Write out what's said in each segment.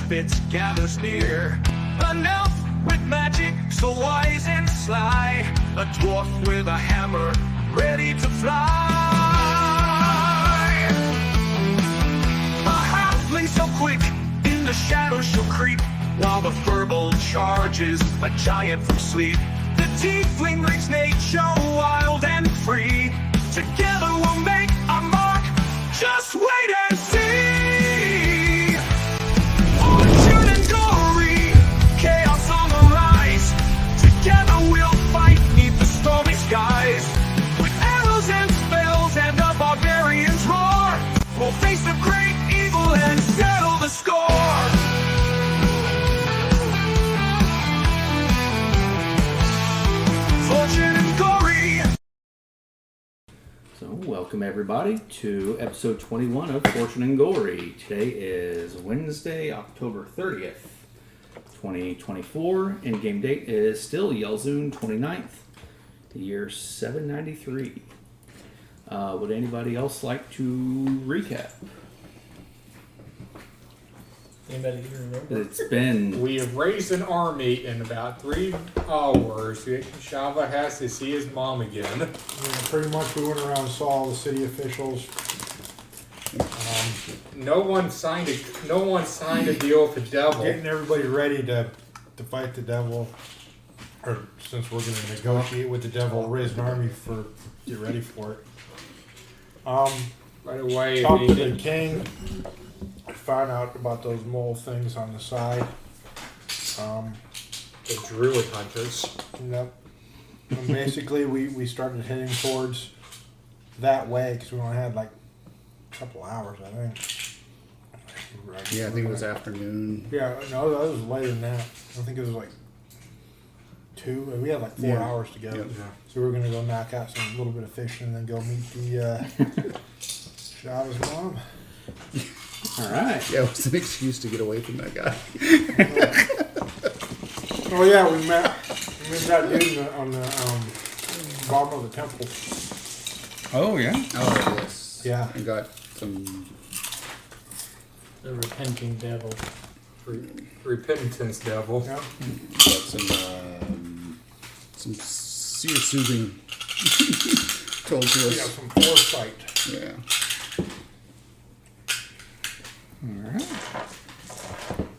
benefit gathers near. An elf with magic, so wise and sly, a dwarf with a hammer, ready to fly. A halfling so quick, in the shadows she'll creep, while the furball charges a giant from sleep. The tiefling leads nature wild and free. Together we'll make a mark, just wait and see. Fortune and glory, chaos on the rise. Together we'll fight neath the stormy skies. With arrows and spells and the barbarians roar, we'll face the great evil and settle the score. Fortune and glory. So, welcome everybody to episode 21 of Fortune and Glory. Today is Wednesday, October 30th, 2024, and game date is still Yelzoon 29th, the year 793. Would anybody else like to recap? Anybody remember? It's been... We have raised an army in about 3 hours. Shava has to see his mom again. Yeah, pretty much we went around and saw all the city officials. No one signed a deal with the devil. Getting everybody ready to fight the devil. Or since we're going to negotiate with the devil, raise an army for get ready for it. By the way, Talked to the king. Found out about those mole things on the side. the druid hunters. Yep. And basically, we started heading towards that way because we only had like a couple hours, I think. Yeah, I think it was afternoon. Yeah, no, that was later than that. I think it was like 2. We had like 4 hours to go. Yep. So we were gonna go knock out some little bit of fishing and then go meet the Shava's mom. All right. Yeah, it was an excuse to get away from that guy. Oh yeah, we met that dude on the bottom of the temple. Oh, yeah. Oh, yes. Yeah. I got some. The repenting devil. Repentance devil. Yeah. Got some seer soothing told to We got us. some foresight. Yeah. All right.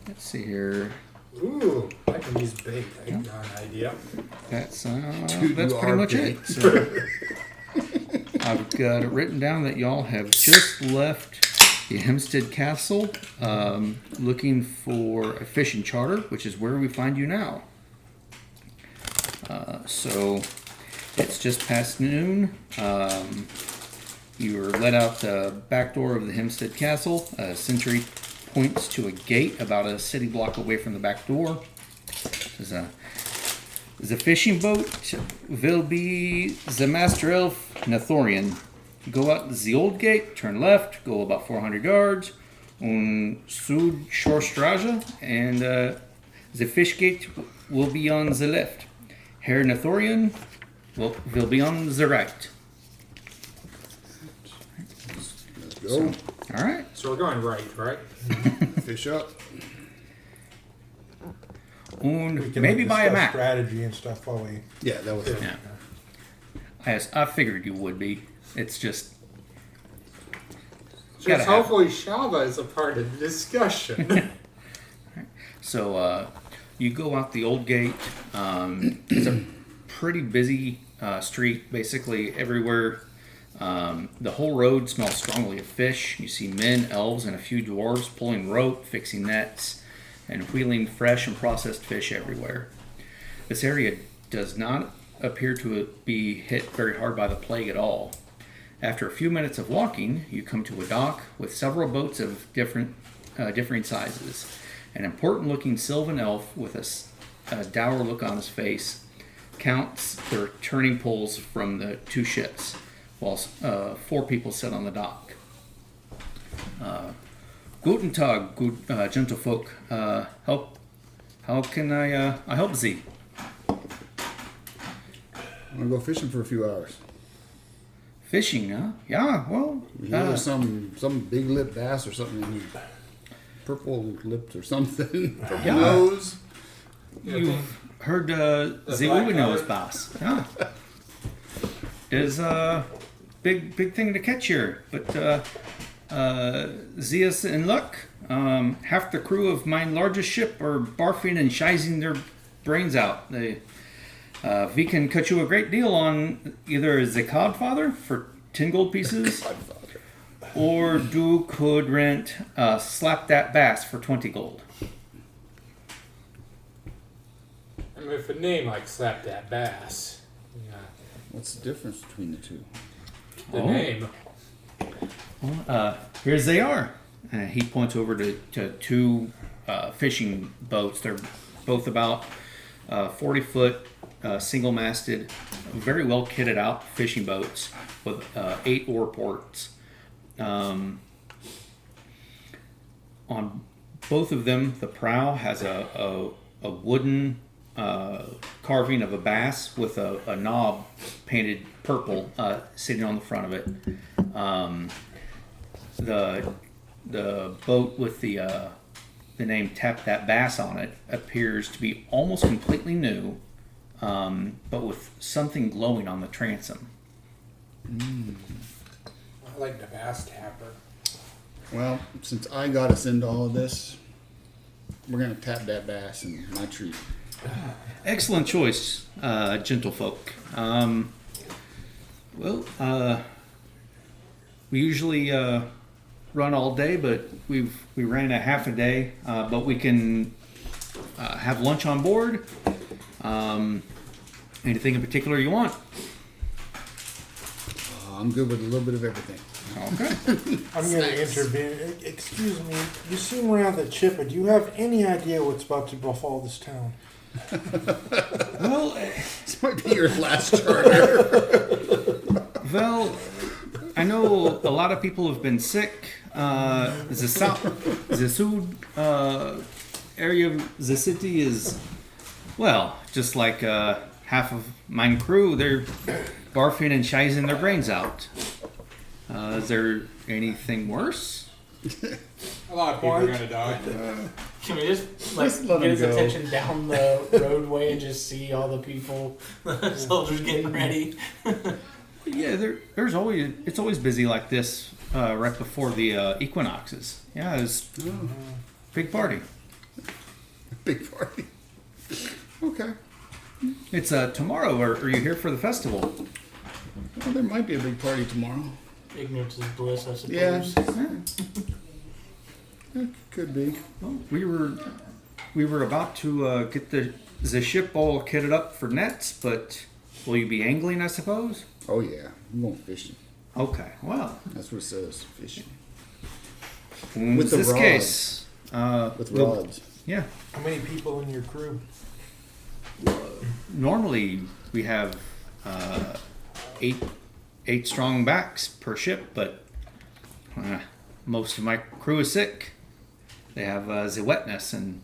Let's see here. Ooh, I can use bait. I got an idea. That's Dude, that's you pretty are much big. it. So, I've got it written down that y'all have just left the Hempstead Castle, looking for a fishing charter, which is where we find you now. So it's just past noon. You were let out the back door of the Hempstead Castle. A sentry points to a gate about a city block away from the back door. The fishing boat will be the Master Elf Nathorian. Go out the old gate, turn left, go about 400 yards, on Sud Shore Straja, and the fish gate will be on the left. Herr Nathorian will be on the right. Let's go. So, all right. So we're going right? Fish up. And We can maybe buy a discuss map. strategy and stuff while we. Yeah, that was it. Yeah. I figured you would be. It's just Just Gotta have- hopefully Shava is a part of the discussion. so. You go out the old gate. It's a pretty busy street, basically everywhere. The whole road smells strongly of fish. You see men, elves, and a few dwarves pulling rope, fixing nets, and wheeling fresh and processed fish everywhere. This area does not appear to be hit very hard by the plague at all. After a few minutes of walking, you come to a dock with several boats of different sizes. An important-looking sylvan elf with a dour look on his face counts the turning poles from the 2 ships, while 4 people sit on the dock. Guten Tag, good gentlefolk. How can I help thee? I'm gonna go fishing for a few hours. Fishing, huh? Yeah, well, We hear there's some big lip bass or something in here. purple lips or something. Purple Yeah. nose. You've heard the black Uwino's card. boss. Yeah. Is a big thing to catch here. But Zeus and Luck, half the crew of my largest ship are barfing and shizing their brains out. We can cut you a great deal on either the Codfather for 10 gold pieces, or Du could rent Slap That Bass for 20 gold. I mean, with a name like Slap That Bass, yeah, What's the difference between the two? the Oh. name. Here they are. He points over to two fishing boats. They're both about 40-foot, single-masted, very well kitted out fishing boats with 8 oar ports. On both of them, the prow has a wooden carving of a bass with a knob painted purple sitting on the front of it. The boat with the name Tap That Bass on it appears to be almost completely new, but with something glowing on the transom. I like the Bass Tapper. Well, since I got us into all of this, we're gonna tap that bass in my treat. Excellent choice, gentlefolk. We usually run all day, but we ran a half a day. But we can have lunch on board. Anything in particular you want? I'm good with a little bit of everything. Okay. I'm going to intervene. Excuse me, you seem rather chipper. Do you have any idea what's about to befall this town? Well, This might be your last charter. well, I know a lot of people have been sick. The south, the Sud area of the city is, well, just like half of my crew. They're barfing and shizing their brains out. Is there anything worse? A lot of people are gonna die. Can we just like Just let get him his go. attention down the roadway and just see all the people, soldiers getting ready? Yeah, there's always it's always busy like this right before the equinoxes. Yeah, it's big party. Big party. Okay. It's tomorrow. Are you here for the festival? Well, there might be a big party tomorrow. Ignorance is bliss, I suppose. Yeah. It could be. Well, we were about to get the ship all kitted up for nets, but will you be angling? I suppose. Oh yeah, I'm going fishing. Okay. Well, That's what it says, fishing. in With the this rods. case, With we'll- rods. yeah. How many people in your crew? Normally we have eight strong backs per ship, but most of my crew is sick. They have the wetness and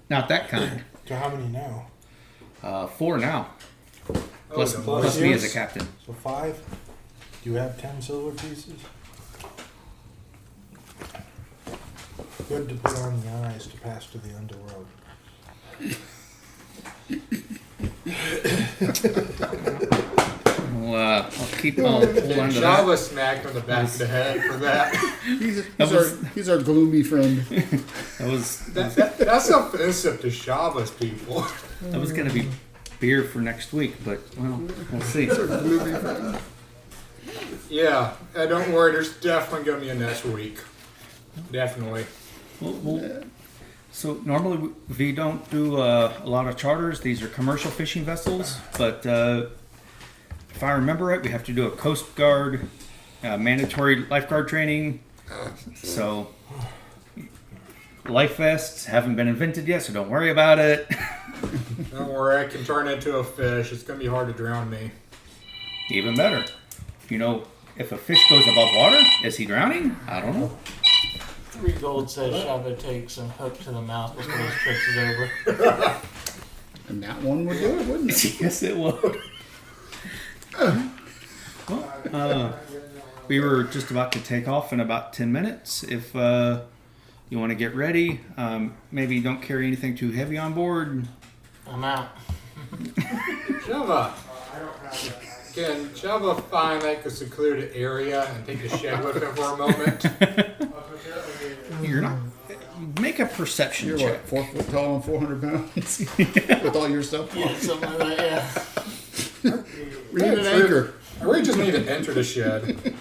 not that kind. So how many now? 4 now, plus, no. plus me as a Yes. captain. So 5? Do you have 10 silver pieces? Good to put on the eyes to pass to the underworld. Well, I'll keep on hold on to that. Java smacked on the back of the head for that. He's our gloomy friend. That was That's offensive to Shava's people. gonna be beer for next week, but well, we'll see. Gloomy friend. Yeah, don't worry. There's definitely gonna be a next week. Definitely. So normally we don't do a lot of charters. These are commercial fishing vessels, but if I remember right, we have to do a Coast Guard mandatory lifeguard training. So life vests haven't been invented yet, so don't worry about it. Don't worry. I can turn into a fish. It's gonna be hard to drown me. Even better. You know, if a fish goes above water, is he drowning? I don't know. 3 gold says Shava takes and hook to the mouth before his trick is over. And that one would do it, wouldn't it? Yes, it would. Well, we were just about to take off in about 10 minutes. If you want to get ready. Maybe don't carry anything too heavy on board. I'm out. Java. Can Java find like a secluded area and take the shed with him for a moment? You're not. Make a perception You're check. what, 4 foot tall and 400 pounds with all your stuff. Yeah, something like that, yeah. We need an anchor. I really just need to enter the shed.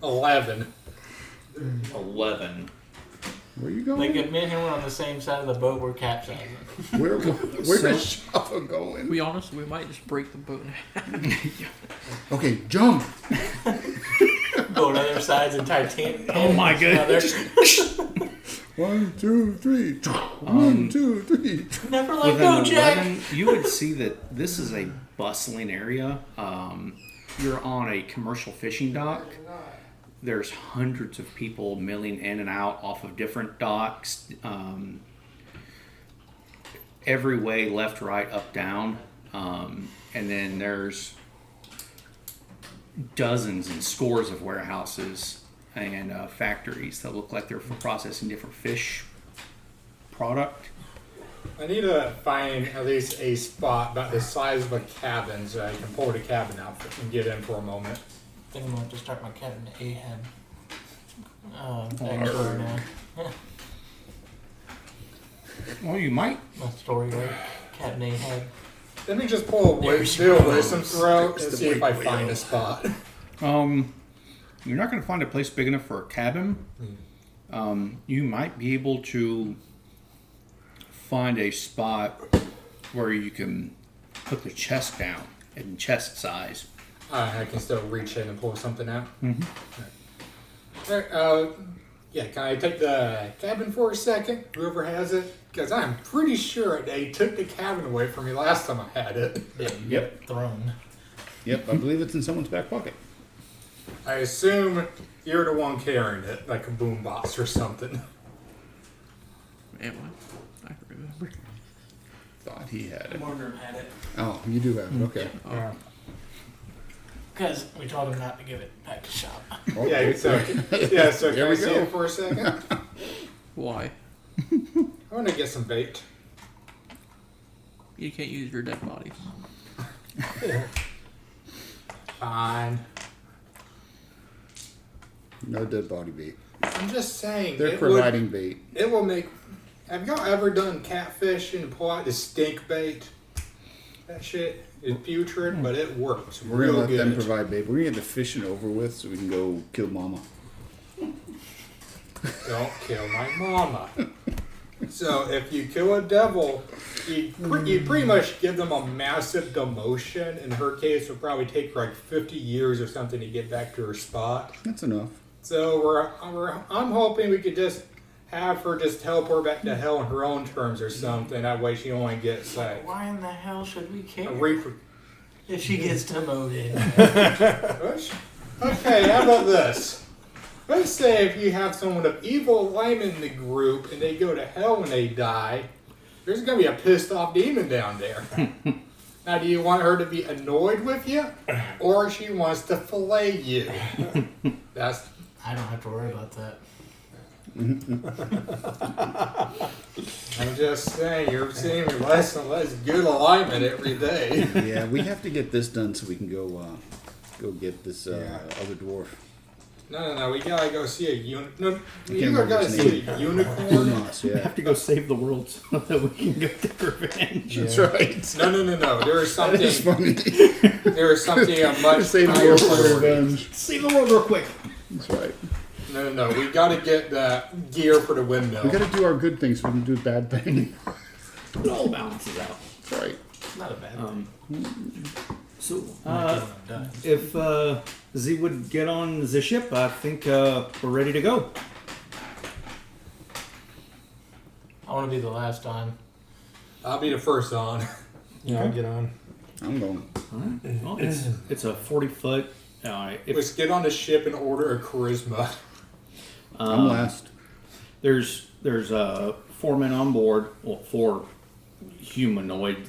11. 11. Where you Like going? if me and him were on the same side of the boat, we're capsizing. Where's Java going? be honest, we might just break the boat in half. Okay, jump. Boat on other sides and Titanic. Oh my goodness. 1, 2, 3. 1, 2, 3. Never With let go, an Jack. 11, you would see that this is a bustling area. You're on a commercial fishing dock. There's hundreds of people milling in and out off of different docks. Every way, left, right, up, down. And then there's dozens and scores of warehouses and factories that look like they're for processing different fish product. I need to find at least a spot about the size of a cabin so I can pull the cabin out and get in for a moment. I think I'm going to have to start my Captain Ahab. Backstory now. Well, you might. My story, right? Captain Ahab. Let me just pull a wisdom throw and see if I find a spot. You're not going to find a place big enough for a cabin. You might be able to find a spot where you can put the chest down in chest size. I can still reach in and pull something out. Yeah, can I take the cabin for a second? Whoever has it? Because I'm pretty sure they took the cabin away from me last time I had it. Yeah, you get thrown. Yep, I believe it's in someone's back pocket. I assume you're the one carrying it, like a boombox or something. Am I? I can remember. Thought he had it. Morgan had it. Oh, you do have it. Okay. Yeah. Because we told him not to give it back to shop. Oh, Yeah, so can There I we see go. it for a second? Why? I want to get some bait. You can't use your dead bodies. Fine. No dead body bait. I'm just saying. They're it providing bait. It will make. Have y'all ever done catfishing and pull out the stink bait? That shit is putrid, but it works We're real gonna let them good. provide bait. We're gonna get the fishing over with so we can go kill Mama. Don't kill my mama. So if you kill a devil, you pretty much give them a massive demotion. In her case, it'll probably take her like 50 years or something to get back to her spot. That's enough. So I'm hoping we could just have her just teleport back to hell on her own terms or something. That way she only gets like Why in the hell should we care a reaper. if she gets demoted? Okay, how about this? Let's say if you have someone of evil alignment in the group and they go to hell when they die, there's gonna be a pissed off demon down there. Now, do you want her to be annoyed with you, or she wants to fillet you? That's I don't have to worry about that. I'm just saying, you're seeing less and less good alignment every day. Yeah, we have to get this done so we can go get this other dwarf. No, we gotta go see a unicorn. No, can't you remember gotta his see name. a unicorn. Moss, yeah. To go save the world so that we can get the revenge. That's right. No. There is That is something. funny. There is something a much Save the higher world for priority. revenge. Save the world real quick. That's right. No. We gotta get the gear for the windmill. We gotta do our good things so we can do bad things. It all balances out. That's right. Not a bad thing. So, I'm done. if Z would get on the ship, I think we're ready to go. I want to be the last on. I'll be the first on. Yeah, I'll get on. I'm going. Well, it's a 40-foot. Let's get on the ship and order a charisma. I'm last. There's 4 men on board. Well, 4 humanoid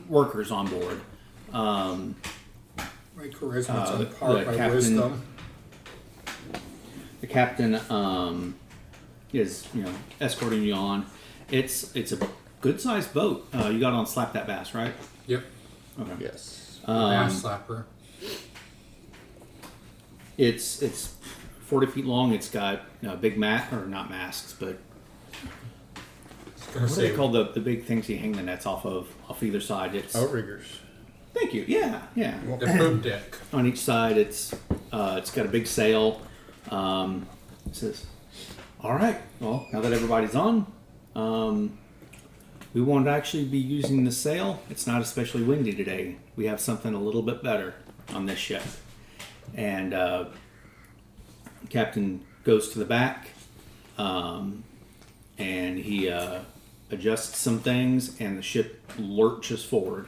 workers on board. My charisma's on the par with my captain- wisdom. The captain is escorting you on. It's a good sized boat. You got on Slap That Bass, right? Yep. Okay. Yes. Bass slapper. It's 40 feet long. It's got big not masks, but Gonna what are they say called? The big things you hang the nets off either side. It's Outriggers. thank you. Yeah. the poop deck. On each side, it's got a big sail. It says, "All right. Well, now that everybody's on, we won't actually be using the sail. It's not especially windy today. We have something a little bit better on this ship." And Captain goes to the back, and he adjusts some things, and the ship lurches forward.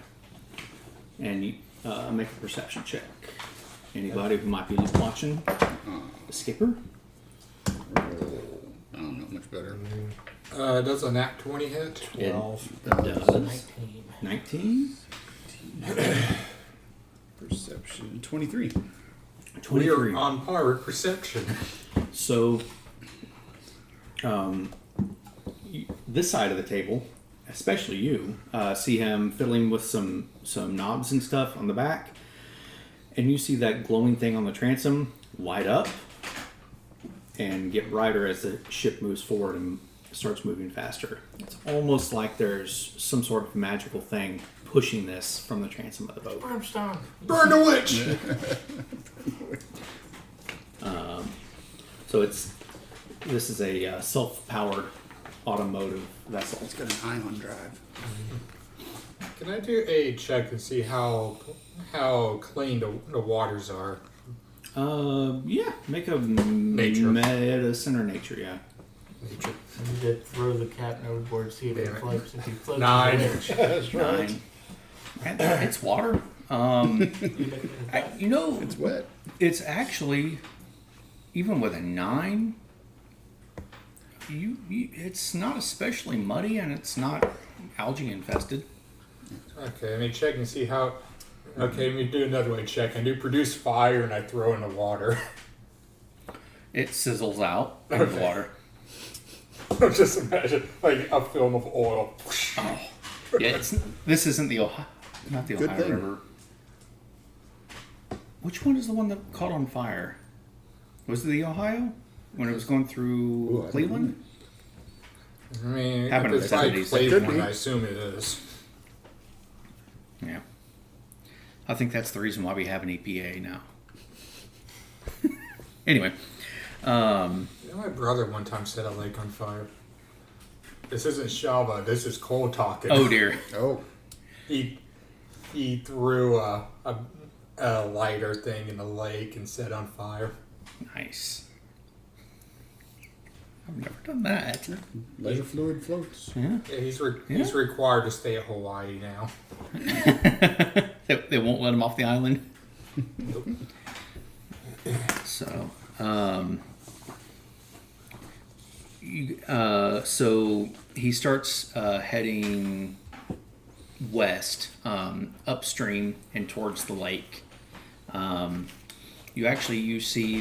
And you make a perception check. Anybody who might be watching, the skipper. I don't know much better. Does a nat 20 hit? 12. It does. 19. 19. Perception 23. We 23. are on par with perception. So, this side of the table, especially you, see him fiddling with some knobs and stuff on the back, and you see that glowing thing on the transom light up and get brighter as the ship moves forward and starts moving faster. It's almost like there's some sort of magical thing pushing this from the transom of the boat. Brimstone. Burn the witch! So this is a self-powered automotive vessel. It's got an ion drive. Can I do a check and see how clean the waters are? Yeah, make a Nature. medicine or nature, yeah. Nature. You did throw the captain overboard, see if it Damn it. floats. If he floats, 9. That's right. 9. And it's water. It's wet. It's actually, even with a 9, it's not especially muddy and it's not algae infested. Okay, let me check and see how. Okay, let me do another way check. I do produce fire and I throw in the water. It sizzles out in the Okay. water. Just imagine like a film of oil. Oh, yeah. This isn't the Ohio, not the Good Ohio thing. River. Which one is the one that caught on fire? Was it the Ohio when it was going through Ooh, I don't Cleveland? I mean, Happened if in it's the like 70s. Cleveland, Could be. I assume it is. Yeah. I think that's the reason why we have an EPA now. Anyway, My brother one time set a lake on fire. This isn't Shava. This is Cole talking. oh dear. Oh, He threw a lighter thing in the lake and set on fire. Nice. I've never done that. leisure fluid floats. Yeah. Yeah, he's required to stay at Hawaii now. They won't let him off the island. So, so he starts heading west, upstream and towards the lake. You see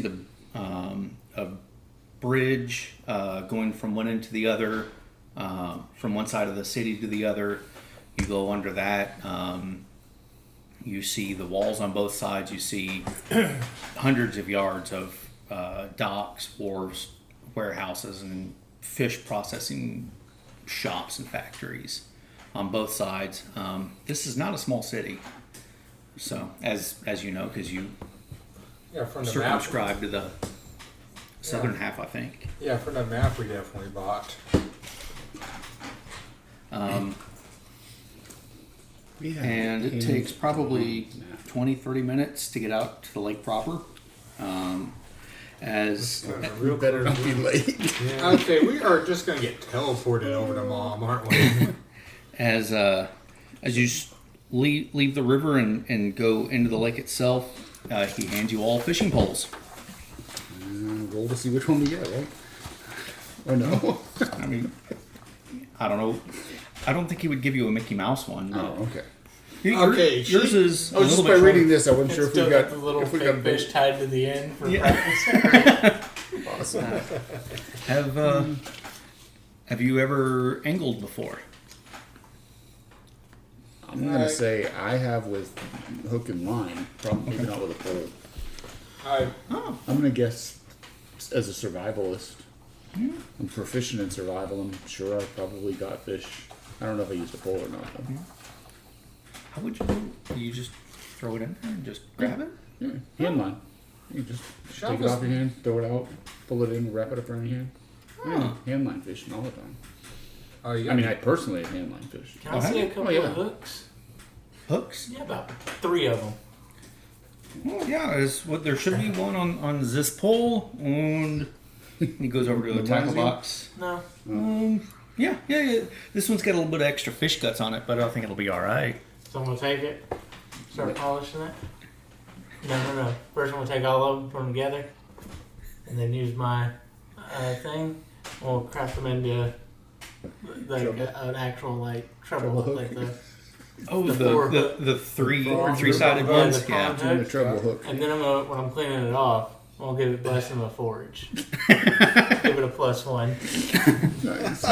the a bridge going from one end to the other, from one side of the city to the other. You go under that. You see the walls on both sides. You see hundreds of yards of docks, wharves, warehouses, and fish processing shops and factories on both sides. This is not a small city. So, as you know, because you Yeah, from the map. circumscribe to the southern half, I think. Yeah, from the map we definitely bought. And it takes probably 20, 30 minutes to get out to the lake proper. As We better not be late. Okay, we are just gonna get teleported over to Mom, aren't we? as you leave the river and go into the lake itself, he hands you all fishing poles. Roll to see which one we get, right? Or no? I mean, I don't know. I don't think he would give you a Mickey Mouse one. But Oh, okay. Okay, yours she- is. I was a just little by bit reading this, I wasn't It's sure if still we got got the little if we fake got fish tied to the end for Yeah. practice. awesome. Have you ever angled before? I'm gonna say I have with hook and line, probably maybe not with a pole. Oh, I'm gonna guess as a survivalist. I'm proficient in survival. I'm sure I probably got fish. I don't know if I used a pole or not. Though. how would you do? You just throw it in there and just grab it? Yeah, hand line. You just Shop take it is- off your hand, throw it out, pull it in, wrap it up around your hand. Yeah, hand line fishing all the time. Oh, you I mean, I personally have hand line fish. Can I see a couple yeah. of hooks? Hooks? Yeah, about 3 of them. Well, yeah, is what there should be one on this pole, and he goes over to the tackle box. No. Yeah. This one's got a little bit of extra fish guts on it, but I think it'll be all right. So I'm gonna take it, start polishing it. No. First I'm gonna take all of them, put them together, and then use my thing. We'll craft them into like an actual like treble hook, like the Oh, The the four- the the three-sided yeah, ones. the Yeah. prong And the hook. treble hook. And then I'm gonna when I'm cleaning it off, I'll give it blessing of a forage. Give it a +1. Nice.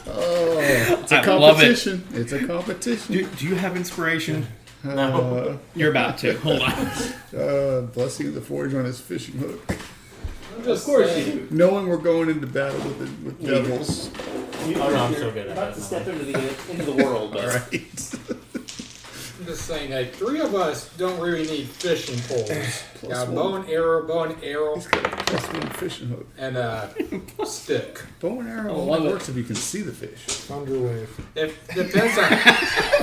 Oh, it's a I love it. competition. It's a competition. Do you have inspiration? No. You're about to. Hold on. Blessing of the forge on his fishing hook. Of course you do. Knowing we're going into battle with devils. Oh no, I'm so good at About to that. step into the world. All right. I'm just saying, like, 3 of us don't really need fishing poles. Got a bow one. and arrow, He's got a +1 fishing hook. and a stick. Bow and arrow I love only it. works if you can see the fish. Thunderwave. It depends on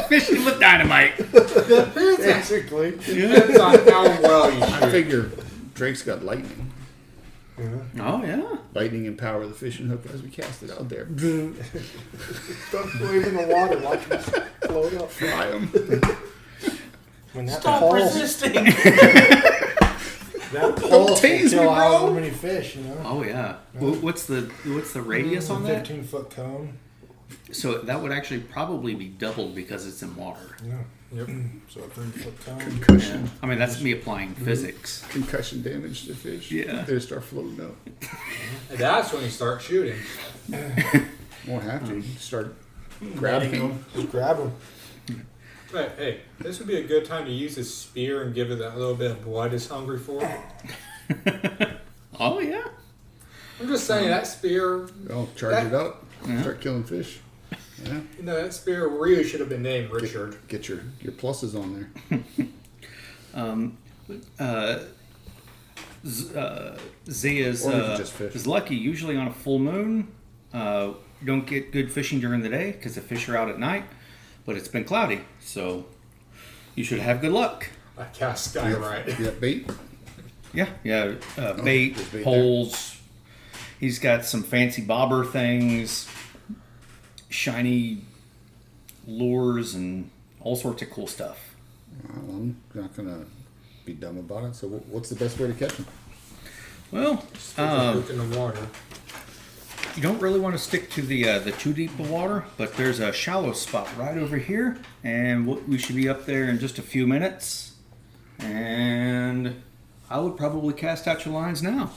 Fishing with dynamite. Basically. depends on how well you I shoot. figure Drake's got lightning. Oh yeah. Lightning empower the fishing hook as we cast it out there. Stop waving the water. Watch it float up. Fly 'em. When that Stop pulse, resisting. that pulse tase will kill me, however bro. many fish, you know. Oh yeah. What's the radius on that? 15-foot cone. So that would actually probably be doubled because it's in water. Yeah. Yep. So a 30-foot cone. Concussion. I mean, that's me applying physics. Concussion damage to fish. Yeah. They just start floating up. And that's when you start shooting. Won't have to. Start grabbing them. Just grab them. But hey, this would be a good time to use his spear and give it that little bit of blood it's hungry for. Oh yeah. I'm just saying that spear, Oh, charge it up. Start killing fish. Yeah. you know, that spear really should have been named Richard. Get your pluses on there. Zia's Or we could just fish. is lucky. Usually on a full moon, you don't get good fishing during the day because the fish are out at night. But it's been cloudy, so you should have good luck. I cast Skyride. You got bait? Yeah. Bait, there's bait there. poles. He's got some fancy bobber things, shiny lures, and all sorts of cool stuff. Well, I'm not going to be dumb about it. So what's the best way to catch them? Well, Hook in the water. you don't really want to stick to the too deep of water, but there's a shallow spot right over here, and we should be up there in just a few minutes. And I would probably cast out your lines now.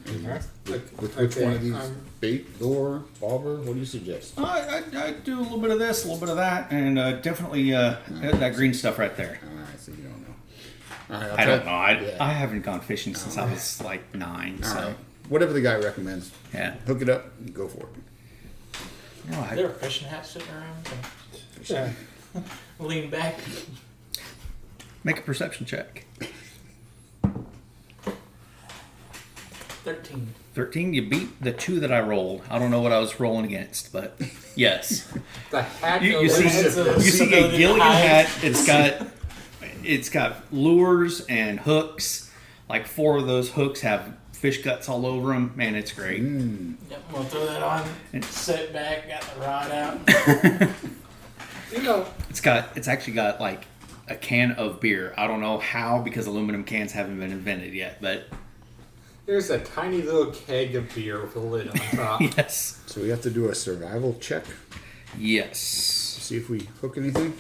With which one of these? I'm- Bait, lure, bobber? What do you suggest? I do a little bit of this, a little bit of that, and definitely that green stuff right there. All right, so you don't know. All right, I'll I try- don't know. I Yeah. haven't gone fishing since I was like 9. All So right. Whatever the guy recommends. yeah. Hook it up and go for it. No, Is there a fishing hat sitting around? Yeah. Lean back. make a perception check. 13. 13. You beat the 2 that I rolled. I don't know what I was rolling against, but yes. The hat You see elusiveness. you see a Disability Gilligan hides. hat. It's got lures and hooks. Like 4 of those hooks have fish guts all over them. Man, it's great. Yep, I'm gonna throw that on. Sit back, got the rod out. You know, It's actually got like a can of beer. I don't know how because aluminum cans haven't been invented yet, but there's a tiny little keg of beer with a lid on top. yes. So we have to do a survival check. Yes. see if we hook anything.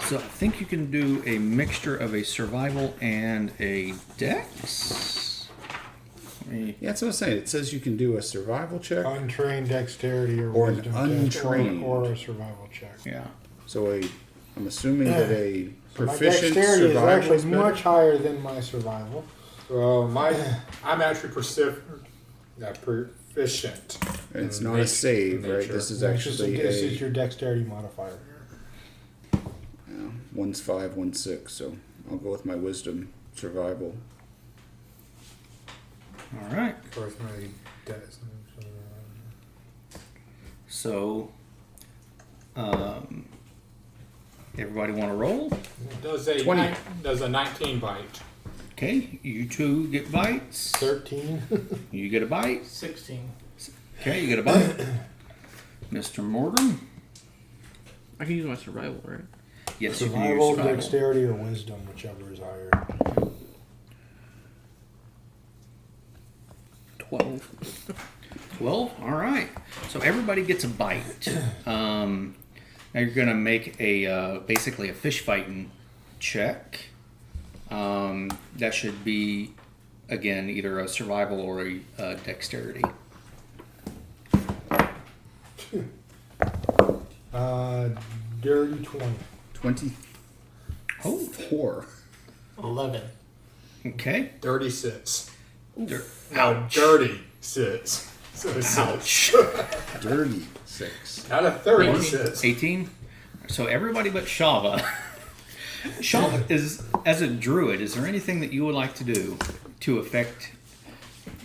So I think you can do a mixture of a survival and a dex. Let me- Yeah, that's what I was saying. It says you can do a survival check. Untrained dexterity Or an wisdom test, untrained. or a survival check. yeah. So I'm assuming that a So my proficient dexterity is survival actually is better. much higher than my survival. Well, I'm actually proficient. And it's in not a save, right? nature. This is This is actually your dexterity modifier. one's 5, one's 6. So I'll go with my wisdom survival. All right. Of course, my dex. So, everybody want to roll? Does a 20. does a 19 bite? Okay, you two get bites. 13. You get a bite. 16. Okay, you get a bite. Mr. Morgan. I can use my survival, right? Yes, you can Survival, use survival. dexterity, or wisdom, whichever is higher. 12. 12. All right. So everybody gets a bite. Now you're gonna make a basically a fish fighting check. That should be again either a survival or a dexterity. Dirty 20. 24. 11. Okay. 36. Dir- No, dirty 6. So it's Ouch. Dirty 6. Out of 36. 18. So everybody but Shava. Shava is, as a druid, is there anything that you would like to do to affect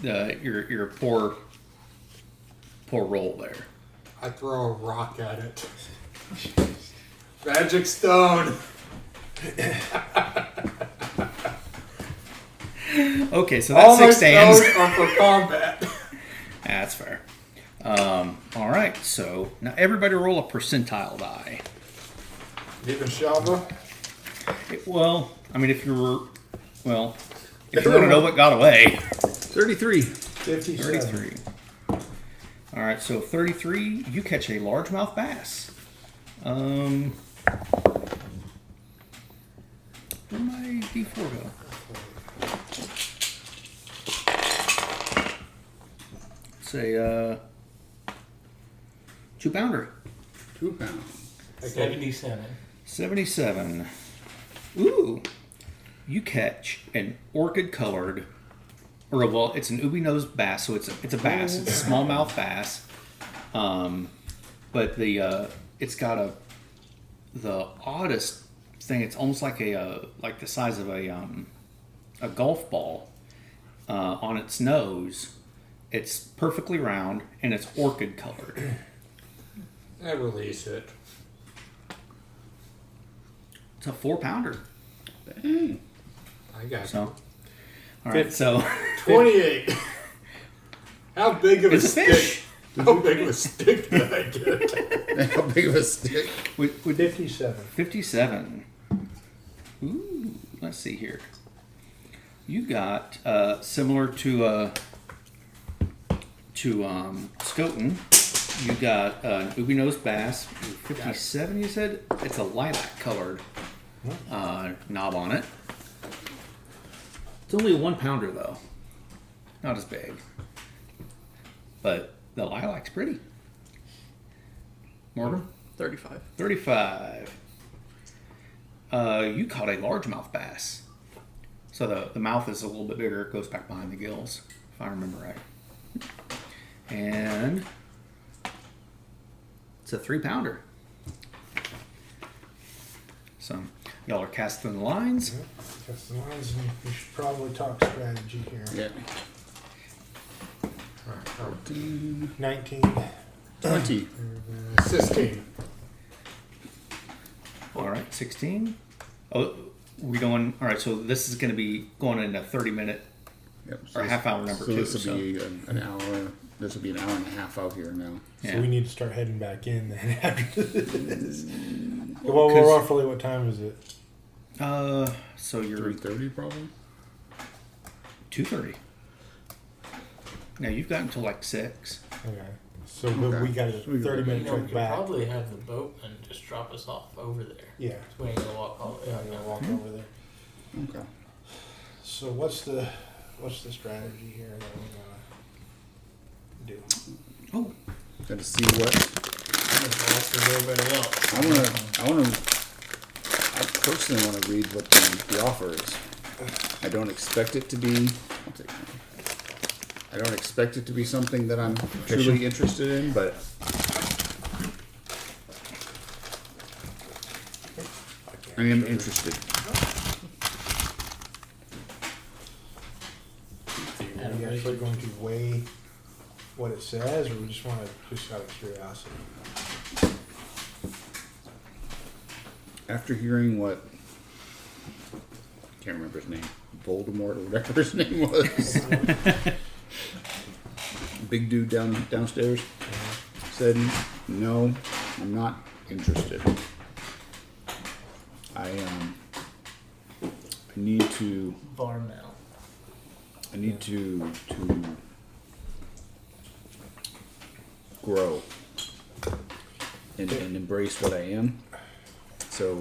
your poor roll there? I throw a rock at it. Magic stone. Okay, so All that my 6 stands. stones are for combat. That's fair. All right, so now everybody roll a percentile die. Even Shava. Well, I mean, if you want to know what got away, 33. 57. 33. All right, so 33, you catch a largemouth bass. Where'd my D4 go? Say 2-pounder. 2 pounds. 77. 77. Ooh. You catch an orchid-colored, or well, it's an ubi-nosed bass, so it's a bass. It's a smallmouth bass. But it's got the oddest thing. It's almost like like the size of a golf ball on its nose. It's perfectly round and it's orchid-colored. I release it. It's a 4-pounder. Dang. I got So, all right. So 28. How big of a it's a stick? fish. How big of a stick did I get? How big of a stick? With 57. 57. Ooh, let's see here. You got similar to Skoten. You got an ubi-nosed bass. 57. You said it's a lilac-colored knob on it. It's only a 1-pounder though. Not as big, but the lilac's pretty. Morgan? 35. 35. You caught a largemouth bass. So the mouth is a little bit bigger. It goes back behind the gills, if I remember right. And it's a 3-pounder. So y'all are casting the lines. That's the lines, and we should probably talk strategy here. Yeah. 19. 20. 16. All right, 16. Oh, we going? All right, so this is going to be going in a 30-minute Yep. or a half-hour number So two. this will be an hour. This will be an hour and a half out here now. So Yeah. we need to start heading back in then after this. Well, roughly what time is it? So you're 3:30 probably. 2:30. Now you've got until like 6. Okay. So but we got a So we got 30-minute You know, we trek could back. probably have the boatman just drop us off over there. Yeah. So we ain't gonna walk all the way Yeah, out I'm gonna there. walk over there. Okay. So what's the strategy here that we're gonna do? Oh, Got to see what I'm as lost as everybody else. I personally want to read what the offer is. I don't expect it to be. I don't expect it to be something that I'm truly interested in, but I am interested. Are we actually going to weigh what it says, or we just want to just out of curiosity? After hearing what, can't remember his name, Voldemort or whatever his name was, big dude downstairs, said, no, I'm not interested. I need to Varmel. grow and embrace what I am. So,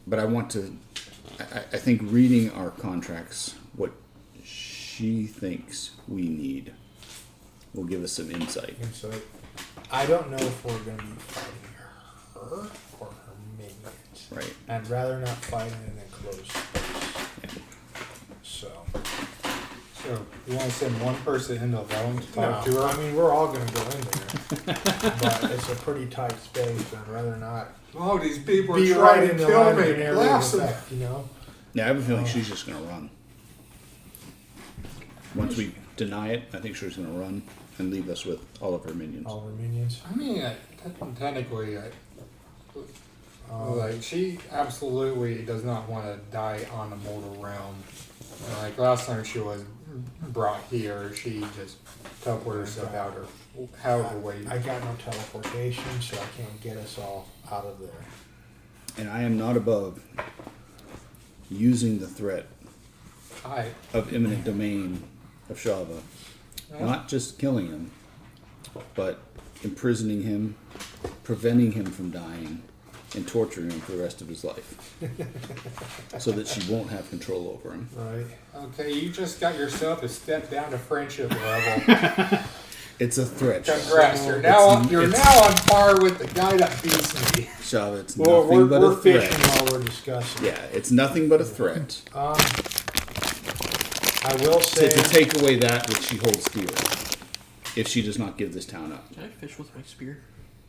but I want to. I think reading our contracts, what she thinks we need, will give us some insight. And so I don't know if we're going to be fighting her or her minions. Right. I'd rather not fight in an enclosed space. So So you want to send one person into alone to talk no, to her? I mean we're all going to go in there, but it's a pretty tight space. I'd rather not Oh, these people be are right trying in to the kill line of me. an area of Blast them. effect, you know. Yeah, I have a feeling she's just going to run. Once we deny it, I think she's going to run and leave us with all of her minions. All her minions. I mean, technically, like she absolutely does not want to die on the mortal realm. Like last time she was brought here, she just teleported herself out or however way. I got no teleportation, so I can't get us all out of there. And I am not above using the threat I of imminent domain of Shava. Not just killing him, but imprisoning him, preventing him from dying, and torturing him for the rest of his life. So that she won't have control over him. Right. okay, you just got yourself a step down to friendship level. It's a threat. Shava. Congrats, you're now on par with the guy that beats me. Shava, it's Well, nothing but we're a threat. fishing while we're discussing. Yeah, it's nothing but a threat. I will say. To take away that which she holds dear. If she does not give this town up. Can I fish with my spear?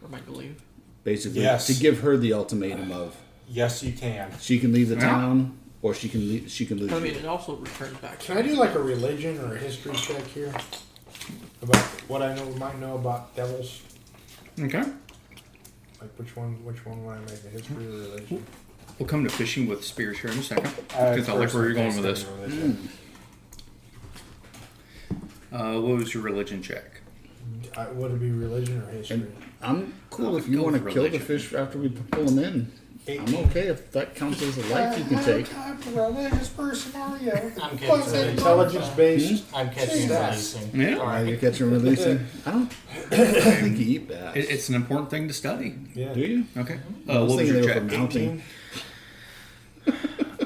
Or my glaive? Basically, Yes. to give her the ultimatum of Yes, you can. she can leave the town or she can leave, she can lose. I mean, you. it also returns back. Can I do like a religion or a history check here about what I might know about devils? okay. Like which one would I make, a history or religion? We'll come to fishing with spears here in a second. Because I like where you're going with this. What was your religion check? Would it be religion or history? And I'm cool if Go you want to with kill the religion. fish after we pull them in. I'm 18. okay if that counts as a life you can take. What type of religious person are you? I'm What's catching that it. Intelligence based. I'm catching and Stats. releasing. Yeah. Are you Sorry. catching and releasing? I don't think you eat bass. It's an important thing to study. Yeah. Do you? Okay. I was What was thinking your they were check? for mounting.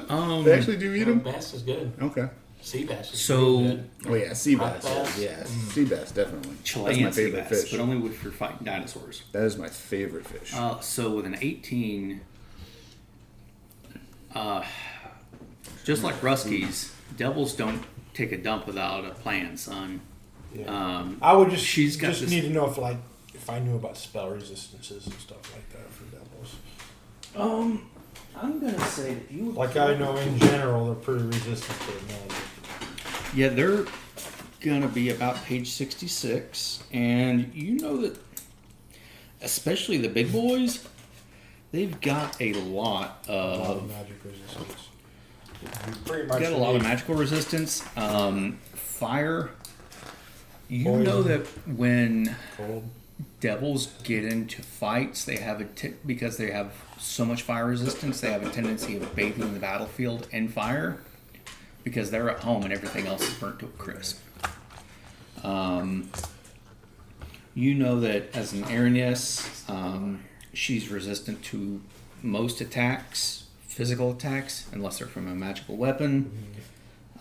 18. They actually do eat them? Bass is good. Okay. Sea bass is So- really good. Oh yeah, sea Rock bass. bass? Yeah, sea bass definitely. That's Chilean my sea favorite bass, fish. but only if you're fighting dinosaurs. That is my favorite fish. So with an 18, just like Ruskies, devils don't take a dump without a plan, son. Yeah. I would just she's got just this- need to know if I knew about spell resistances and stuff like that for devils. I'm gonna say that you Like I know in general they're pretty resistant to magic. Yeah, they're gonna be about page 66, and you know that, especially the big boys, they've got a lot A lot of of magic resistance. Pretty much. got a lot of magical resistance. Fire. You Poison. know that when Cold. devils get into fights, they have because they have so much fire resistance, they have a tendency of bathing the battlefield in fire because they're at home and everything else is burnt to a crisp. You know that as an Aranis, she's resistant to most attacks, physical attacks, unless they're from a magical weapon.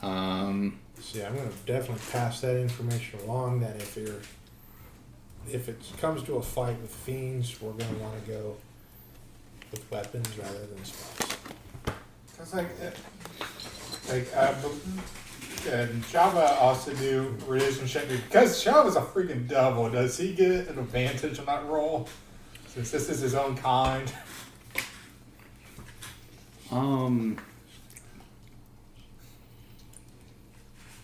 See, I'm going to definitely pass that information along. That if it comes to a fight with fiends, we're going to want to go with weapons rather than spells. It's and Shava also do relationship because Shava's a freaking devil. Does he get an advantage on that roll since this is his own kind?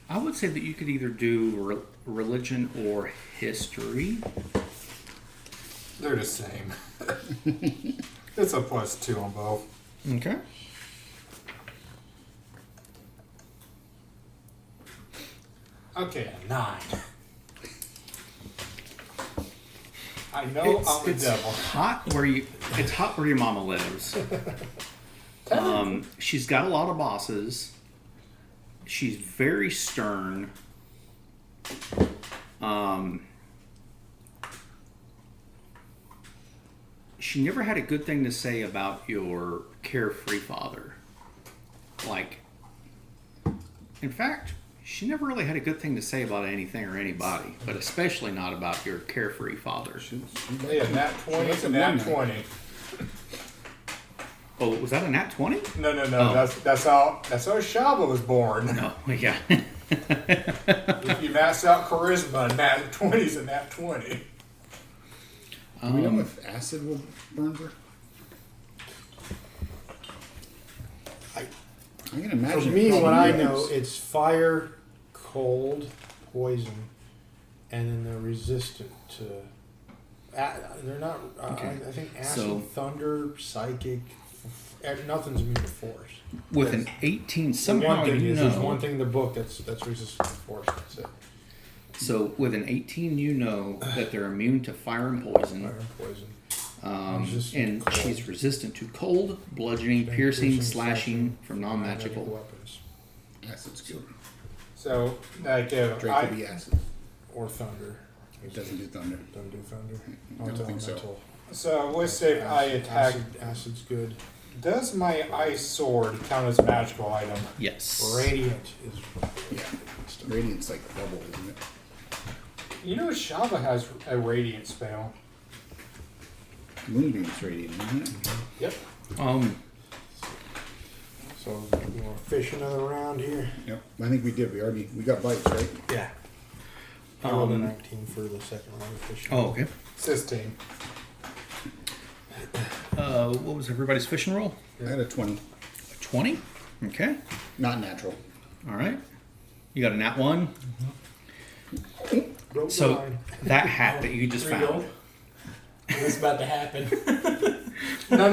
I would say that you could either do religion or history. They're the same. It's a +2 on both. Okay. Okay, a 9. I know I'm the It's devil. hot where you. It's hot where your mama lives. She's got a lot of bosses. She's very stern. She never had a good thing to say about your carefree father. Like, in fact, she never really had a good thing to say about anything or anybody, but especially not about your carefree father. Yeah, nat 20 is a nat 20. Oh, was that a nat 20? No. Oh. That's how Shava was born. No, yeah. If you max out charisma, nat 20 is a nat 20. Do we know if acid will burn her? I can imagine. For it me, probably what I does. know, it's fire, cold, poison, and then they're resistant to. They're not. Okay. I think acid, So- thunder, psychic. Nothing's immune to force. With an 18, somehow one thing you is, there's one know. thing in the book that's resistant to force. That's it. So with an 18, you know that they're immune to fire and poison. Fire and poison. Resistant And to cold. she's resistant to cold, bludgeoning, piercing, slashing from non-magical. weapons Acid's good. So, like, Drake could be acid. or thunder. It doesn't do thunder. Don't do thunder. I don't think so. elemental. so let's say if I attack. Acid's good. Does my ice sword count as a magical item? Yes. Radiant is. Yeah. Radiant's like double, isn't it? You know, Shava has a radiant spell. Moonbeam's radiant, isn't it? Yep. So you want to fish another round here? Yep. I think we did. We got bites, right? Yeah. I rolled a 19 for the second round of fishing. Oh, okay. 16. What was everybody's fishing roll? I had a 20. 20? Okay. Not natural. All right. You got a nat 1. Broke the So line. that hat that you just Real. found. What's about to happen? No.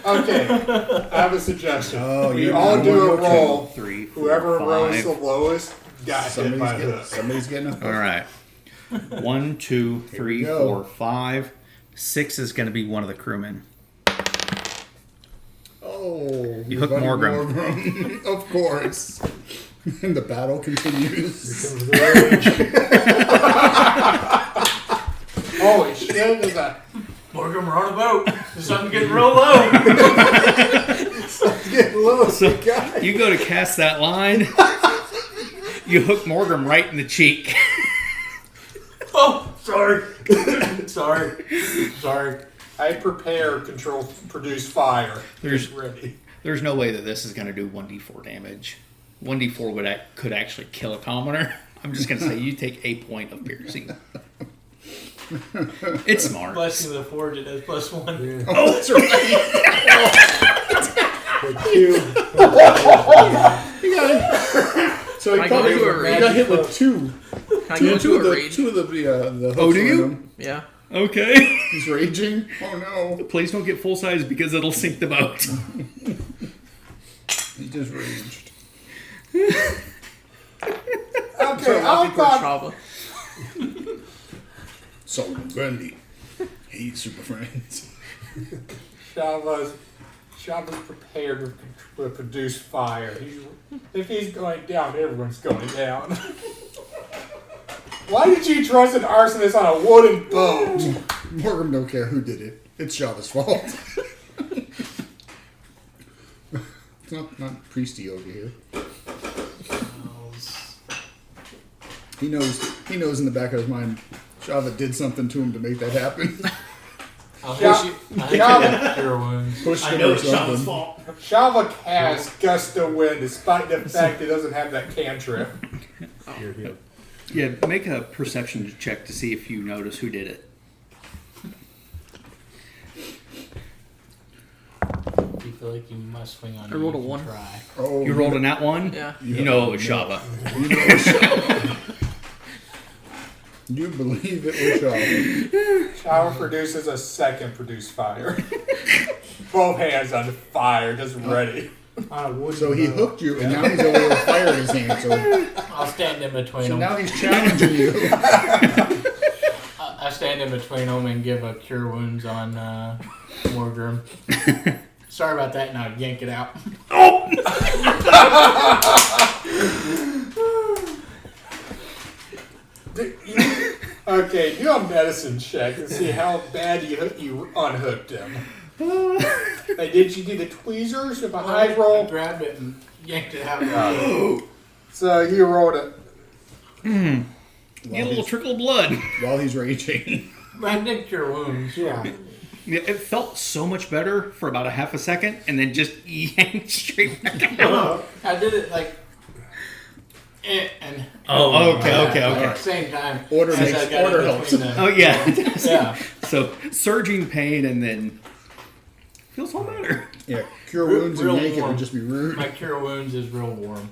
Okay, I have a suggestion. Oh, we you're all not do a one, two, roll. 3, 4, Whoever rolls 5. the lowest got hit by a hook. Somebody's getting a hook. All right. 1, 2, 3, we go. 4, 5. 6 is going to be one of the crewmen. Oh, You hook buddy Morgrim. of course. And the battle continues. Comes the rage. Holy shit! Is that? Morgan, we're on a boat. Something's getting real low. So you go to cast that line. You hook Morgrim right in the cheek. Oh, sorry. Sorry. I prepare, control, produce fire. There's- Get ready. There's no way that this is going to do 1d4 damage. 1d4 could actually kill a commoner. I'm just going to say you take a point of piercing. It's smart. Blessing of the Forge, it does +1. Oh, that's right. With two. So he I go probably to a he got hit with two. Can I go Two into of a the rage? two of the hooks Oh, do on you? him. Yeah. Okay. He's raging. Oh no. Please don't get full size because it'll sink the boat. He just raged. Okay, I Walking towards thought. Shava. Salt and Grundy. He's super friends. Shava's prepared to produce fire. If he's going down, everyone's going down. Why did you trust an arsonist on a wooden boat? Morgan don't care who did it. It's Java's fault. It's not Priesty over here. He knows in the back of his mind Java did something to him to make that happen. I'll Yeah. hit you. I'll hit you with cure wounds. Pushed I him know or it's Sean's something. fault. Shava casts Gust of Wind despite the fact it doesn't have that cantrip. You're healed. Yeah, make a perception check to see if you notice who did it. You feel like you must swing on I me, rolled a you can 1. Try. Oh, You rolled a nat 1? Yeah. You know it was Shava. You believe it was Java. Shava produces a second produced fire. Both hands on fire, just ready. On a wooden So he boat. hooked you, and now he's over there with fire in his hand. So, I'll stand in between so them. now he's challenging you. I stand in between them and give a cure wounds on Morgrim. Sorry about that. Now yank it out. Okay, do a medicine check and see how bad you unhooked him. Hey, did you do the tweezers with a high I roll? grabbed it and yanked it out. So you rolled it. Get a little trickle of blood. While he's raging. I did cure wounds. Yeah. Yeah, it felt so much better for about a half a second, and then just yanked straight back out. I did it like. And Oh, okay. at the same time. Order as makes- I got order in helps. between Oh, yeah. Yeah. So, surging pain, and then feels all better. Yeah, cure Real- wounds and real yank it warm. would just be rude. My cure wounds is real warm.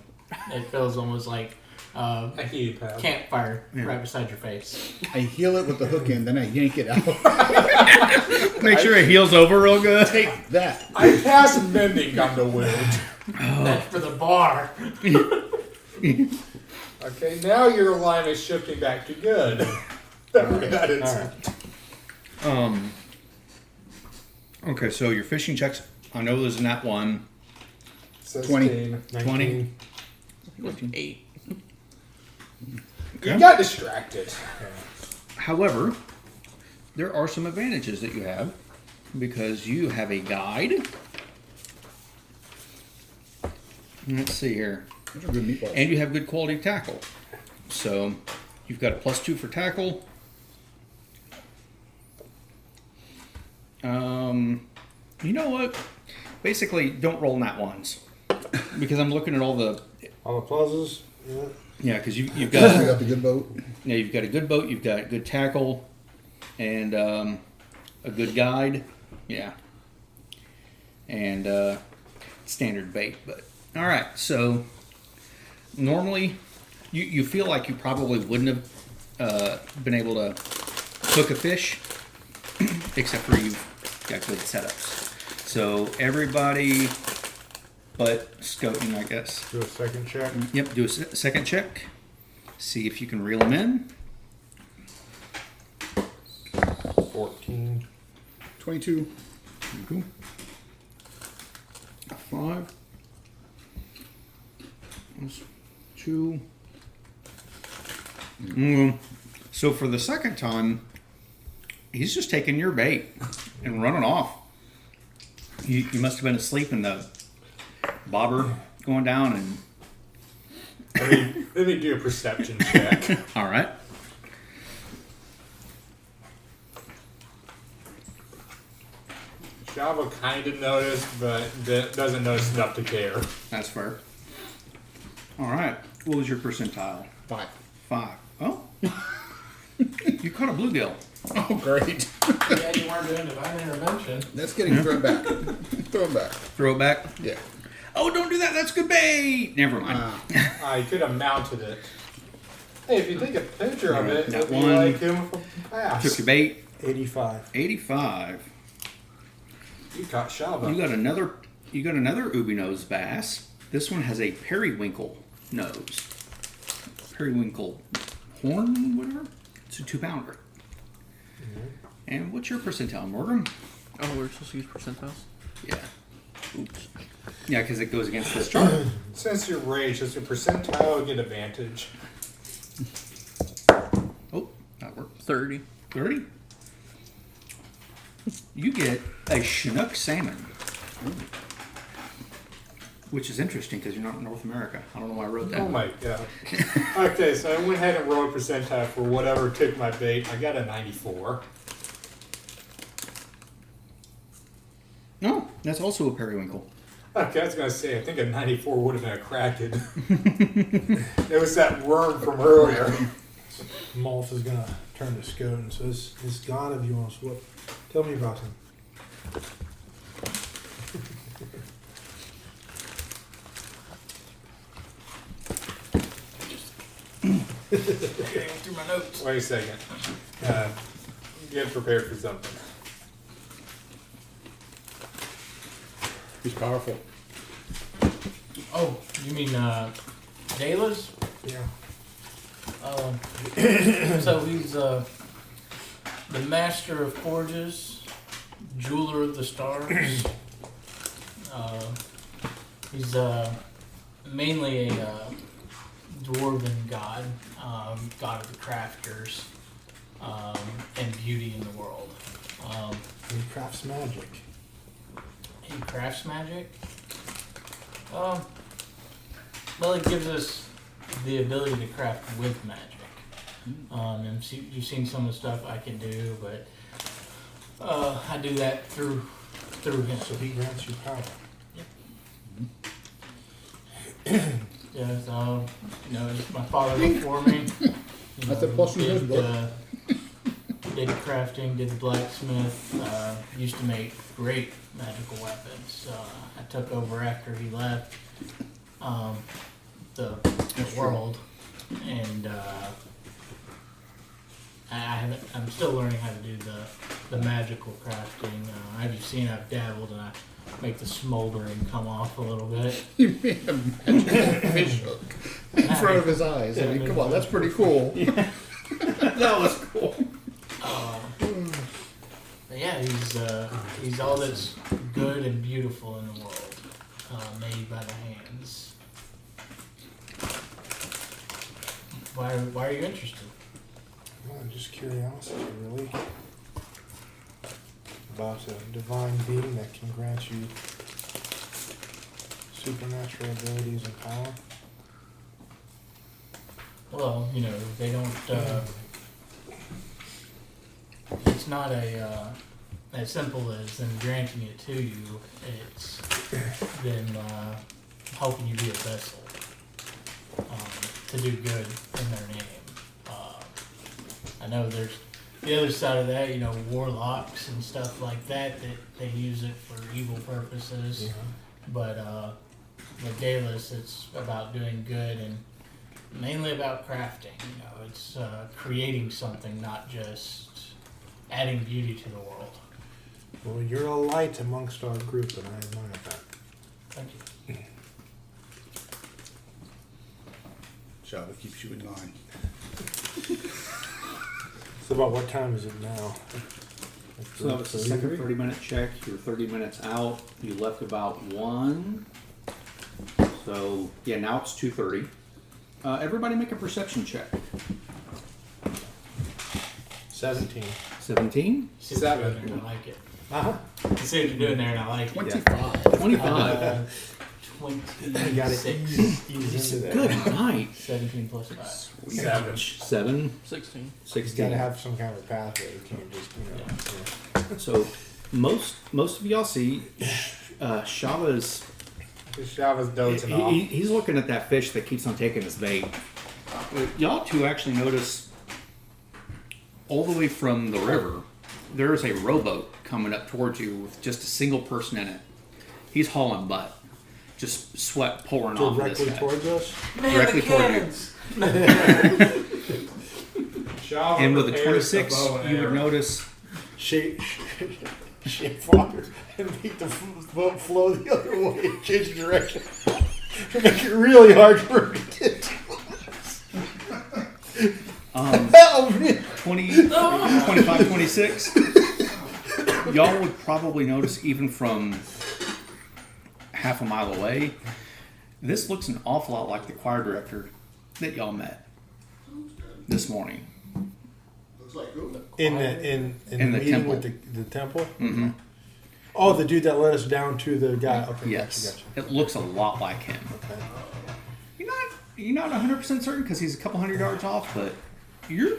It feels almost like A heat pad. campfire right beside your face. I heal it with the hook end, then I yank it out. Make sure it heals over real good. Take that. I cast mending on the wound. That's for the bar. Okay, now your line is shifting back to good. That is- Okay, so your fishing checks. I know there's not one. 16. 20. 8. You got distracted. However, there are some advantages that you have because you have a guide. Let's see here. Those are good meatballs. And you have good quality tackle. So you've got a +2 for tackle. You know what? Basically, don't roll nat ones because I'm looking at all the All the pluses. Yeah. yeah because you've I got got the good boat. you've got a good boat, you've got good tackle, and a good guide, yeah, and standard bait. But all right, so normally you feel like you probably wouldn't have been able to hook a fish, except for you've got good setups. So everybody but Skoten, I guess. Do a second check. Yep, do a second check. See if you can reel them in. 14. 22. Cool. 5. That's 2. So for the second time, he's just taking your bait and running off. You must have been asleep in the bobber going down and Let me do a perception check. all right. Java kind of noticed, but doesn't notice enough to care. That's fair. All right. What was your percentile? 5. 5. Oh. You caught a bluegill. Oh, great. Yeah, you weren't doing divine intervention. That's getting thrown back. Throw it back. Throw it back. Yeah. Oh, don't do that. That's good bait. Never mind. I could have mounted it. Hey, if you take a picture of it, That it'll be one. like him from Took past. your bait. 85. 85. You caught Shava. You got another Ubi nose bass. This one has a periwinkle nose. Periwinkle horn, whatever. It's a 2-pounder. And what's your percentile, Morgan? Oh, we're supposed to use percentiles? Yeah. Oops. Yeah, because it goes against this chart. Since you're rage, does your percentile get advantage? 30. 30. You get a Chinook salmon, which is interesting because you're not in North America. I don't know why I wrote that. Oh my god. Okay, so I went ahead and rolled a percentile for whatever took my bait. I got a 94. No, that's also a periwinkle. Okay, I was gonna say, I think a 94 would have been a kraken. It was that worm from earlier. Molf is gonna turn to Scott and says, "It's gone if you want to swap. Tell me about him." Through my notes. Wait a second. Get prepared for something. He's powerful. Oh, you mean Dayla's? Yeah. So he's the master of forges, jeweler of the stars. He's mainly a dwarven god, god of the crafters, and beauty in the world. He crafts magic. He crafts magic. Well, it gives us the ability to craft with magic. And you've seen some of the stuff I can do, but I do that through him. So he grants you power. Yeah, so my father before me. That's a plus in his book. Did crafting, did the blacksmith. Used to make great magical weapons. I took over after he left the world, and I'm still learning how to do the magical crafting. As you've seen, I've dabbled and I make the smoldering come off a little bit. You made a magical fish hook in front of his eyes. I mean, come on, that's pretty cool. That was cool. But yeah, he's all that's good and beautiful in the world, made by the hands. Why are you interested? Well, just curiosity, really. About a divine being that can grant you supernatural abilities and power. Well, they don't. It's not as simple as them granting it to you. It's them helping you be a vessel to do good in their name. I know there's the other side of that, warlocks and stuff like that they use it for evil purposes. Yeah. But with Dallas, it's about doing good and mainly about crafting. It's creating something, not just adding beauty to the world. Well, you're a light amongst our group, and I admire that. Thank you. Java keeps you in line. So about what time is it now? So that was the second 30-minute check. You're 30 minutes out. You left about 1. So, yeah, now it's 2:30. Everybody make a perception check. 17. 17? See what you're doing there and I like it. Uh-huh. You see what you're doing there and I like it. 25. 25. 26. He's into that. Good night. 17 plus 5. 7. 16. He's 16. got to have some kind of pathway. You can't just, yeah. So most of y'all see Shava's Shava's dozing off. he's looking at that fish that keeps on taking his bait. Y'all two actually notice all the way from the river, there is a rowboat coming up towards you with just a single person in it. He's hauling butt. Just sweat pouring off of Directly this guy. towards us. Man, Directly the toward you. cannons! Shava And with a prepares the 26, bow and you would arrow. notice Shape water and make the boat flow the other way and change direction. Make it really hard for him to get to Help me! 20, 25, 26. Y'all would probably notice even from half a mile away, this looks an awful lot like the choir director that y'all met this morning. In the In the meeting temple. with the temple. Mm-hmm. Oh, the dude that led us down to the guy. Okay, Yes, gotcha. it looks a lot like him. Okay. You're not 100% certain because he's a couple hundred yards off, but you're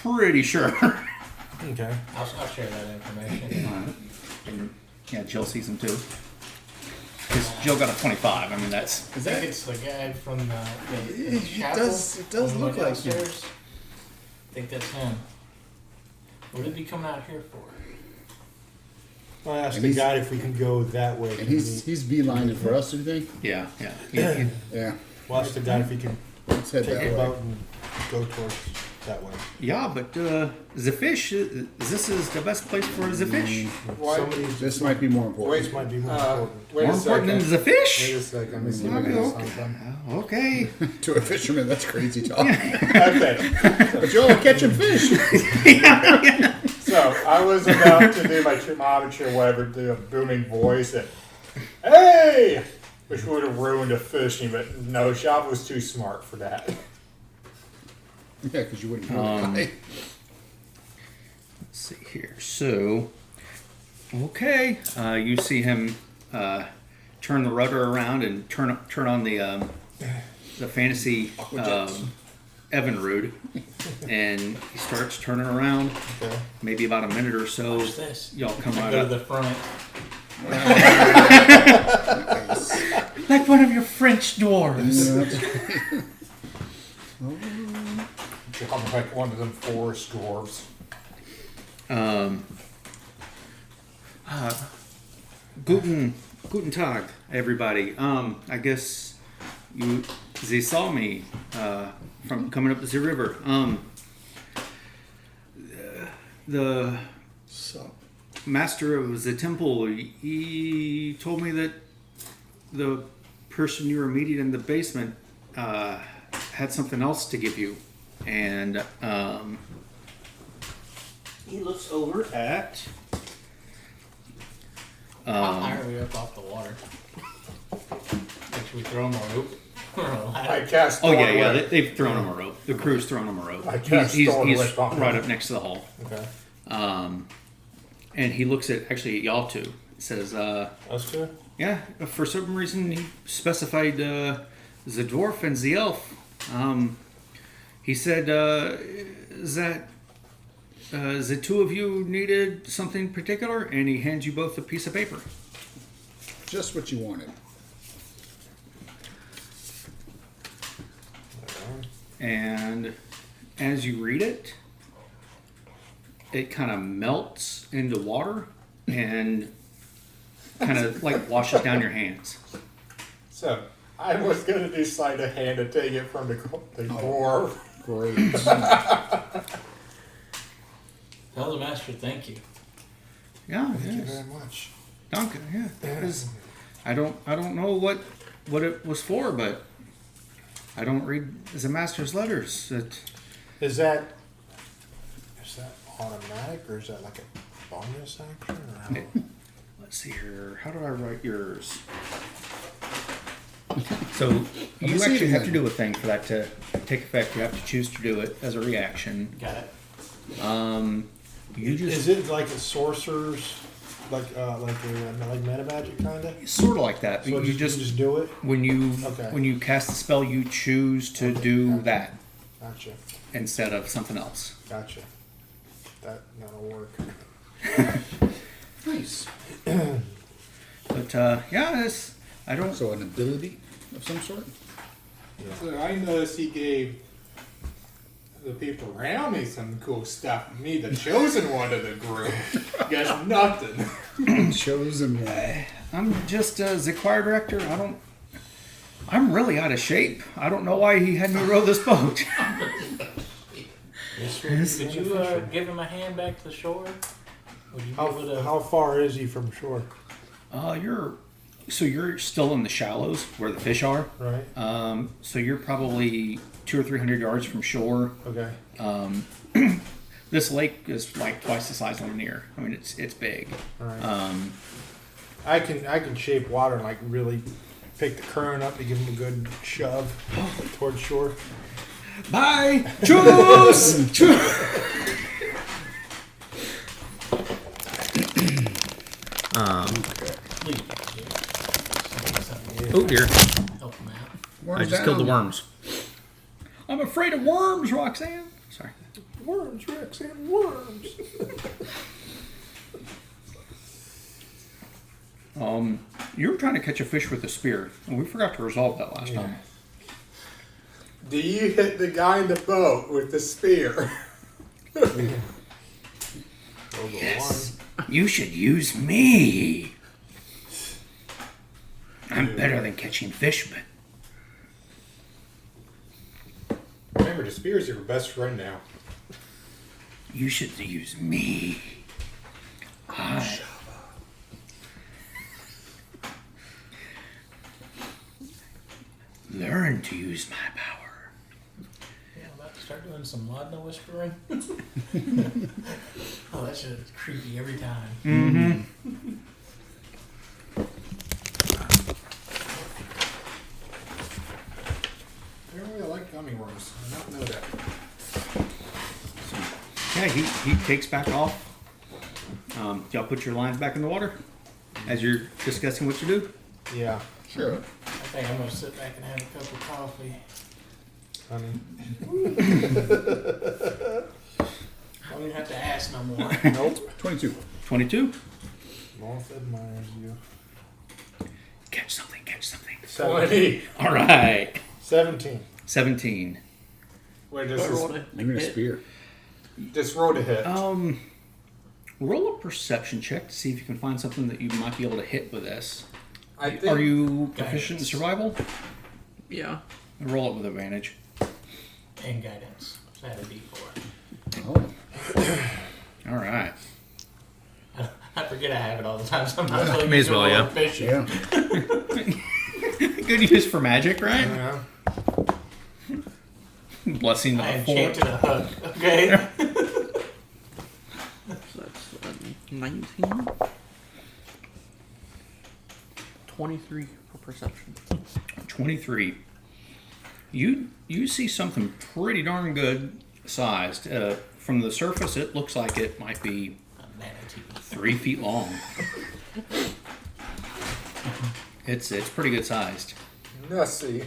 pretty sure. Okay. I'll share that information. And, yeah, Jill sees him too. Because Jill got a 25. I mean, that's I think it's the guy from the It chapel. does when we look went like him. downstairs. I think that's him. What did he come out here for? I asked And the he's- guy if we can go that way. And he's beelining for us, do you think? yeah. He- Yeah. Well, asked the guy if he can Let's head take that a way. boat and go towards that way. yeah, but the fish. This is the best place for the fish. Somebody's This might be more important. this might be more important. Wait More a important than second. the Wait a fish. second. Let me see if I can do something. Okay. To a fisherman, that's crazy talk. Okay. But you're all catching fish. So I was about to do my thermometer, whatever, do a booming voice, and hey, which would have ruined the fishing, but no, Shop was too smart for that. Yeah, because you wouldn't know. Let's see here. So, okay, you see him turn the rudder around and turn on the fantasy Evinrude, and he starts turning around. Okay. Maybe about a minute or so, Watch this. y'all come I right go to up. the front. Like one of your French dwarves. I'm like one of them forest dwarves. Guten Tag, everybody. I guess they saw me from coming up the river. The So, master of the temple, he told me that the person you were meeting in the basement had something else to give you, and he looks over at. How high are we up off the water? Like, should we throw him a rope? Or a I ladder? cast. Oh yeah, Thorn yeah. Whip. They've thrown him a rope. The crew's thrown him a rope. I cast He's Thorn he's Whip on him. right up next to the hall. Okay. And he looks at actually y'all two. Says, Us two? yeah. For some reason, he specified the dwarf and the elf. He said that the two of you needed something particular, and he hands you both a piece of paper. just what you wanted. And as you read it, it kind of melts into water and kind of like washes down your hands. So I was gonna decide to hand to take it from the dwarf. Great. Tell the master thank you. Yeah, Thank you yes. very much. Duncan, yeah. That is, I don't know what it was for, but I don't read the master's letters. Is that automatic or is that like a bonus action? Or how? Let's see here. How do I write yours? So you see actually it have to then. do a thing for that to take effect. You have to choose to do it as a reaction. Got it. You just Is it like a sorcerer's, like meta magic kind of? sort of like that. But So you you just just do it. when you Okay. when you cast the spell, you choose to do that Gotcha. instead of something else. Gotcha. That'll work. Nice. But yeah, I don't. So an ability of some sort? So I noticed he gave the people around me some cool stuff. Me, the chosen one of the group, gets nothing. Chosen one. I'm just the choir director. I'm really out of shape. I don't know why he had me row this boat. Could you give him a hand back to the shore? Would you be able to? How far is he from shore? You're still in the shallows where the fish are. Right. So you're probably 200 or 300 yards from shore. Okay. This lake is like twice the size of Lanier. I mean, it's big. All right. I can shape water and like really pick the current up to give him a good shove towards shore. Bye. Choose. Oh dear. Help him out. Worms I just killed the down. worms. I'm afraid of worms, Roxanne. Sorry. Worms, Roxanne, worms. You were trying to catch a fish with a spear, and we forgot to resolve that last time. Do you hit the guy in the boat with the spear? Yes. You should use me. I'm better than catching fish, but Remember, the spear's your best friend now. you should use me. I learn to use my power. Yeah, I'm about to start doing some Laudna whispering. Oh, that shit is creepy every time. I don't really like gummy worms. I don't know that. Yeah, he takes back off. Y'all put your lines back in the water as you're discussing what to do. Yeah, Sure. I think I'm gonna sit back and have a cup of coffee. honey. I don't even have to ask no more. Nope. 22. 22. Moth admires you. Catch something, catch something. 20. All right. 17. 17. Wait, Roll just, it. I'm gonna spear. just roll to hit. Roll a perception check to see if you can find something that you might be able to hit with this. I think. Are you proficient in survival? Yeah. Roll it with advantage. And guidance. So I had a D4. Oh. All right. I forget I have it all the time. So I'm not really May as well, yeah. Fishing. Yeah. Good use for magic, right? Yeah. Blessing I of the fort. enchanted a hook. Okay. So that's 19. 23 for perception. 23. You see something pretty darn good sized. From the surface, it looks like it might be A manatee. 3 feet long. It's pretty good sized. Nussy.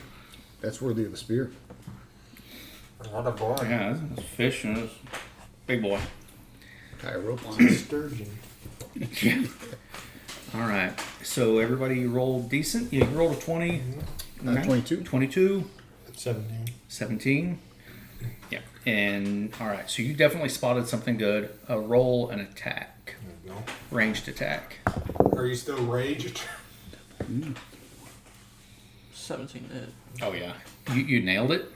That's worthy of a spear. What a boy. Yeah, it's a fish and it's a big boy. Tie a rope on it. Sturgeon. All right. So everybody rolled decent. You rolled a 20. 22. 22. 17. 17. Yeah. And all right. So you definitely spotted something good. A roll and attack. There you go. Ranged attack. Are you still raged? 17 to hit. Oh yeah. You nailed it.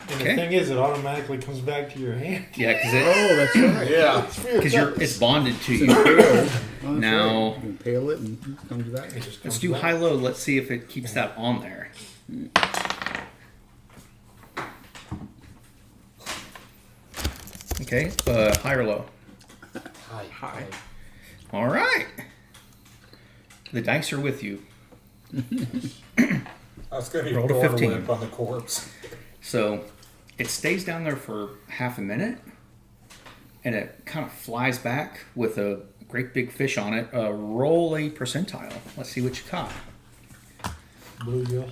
And Okay. the thing is, it automatically comes back to your hand. Yeah, because Oh, that's right. Yeah. it's bonded to It's you. impaled. Oh, that's Now- right. You impale it and it comes back. It just Let's comes do back. high-low. Let's see if it keeps that on there. Okay, high or low? High. All right. The dice are with you. I was going to Roll to door 15. whip on the corpse. So it stays down there for half a minute, and it kind of flies back with a great big fish on it. Roll a percentile. Let's see what you caught. Bluegill.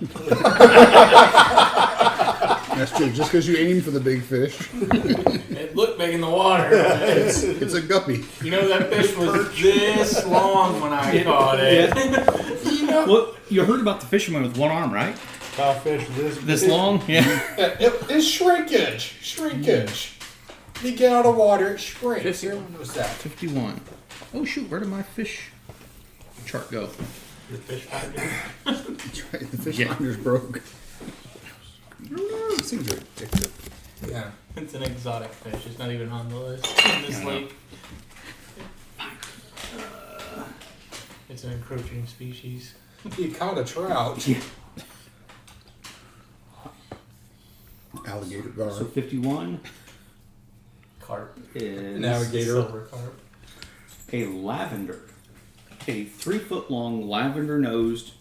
That's true. Just because you aim for the big fish, It looked big in the water. it's a guppy. You know, that fish was this long when I caught it. Well, you heard about the fisherman with one arm, right? Codfish This long? Yeah. It's shrinkage. Shrinkage. You get out of water, it shrinks. 50. What was that? 51. Oh shoot! Where did my fish chart go? The fish finder. That's right. The fish Yeah. finder's broke. I don't know. These things are addictive. Yeah. It's an exotic fish. It's not even on the list in this Yeah, I know. lake. It's an encroaching species. You caught a trout. Alligator gar. So 51 Carp. is Navigator. Silver carp. a lavender, a 3-foot-long lavender-nosed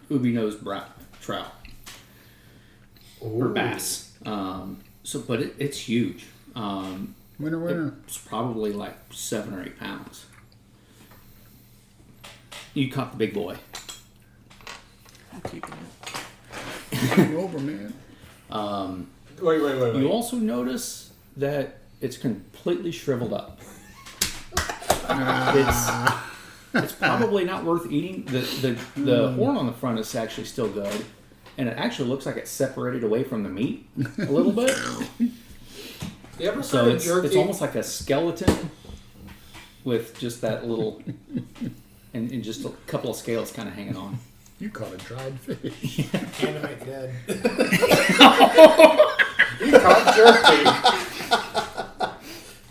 ubi-nosed trout or bass. But it's huge. Winner, winner. It's probably like 7 or 8 pounds. You caught the big boy. I'm keeping it. Game over, man. Wait. You also notice that it's completely shriveled up. It's probably not worth eating. The horn on the front is actually still good, and it actually looks like it's separated away from the meat a little bit. You ever So started it's jerky? almost like a skeleton with just that little and just a couple of scales kind of hanging on. You caught a dried fish. Animate dead. You caught jerky.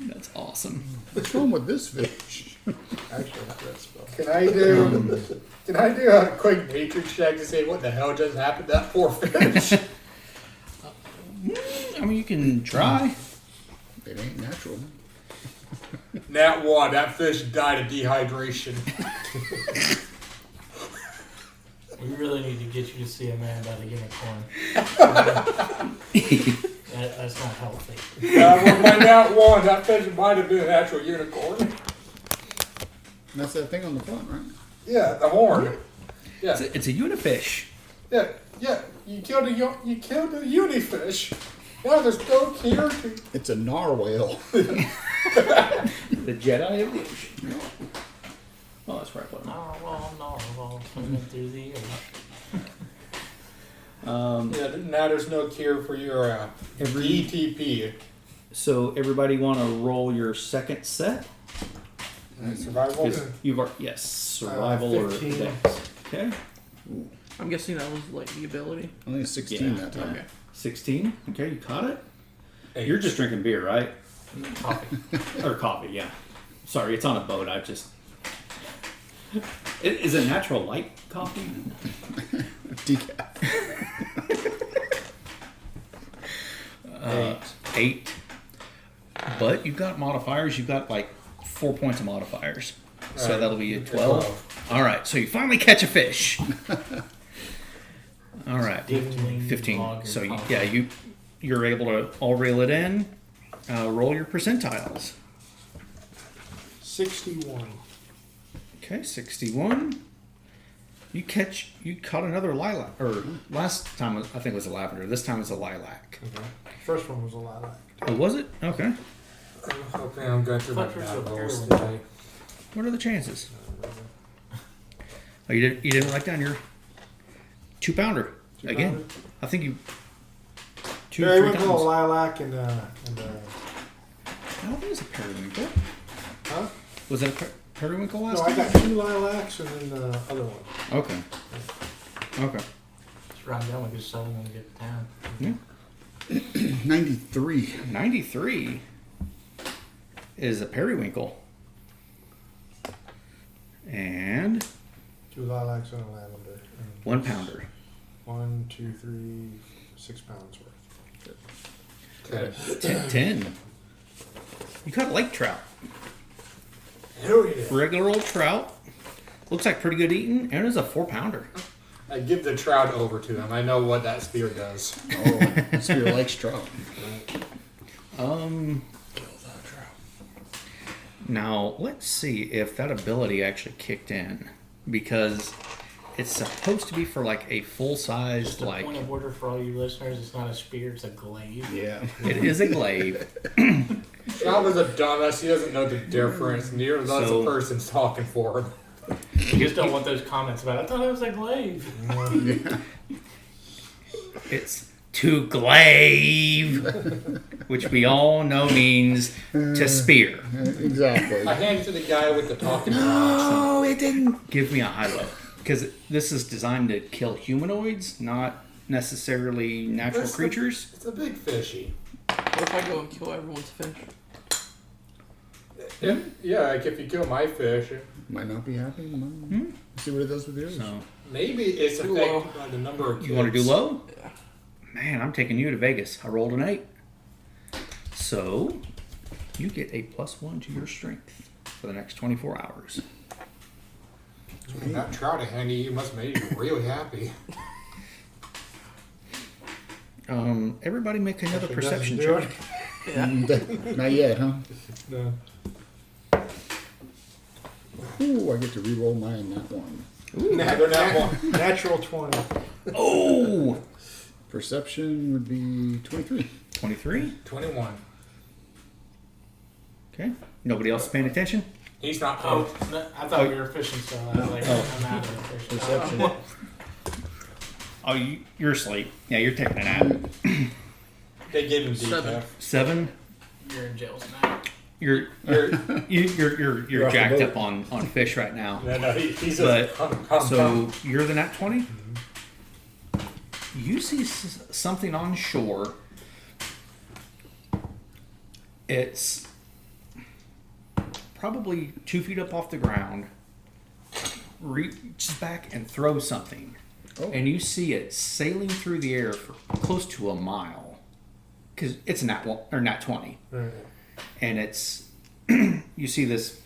That's awesome. What's wrong with this fish? Actually, not that spell. Can I do a quick nature check to say what the hell just happened to that poor fish? I mean, you can try. It ain't natural. Nat 1, that fish died of dehydration. We really need to get you to see a man about a unicorn. That's not healthy. Well, by Nat 1, that fish might have been an actual unicorn. That's that thing on the front, right? Yeah, the horn. Yeah, It's a unifish. yeah. You killed a unifish. Now there's no cure to. It's a narwhal. The Jedi evolution. Oh, that's right. What Narwhal, swimming through the air. Yeah, now there's no cure for your DTP. So everybody want to roll your second set? Survival. 'Cause you've yes, survival or 15. dex. Okay, I'm guessing that was like the ability. Only 16 Yeah, that time. Okay. 16. Okay, you caught it. 8. You're just drinking beer, right? Coffee. Or coffee? Yeah. Sorry, it's on a boat. I just. Is it natural light coffee? Decaf. 8. But you've got modifiers. You've got like 4 points of modifiers. So Alright. that'll be a 12. All right. So you finally catch a fish. All right. 15. So you're able to all reel it in. Roll your percentiles. 61. Okay, 61. You caught another lilac. Or last time I think it was a lavender. This time it's a lilac. First one was a lilac. Oh, was it? Okay. Okay, I'm going through my Fuckers bad up rolls here. today. What are the chances? Oh, you didn't write down your 2-pounder again. 2-pounder? I think you 2 There, or I 3 went for a times. lilac and I don't think it was a periwinkle. huh? Was it a periwinkle last No, I time? got 2 lilacs and then the other one. Okay. Okay. Just ride down with your soul when we get to town. 93. 93 is a periwinkle. And 2 lilacs and a lavender. And 1-pounder. 1, 2, 3, 6 pounds worth. Okay. 10. You caught a lake trout. Hell yeah. Regular old trout. Looks like pretty good eating. And it's a 4-pounder. I give the trout over to him. I know what that spear does. Oh, Spear Lakes trout. Now, let's see if that ability actually kicked in. Because it's supposed to be for like a full-sized, Just a like... point of order for all you listeners, it's not a spear, it's a glaive. Yeah. It is a glaive. Trout is a dumbass. He doesn't know the difference. Neither does So- the person's talking for him. You just don't want those comments about, I thought it was a glaive. It's to glaive, which we all know means to spear. Exactly. I hand it to the guy with the talking rocks. Oh, it didn't give me a high-low. Because this is designed to kill humanoids, not necessarily natural That's the- creatures. It's a big fishy. What if I go and kill everyone's fish? Yeah, like if you kill my fish, Might not be happy. See what it does with yours. So, maybe it's Too low. affected by the number of kids. you want to do low? Yeah. Man, I'm taking you to Vegas. I rolled an 8. So, you get a +1 to your strength for the next 24 hours. That trout handy, you must have made you really happy. Everybody make another Actually perception doesn't do check. it. Not yet, huh? No. Ooh, I get to re-roll mine that one. Natural 20. Oh, Perception would be 23. 23. 21. Okay. Nobody else paying attention? He's not. Oh, no, I thought we were fishing still. I was like, I'm out of fishing. Perception. Oh, you're asleep. Yeah, you're taking a nap. They give him Seven. decaf. 7. You're in jail tonight. You're You're off the jacked boat. up on fish right now. No, he's But a. so you're the nat 20. You see something on shore. It's probably 2 feet up off the ground. Reaches back and throws something, Oh. and you see it sailing through the air for close to a mile. Because it's a nat 20. Right. And it's you see this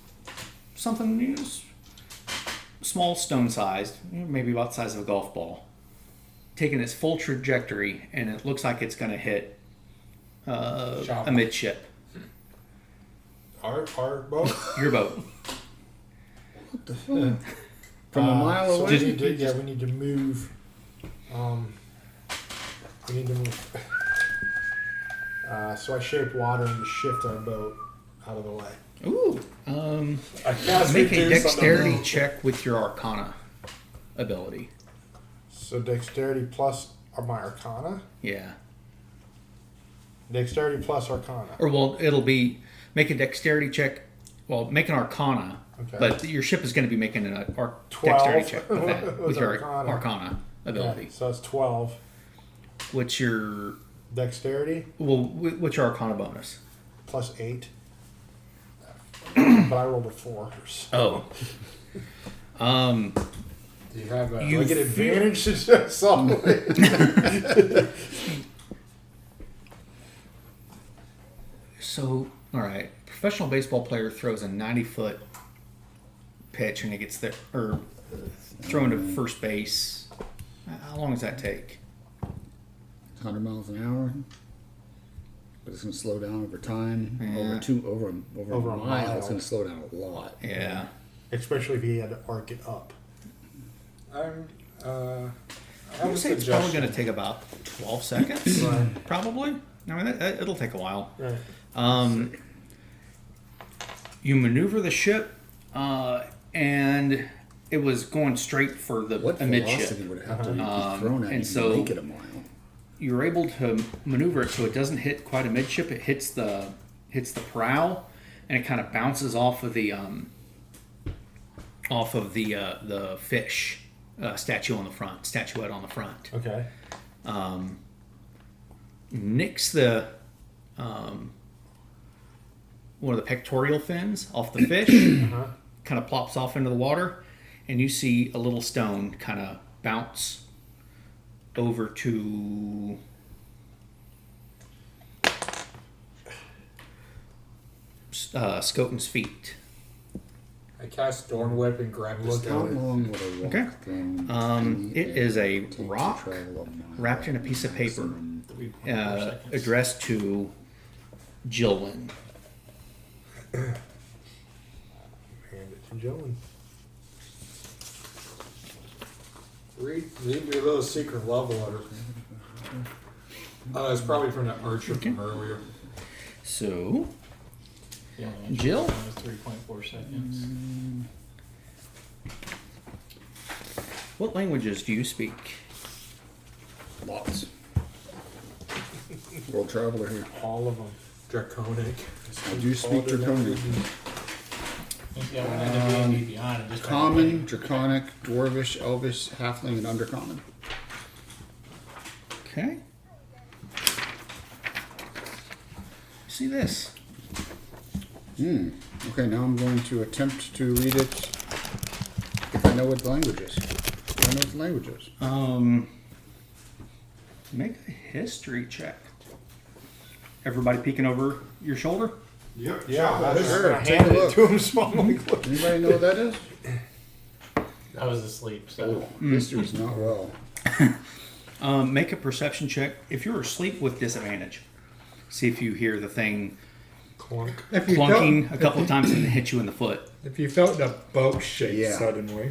something small, stone sized, maybe about the size of a golf ball, taking its full trajectory, and it looks like it's going to hit Chop. a midship, Our boat. your boat. From a mile So away? we need to, we need to move. We need to move. So I shape water and just shift our boat out of the way. Ooh, I cast make a reduce on dexterity the- check with your Arcana ability. So dexterity plus my Arcana. Yeah, Dexterity plus Arcana. or well, it'll be make a dexterity check. Well, make an Arcana, Okay. but your ship is going to be making an 12 dexterity check with that with with your Arcana. Arcana ability. Yeah, so it's 12. What's your Dexterity what's your Arcana bonus? plus 8. But I rolled a 4. So. Oh, Do you have a? You Do I get feel- advantage to just solve it? so all right. Professional baseball player throws a 90-foot pitch and it gets there or thrown to first base. How long does that take? 100 miles an hour. But it's going to slow down over time. Yeah. Over Over a a mile, mile. it's going to slow down a lot. Yeah. Especially if he had to arc it up. I'm. I would say it's probably going to take about 12 seconds. Right. Probably. I mean, it'll take a while. Right. You maneuver the ship, and it was going straight for the What a midship. velocity would it have to be Um, thrown at and you so- to make it a mile? You were able to maneuver it so it doesn't hit quite a midship. It hits the prow, and it kind of bounces off of the fish statuette on the front. Okay. Nicks the one of the pectoral fins off the fish, kind of plops off into the water, and you see a little stone kind of bounce over to Skoten's feet. I cast Storm Whip and grab the How stone. long would a rock Okay. thrown It is a take to rock travel a mile? wrapped in a piece of paper, 3.4 seconds. addressed to Jilwyn. Hand it to Joan. Read your little secret love letter. It's probably from that archer from earlier. So, The only one Jill? was 3.4 seconds. what languages do you speak? Lots. World traveler here. All of them. Draconic. I do speak Draconic. He's got one end of D&D Beyond and just Common, Draconic, Dwarvish, Elvish, Halfling, and Undercommon. Okay. See this? Okay, now I'm going to attempt to read it if I know what the language is. If I know what the language is. Make a history check. Everybody peeking over your shoulder? Yep. Yeah, I was sure. gonna Take hand a it look. to him smallly. Anybody know what that is? I was asleep, so. Oh, history's not well. Make a perception check. If you're asleep with disadvantage, see if you hear the thing Clunk. If you clunking felt, a couple of times and then hit you in the foot. if you felt the boat shake Yeah. suddenly.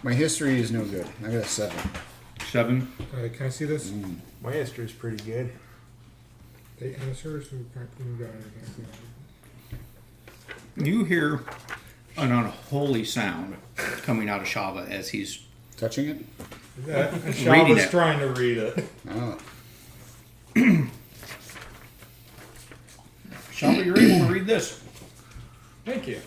My history is no good. I got a 7. 7. Can I see this? My history's pretty good. The answers. You hear an unholy sound coming out of Shava as he's Touching it? Reading Shava's it. trying to read it. Oh. Shava, you're able to read this. Thank you.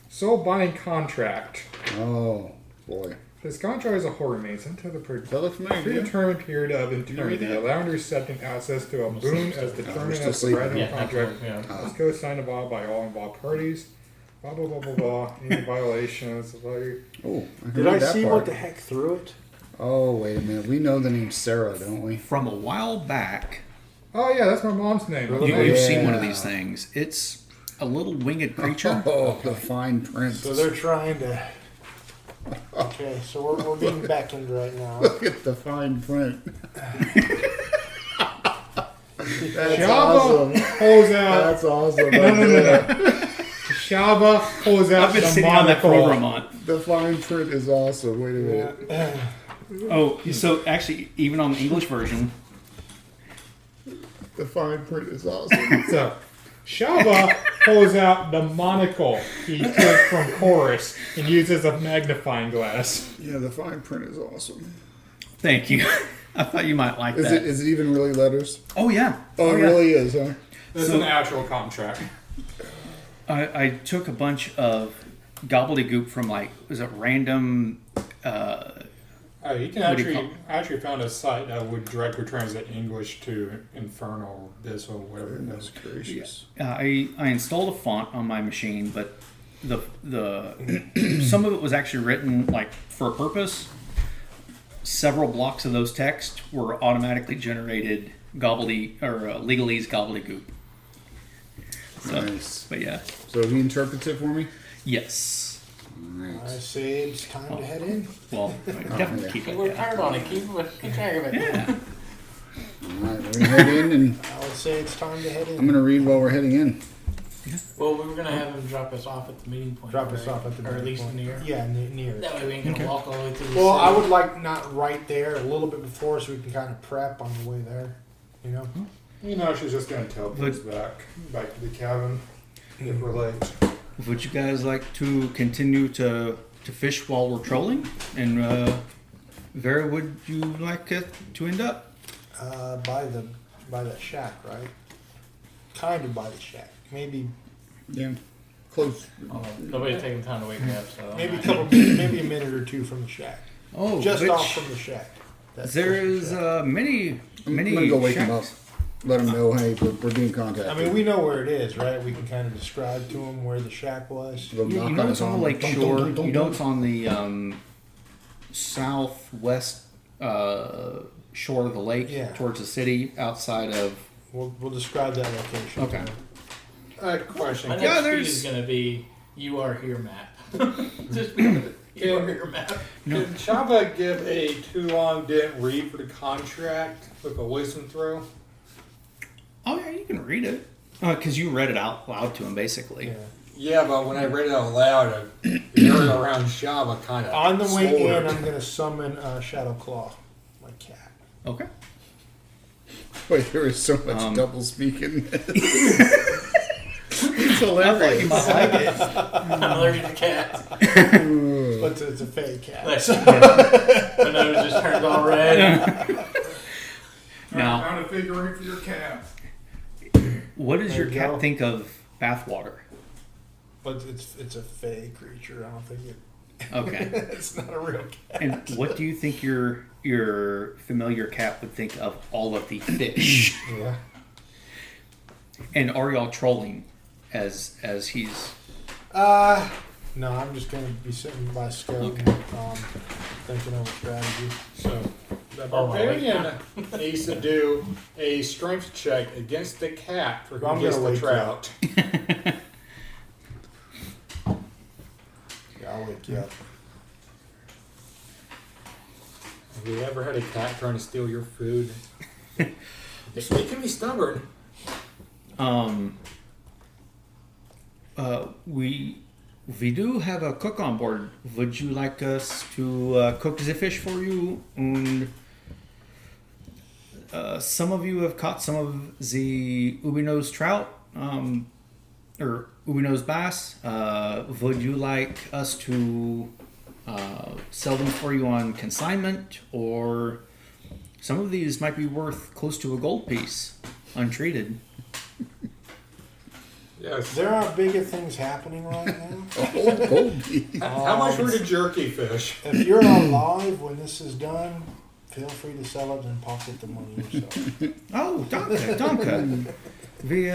Soul buying contract. Oh, boy. This contract is a horror mason to the Does that look familiar to you? predetermined period of eternity, that? allowing recepting access to a boon as determined still as the sleeping. writing Yeah, contract yeah. is co-signed about by all involved parties. Blah blah blah blah blah. Any violations? Like, Oh, I can Did read I that see part. what the heck through it? Oh, wait a minute. We know the name Sarah, don't we? From a while back, oh yeah, that's my mom's name. you've seen one of Yeah. these things. It's a little winged creature. Oh, the fine print. So they're trying to. Okay, so we're being beckoned right now. Look at the fine print. That's Shava pulls out. That's awesome. No. Shava pulls out I've been the sitting on that for over a monocle. month. The fine print is awesome. Wait a minute. Oh, so actually, even on the English version, The fine print is awesome. So, Shava pulls out the monocle he took from Chorus and uses a magnifying glass. Yeah, the fine print is awesome. thank you. I thought you might like Is that. it even really letters? Oh yeah. Oh, it yeah. really is, huh? This is So- an actual contract. I took a bunch of gobbledygook from was it random? You can What do you actually found a site that would directly translate English to Infernal, this or whatever it Goodness is. gracious. I installed a font on my machine, but the some of it was actually written for a purpose. Several blocks of those text were automatically generated legalese gobbledygook. So, Nice. but yeah, So he interprets it for me? yes. I Alright. say it's time to head in. Well, definitely yeah. keep it. We're Yeah. tired on it. Keep track of it. Yeah. Alright, we're gonna head in and I would say it's time to head in. I'm gonna read while we're heading in. Well, we were gonna have him drop us off at the meeting point. Drop us right? off at the or at meeting least point. near. Yeah, near. That way we ain't gonna walk all the way through. The Well, I city. would like not right there, a little bit before, so we can kind of prep on the way there. You know. You know, she's just going to teleport us back to the cabin if we're late. Would you guys like to continue to fish while we're trolling? And where would you like it to end up? By the shack, right? Kind of by the shack. Maybe Yeah. Close. Oh, nobody's taking time to wake me up, so maybe maybe a minute or two from the shack. Oh, Just which- off from the shack. That's There close to the is shack. many I'm gonna go wake him up. shacks. Let him know, hey, we're being contacted. I mean, we know where it is, right? We can kind of describe to him where the shack was. We'll You knock know on it's his on the arm. lake Dun, dun, shore. dun, dun, You know dun. it's on the southwest shore of the lake, Yeah. towards the city, outside of. We'll describe that location. Okay. Question. my Yeah, next speed there's- is gonna be "You are here, map." Just be "You are here, map." No. Can Shava give a too long didn't read for the contract with a wisdom throw? Oh yeah, you can read it because you read it out loud to him, basically. Yeah. Yeah, but when I read it out loud, the area around Shava kind of On the way in, I'm gonna summon Shadow Claw, my cat. Okay. Wait, there is so much double speaking. It's I thought you hilarious. might like it. I'm allergic to cats. But it's a fake cat. My nose just turned all red. Now, Found a figurine for your cat. what does There your you cat go. think of bathwater? But it's a fey creature. I don't think Okay. it's not a real cat. And what do you think your familiar cat would think of all of the fish? Yeah. And are y'all trolling as he's No, I'm just gonna be sitting by scope, thinking over strategy. So the Oh, my barbarian needs to do a strength check against the cat for I'm who gets gonna the wake you up. trout. Yeah, I'll wake you up. Have you ever had a cat trying to steal your food? They can be stubborn. we do have a cook on board. Would you like us to cook the fish for you? And some of you have caught some of the ubi-nose trout, or ubi-nose bass. Would you like us to sell them for you on consignment, or some of these might be worth close to a gold piece, untreated. Yes. There are bigger things happening right now. Oh, Goldie. How much were the jerky fish? If you're alive when this is done, feel free to sell it and pocket the money yourself. Oh, danke. We,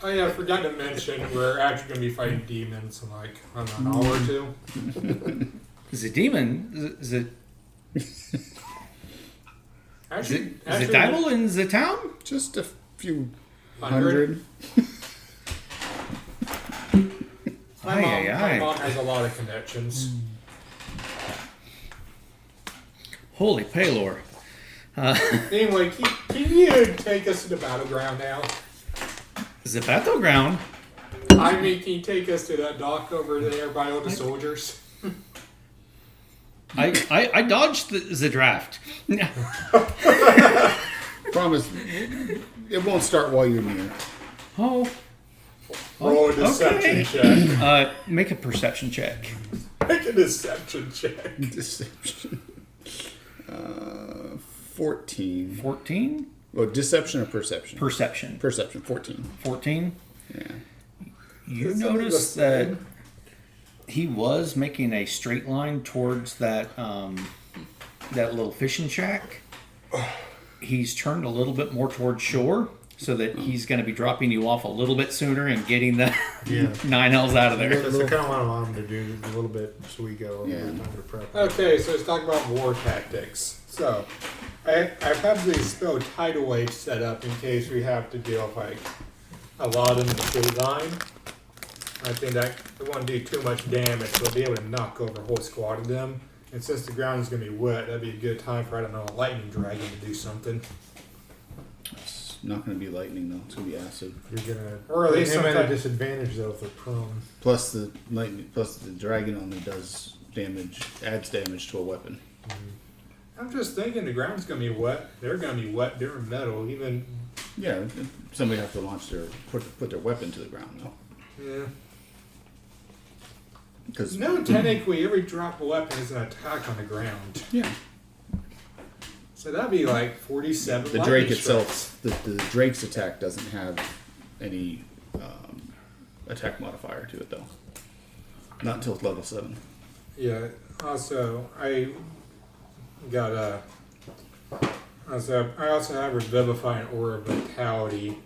Oh yeah, I forgot to mention we're actually going to be fighting demons in like I don't know, an hour or two. the demon, the Actually, the devil in the town? Just a few 100. hundred. My mom, Aye, aye, aye. my mom has a lot of connections. Holy Paylor. Anyway, can you take us to the battleground now? The battleground? I mean, can you take us to that dock over there by all the soldiers? I dodged the draft. Promise, it won't start while you're near. Oh, Roll a deception check. make a perception check. Make a deception check. Deception. 14. 14? Oh, deception or perception? Perception. Perception, 14. 14? Yeah. You Is it notice the that same? he was making a straight line towards that that little fishing shack. He's turned a little bit more towards shore, so that he's going to be dropping you off a little bit sooner and getting the Yeah. 9Ls out of there. That's the kind of what I want them to do a little bit so we go a little Yeah. bit time to prep. Okay, so let's talk about war tactics. So, I've had the spell tidal wave set up in case we have to deal with like a lot in the straight line. I think that we won't do too much damage, so we'll be able to knock over a whole squad of them. And since the ground is going to be wet, that'd be a good time for, I don't know, a lightning dragon to do something. It's not going to be lightning, though. It's going to be acid. You're gonna, Or at least him at a sometime- disadvantage though if they're prone. Plus the lightning, plus the dragon only does damage, adds damage to a weapon. I'm just thinking the ground's going to be wet. They're going to be wet. They're metal. Even, Yeah, somebody have to launch their put their weapon to the ground, though. yeah. Because No, technically, every drop of weapon is an attack on the ground. yeah, So that'd be like 47 the lightning drake strikes. itself, the drake's attack doesn't have any attack modifier to it, though. Not until level 7. Yeah. Also, I got a. I also have Revivify and Aura of Vitality,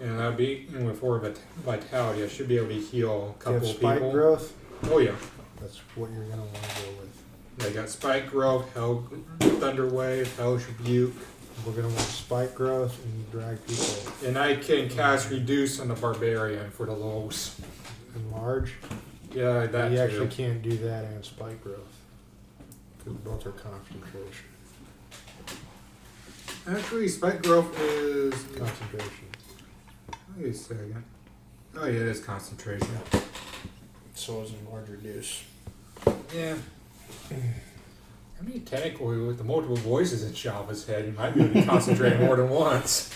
and I'll be with Aura of Vitality. I should be able to heal a Do you couple have of spike people. growth? Oh yeah, That's what you're gonna want to go with. they got Spike Growth, Hell Thunder Wave, Hellish Rebuke, We're gonna want spike growth and drag people and I can cast Reduce on the Barbarian for the lows. enlarge. Yeah, that You too. actually can't do that and spike growth because both are concentration. Actually, Spike Growth is. Concentration. Wait a second. Oh yeah, it is concentration. So is enlarge reduce. Yeah. I mean, technically, with the multiple voices in Java's head, you might be able to concentrate more than once.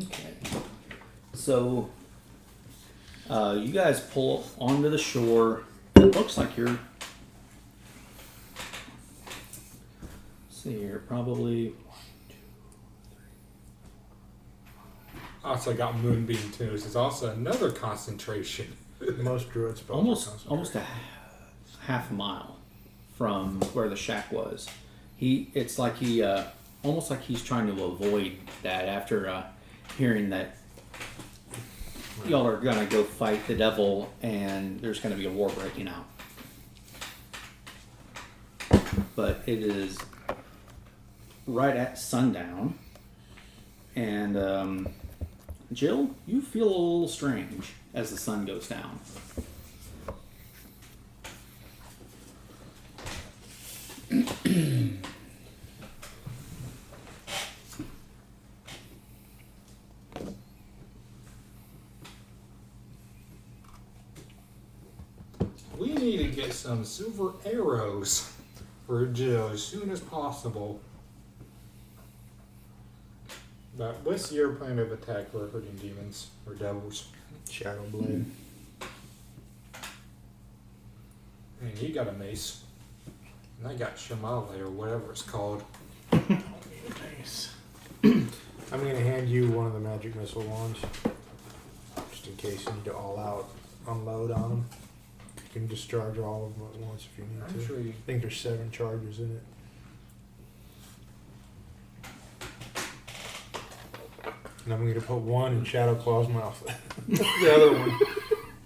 Okay. So, you guys pull onto the shore. It looks like you're. See here, probably. Also, got Moonbeam too. It's also another concentration. Most druid spells Almost a half a mile from where the shack was. It's like he almost like he's trying to avoid that after hearing that y'all are gonna go fight the devil and there's gonna be a war breaking out. But it is right at sundown, and Jill, you feel a little strange as the sun goes down. we need to get some silver arrows for Jill as soon as possible. But what's your plan of attack for hurting demons or devils? Shadow Blade. I mean, he got a mace. And I got Shamale or whatever it's called. Nice. I'm gonna hand you one of the magic missile wands, just in case you need to all out unload on them. You can discharge all of them at once if you need I'm to. sure you. I think there's 7 charges in it. And I'm gonna put one in Shadow Claw's mouth. The other one,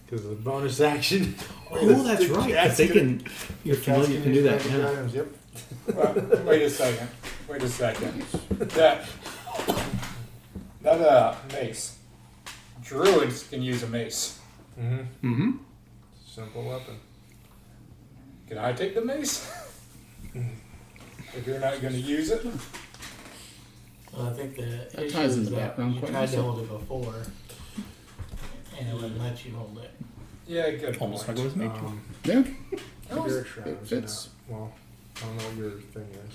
because of the bonus action. Oh, that's right. 'cause they can. Your familiar can do that. Magic Yeah. items, yep. Wait a second. Wait a second. That mace. Druids can use a mace. Mm-hmm. Mm-hmm. Simple weapon. Can I take the mace? If you're not going to use it? Well, I think the That issue ties in is the that background you quite tried to nicely. hold it before, and it wouldn't let you hold it. Yeah, good Almost like point. it was made. Yeah. Spirit Shroud it is fits. not- well, I don't know what your thing is.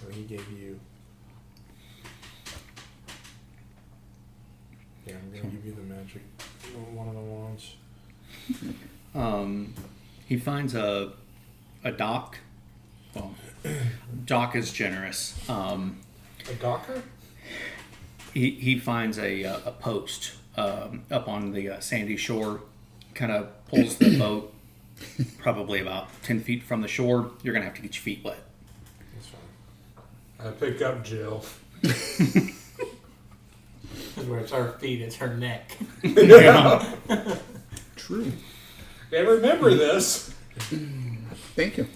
Or he gave you. Yeah, I'm gonna give you the magic, one of the wands. He finds a dock. Well, Doc is generous. A docker? He finds a post up on the sandy shore. Kind of pulls the boat probably about 10 feet from the shore. You're gonna have to get your feet wet. That's fine. I pick up Jill. Where it's her feet, it's her neck. True. And remember this. Thank you.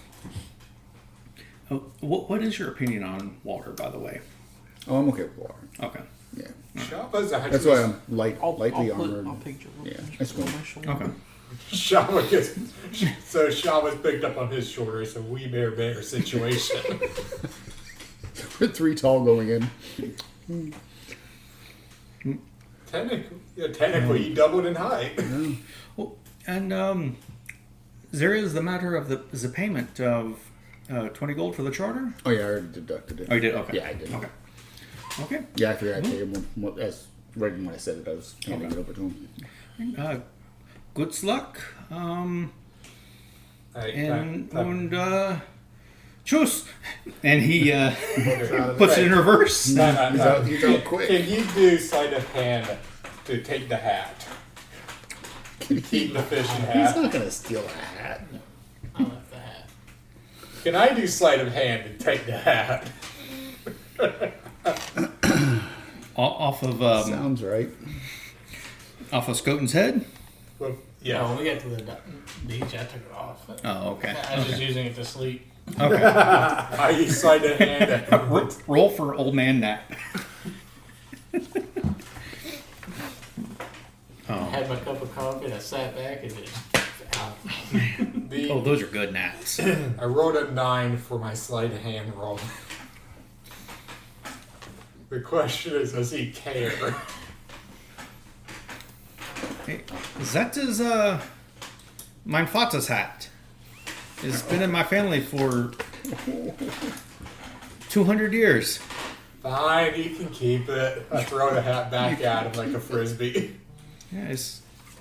Oh, what is your opinion on water, by the way? Oh, I'm okay with water. Okay. Yeah. Shava's That's why I'm lightly I'll armored. picture Yeah, that's cool. on my shoulder. Okay. Shava gets. So Shava's picked up on his shoulder. It's a wee bear situation. We're 3 tall going in. Technically, he doubled in height. Well, and there is the matter of the payment of 20 gold for the charter. Oh yeah, I already deducted it. Oh, you did. Okay. Yeah, I did. Okay. Okay. Yeah, I figured I'd pay him as right when I said it. I was handing it over to him. Good luck. And choose. And he puts it in reverse. He's out quick. Can you do sleight of hand to take the hat? Keep the fishing He's hat. not gonna steal a hat. I left the hat. Can I do sleight of hand and take the hat? Off of Sounds right. Scoton's head. Well, Yeah, yeah. when we got to the beach, I took it off. Oh, okay. I was just using it to sleep. Okay. I use sleight of hand. Roll for old man nap. I had my cup of coffee and I sat back and just out. Oh, those are good naps. I rolled a 9 for my sleight of hand roll. The question is, does he care? Hey, that is mein Vater's hat. It's been in my family for 200 years. Fine, you can keep it. I throw the hat back at him like a frisbee. Yeah,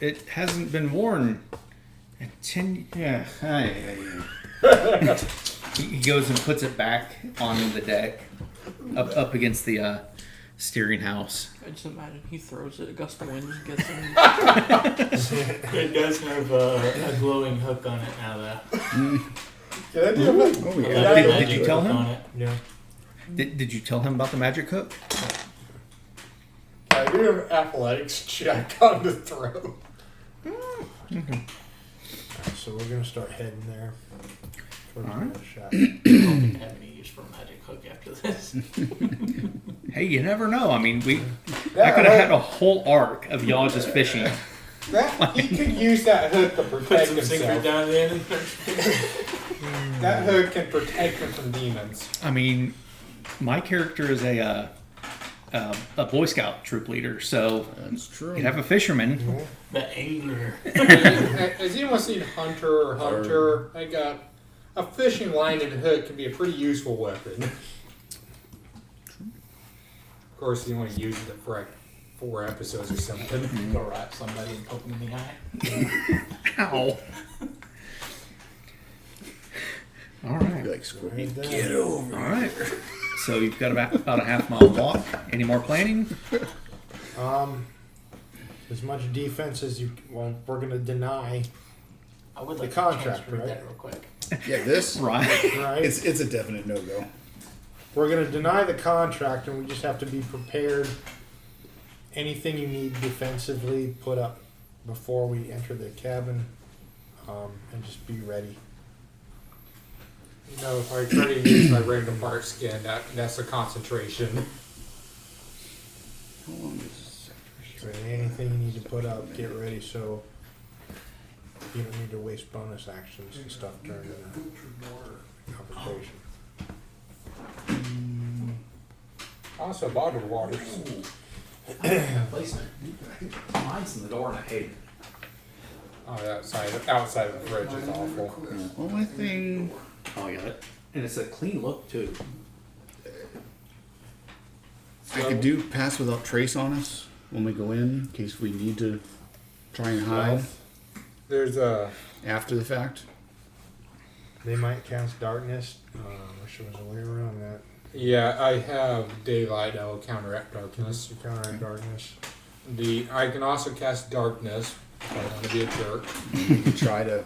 it hasn't been worn in 10. Yeah. He goes and puts it back on the deck, up against the steering house. I just imagine he throws it, a gust of wind just gets him. It does have a glowing hook on it now, though. Can I do a Oh A yeah. Did magic you tell hook him? on it. Yeah. Did you tell him about the magic hook? Can I do an athletics check on the throw? Alright, so we're gonna start heading there. For the Alright. shot. I don't think I have any use for a magic hook after this. Hey, you never know. I mean, I could have had a whole arc of y'all just fishing. He could use that hook to Put protect some secret himself. down the end. That hook can protect him from demons. I mean, my character is a a Boy Scout troop leader. So That's true. you'd have a fisherman. The angler. Has anyone seen Hunter or Hunter? Like a fishing line and hook can be a pretty useful weapon. Of course, you only use it for like 4 episodes or something. Go right somebody and poke them in the eye. Ow. All right. Be like Squiddy. Right there. Get over. All right. So you've got about a half-mile walk. Any more planning? As much defense as you. Well, we're gonna deny. I would The like contract, to read right? that real quick. Yeah, this. Right. Right. It's a definite no go. We're gonna deny the contract, and we just have to be prepared. Anything you need defensively, put up before we enter the cabin, and just be ready. You know, if I try to use my random bark skin, that's a concentration. How long is So anything you need to put up, get ready so you don't need to waste bonus actions and stuff during the conversation. Also, bottled waters. Placement. Mine's in the door and I hate it. Oh, outside of the fridge is awful. the only thing? Oh, yeah. And it's a clean look, too. I could do pass without trace on us when we go in case we need to try and hide There's a. after the fact. They might cast darkness. Wish there was a way around that. Yeah, I have daylight that will counteract darkness. To counteract darkness. I can also cast darkness if I want to be a jerk. We could try to.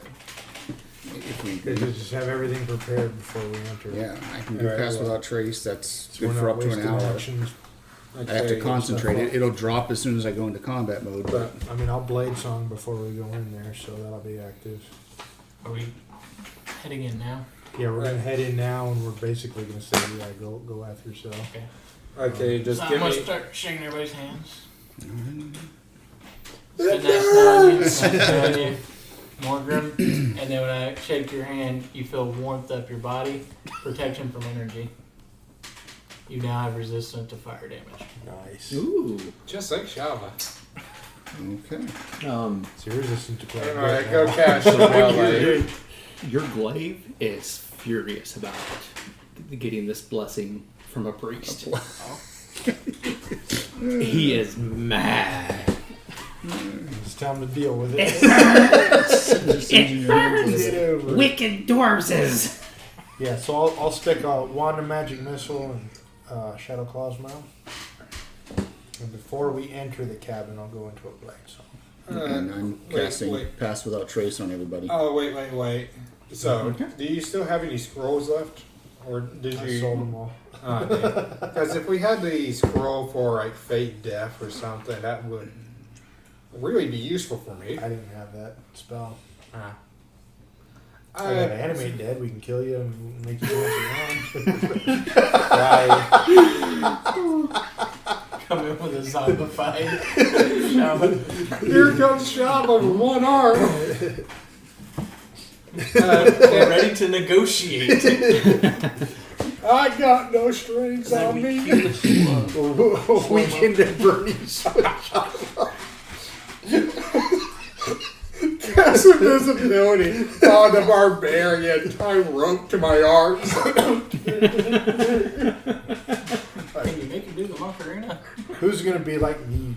If we. Just have everything prepared before we enter. Yeah, I can do Alright, pass well. without trace. That's So we're good for not up to an wasting hour. actions. I have to Okay, concentrate. It'll drop as soon as I go into combat mode. But I mean, I'll blade song before we go in there, so that'll be active. Are we heading in now? Yeah, we're gonna head in now, and we're basically gonna say, yeah, go after yourself. Okay. okay, just So give I'm gonna me. start shaking everybody's hands. It's been nice knowing you. Nice knowing you, Morgan. And then when I shake your hand, you feel warmth up your body, protection from energy. You now have resistance to fire damage. Nice. Ooh. Just like Shava. Okay. So you're resistant to play. Alright, go cash the melee. Your glaive is furious about getting this blessing from a priest. He is mad. It's time to deal with it. It burns! Get over it. Wicked dwarves! Yeah, so I'll stick a wand of magic missile and shadow claws mouth. And before we enter the cabin, I'll go into a blade song. And I'm wait, casting wait. pass without trace on everybody. Oh, wait. So, do you still have any scrolls left? Or did I you. sold them all. Because if we had the scroll for like fate death or something, that would really be useful for me. I didn't have that spell. Ah. I got animate dead. We can kill you and make you dance around. Come in with a zombified shaman. Here comes Shava with one arm. We're ready to negotiate. I got no strings Then on we me. keep the slow. Weekend at Bernie's. Cast invisibility on the barbarian. Tie rope to my arms. Can you make him do the Macarena? Who's gonna be like the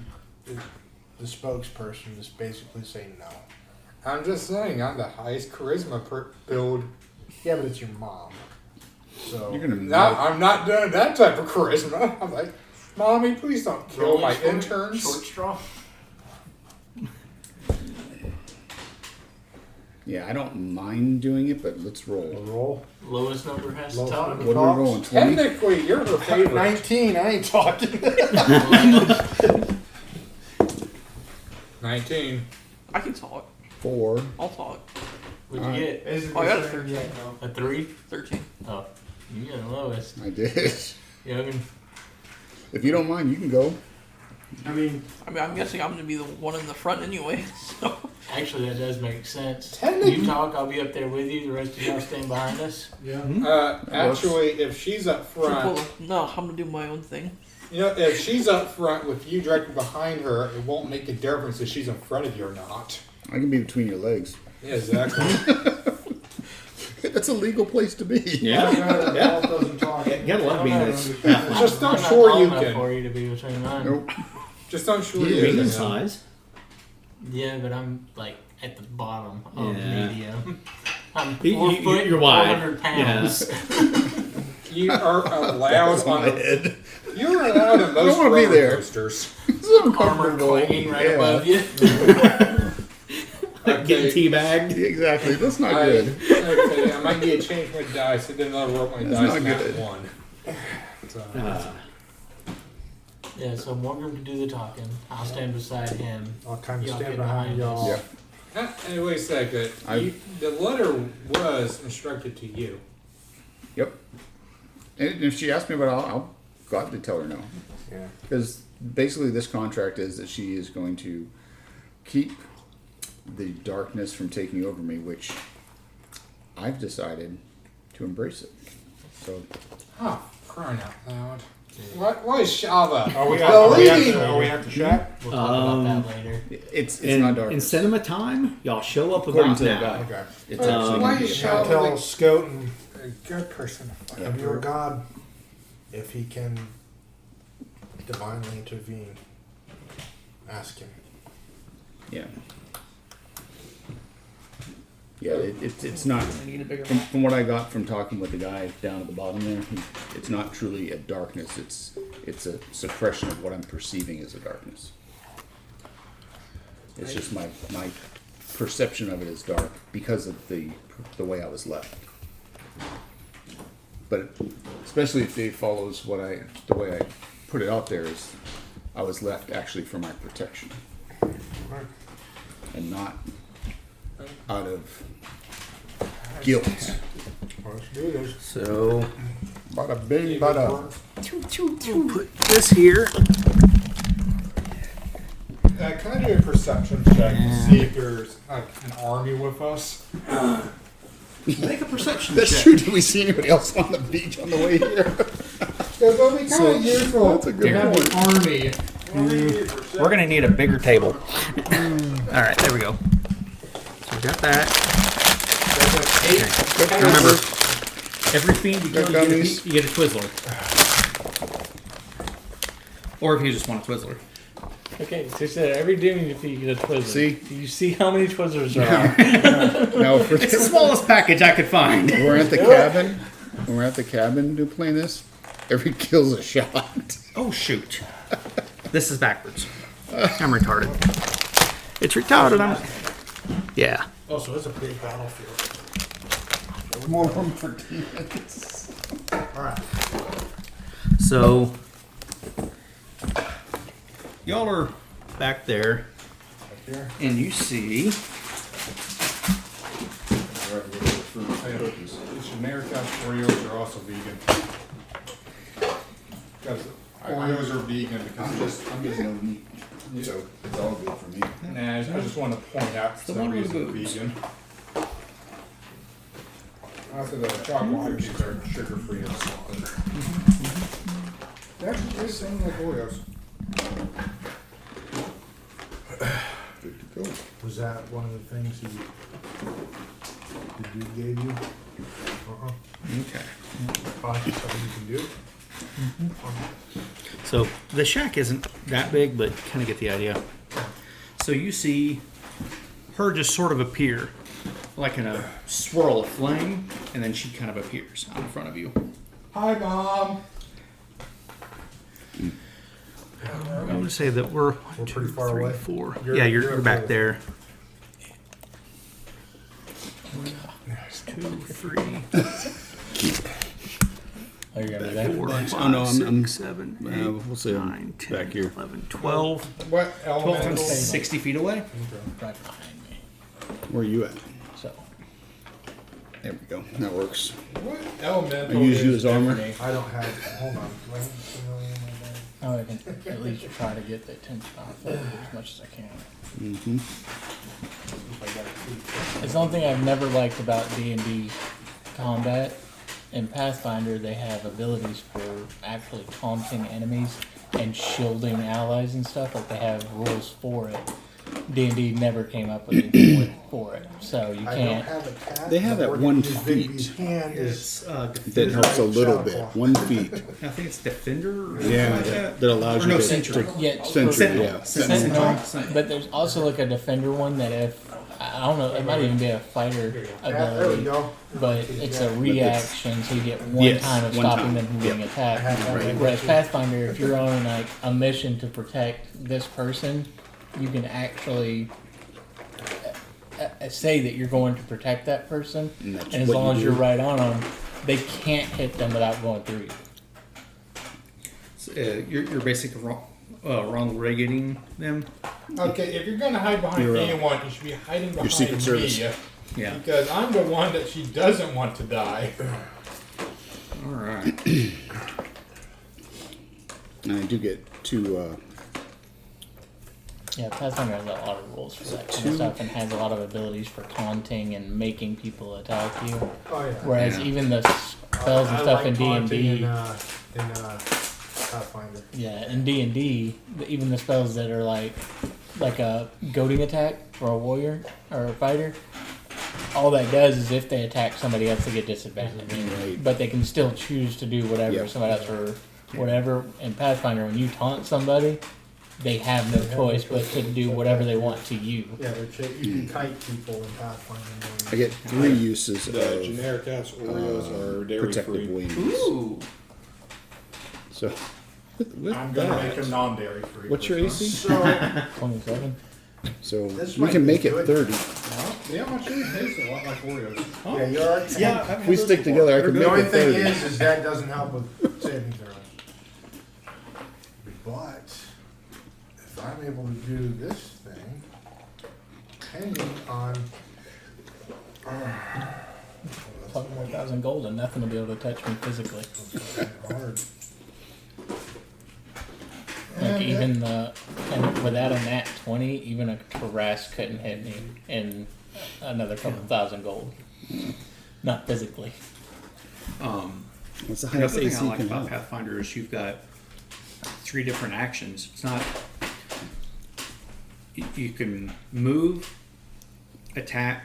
spokesperson? Just basically say no. I'm just saying, I'm the highest charisma build. Yeah, but it's your mom. So You're gonna I'm not doing that type of charisma. I'm like, Mommy, please don't kill my interns. Short straw. Yeah, I don't mind doing it, but let's we'll roll. roll. Lowest number has to Lowest talk. number. What are we rolling? 20? Technically, you're her favorite. 19. I ain't talking. 19. I can talk. 4. I'll talk. What'd you get? Oh, I got a 13. A 3? 13. Oh, you got the lowest. I did. Yeah, I mean, If you don't mind, you can go. I mean, I'm guessing I'm gonna be the one in the front anyway. So actually, that does make sense. Technically- You talk, I'll be up there with you. The rest of y'all stand behind us. Yeah. Actually, if she's up front, no, I'm gonna do my own thing. You know, if she's up front with you directly behind her, it won't make a difference if she's in front of you or not. I can be between your legs. Yeah, exactly. That's a legal place to be. Yeah. Paul doesn't talk. You gotta love being this. Just I'm don't not sure tall you enough can. for you to be between mine. Nope. Just don't sure Yeah, you Medium can. size. Yeah, but I'm like at the bottom of Yeah. medium. I'm You- 4 you- foot, you're wide. 400 pounds. You are allowed on my the, head. you're allowed on most wanna be roller there. coasters. Armor clanging right Yeah. above you. Getting teabagged. Exactly. That's not I, good. okay, I might need to change my dice. I did not roll my That's dice not and that good. one. So, Yeah, so Morgan can do the talking. I'll stand beside him. I'll kind of Y'all stand get behind behind us. y'all. Yeah. Hey, wait a second. The letter was instructed to you. Yep. And if she asks me about it, I'll gladly tell her no. Yeah. Because basically, this contract is that she is going to keep the darkness from taking over me, which I've decided to embrace it. So, Oh, crying out loud. What is Shava? Are we Believe at the shack? We'll talk about that later. it's in, not dark. in cinema time, y'all show up According about to the now. guy. Okay. It's actually why gonna is be Shava Tell like Scoten a good person to fight? of your God if he can divinely intervene. Ask him. Yeah. Yeah, it's not. I need a bigger From what I got from talking with the guy down at the bottom there, it's not truly a darkness. It's a suppression of what I'm perceiving as a darkness. It's just my perception of it as dark because of the way I was left. But especially if Dave follows the way I put it out there is, I was left actually for my protection, and not out of guilt. Let's do this. So Bada bing, bada. put this here. Can I do a perception check to see if there's an army with us? Make a perception That's check. true. Do we see anybody else on the beach on the way here? Because it'll be kind of useful That's a good to have point. an army. We're gonna need a bigger table. All right, there we go. So we got that. Remember, every fiend you Got kill, dummies. you get a Twizzler. Or if you just want a Twizzler. Okay, so you said every demon you feed you get a Twizzler. See? Do you see how many Twizzlers there are? Now, for It's the smallest package I could find. we're at the cabin. When we're at the cabin to playing this, every kill's a shot. Oh shoot. This is backwards. I'm retarded. It's retarded. Yeah. Also, it's a big battlefield. More room for demons. All right. So y'all are back there, Here. and you see These generic Oreos are also vegan. Because Oreos are vegan because I'm just no meat, so it's all good for me. nah, I just want to point out for The some one with reason boobs. vegan. Also, the chocolate cookies are sugar free and salt. That's the same like Oreos. Good to go. Was that one of the things the dude gave you? okay. Something you can do? So the shack isn't that big, but kind of get the idea. So you see her just sort of appear, like in a swirl of flame, and then she kind of appears out in front of you. Hi, Mom. I'm going to say that we're We're 2, pretty far 3, away. 4. You're- Yeah, you're you're up back there. there. 2, 3, Oh, you're gonna be back? 4, 5, Oh, no, I'm 6, 7, 8, we'll say I'm 9, 10, back here. 11, 12. What 12 elemental? times 60 feet away. Right behind me. Where are you at? So. There we go. That works. What elemental? I use you is as armor. Tiffany? I don't have. Hold on. Do I have familiar in my bag? Oh, I can at least try to get the attention off of it as much as I can. If I got a key. It's the only thing I've never liked about D&D combat. In Pathfinder, they have abilities for actually taunting enemies and shielding allies and stuff. Like they have rules for it. D&D never came up with anything for it, so you I don't can't. have a cat. They have but that we're 1 gonna use feet. Bigby's hand is It's That helps a little bit. 1 feet. I think it's Defender. Or something Yeah, like that allows Or you no, to. Sentry. Yeah, Sentry, yeah. Sentinel, but there's also like a defender one that if I don't know, it might even be a fighter yeah, there we ability, go. but it's a reaction, so you get one Yes, time of one stopping time. them from getting attacked. I have that. Whereas Pathfinder, if you're on like a mission to protect this person, you can actually say that you're going to protect that person, And that's and as what long you as do. you're right on them, they can't hit them without going through you. You're basically wrong rigging them. Okay, if you're gonna hide behind You're, anyone, you should be hiding behind Secret me. Service. Yeah. Because I'm the one that she doesn't want to die. All right. And I do get 2. Yeah, Pathfinder has a lot of rules for that kind of stuff and has a lot of abilities for taunting and making people attack you. Oh yeah. Whereas Yeah. even the spells and I stuff like in taunting D&D, in Pathfinder. yeah, in D&D, even the spells that are like a goading attack for a warrior or a fighter, all that does is if they attack somebody else, they get disadvantage. Right. But they can still choose to do whatever Yeah. somebody else or whatever. In Pathfinder, when you taunt somebody, they have no choice but to do whatever they want to you. Yeah, you can kite people in Pathfinder. I get 3 uses The of generic ass Oreos are dairy protective free. wings. Ooh. So, with I'm gonna that, make them non-dairy free. what's your AC? So 27. So This we might can be make it good. 30. Yeah, my chili tastes a lot like Oreos. yeah, you're alright. If we stick together, I can The make only it thing 30. is that doesn't help with saving throws. But if I'm able to do this thing, depending on Fucking 1,000 gold and nothing to be able to touch me physically. hard. Like even and without a nat 20, even a Tarrasque couldn't hit me in another couple thousand gold. Not physically. What's the Another highest thing I AC like can about have? Pathfinder is you've got 3 different actions. It's not. You can move, attack,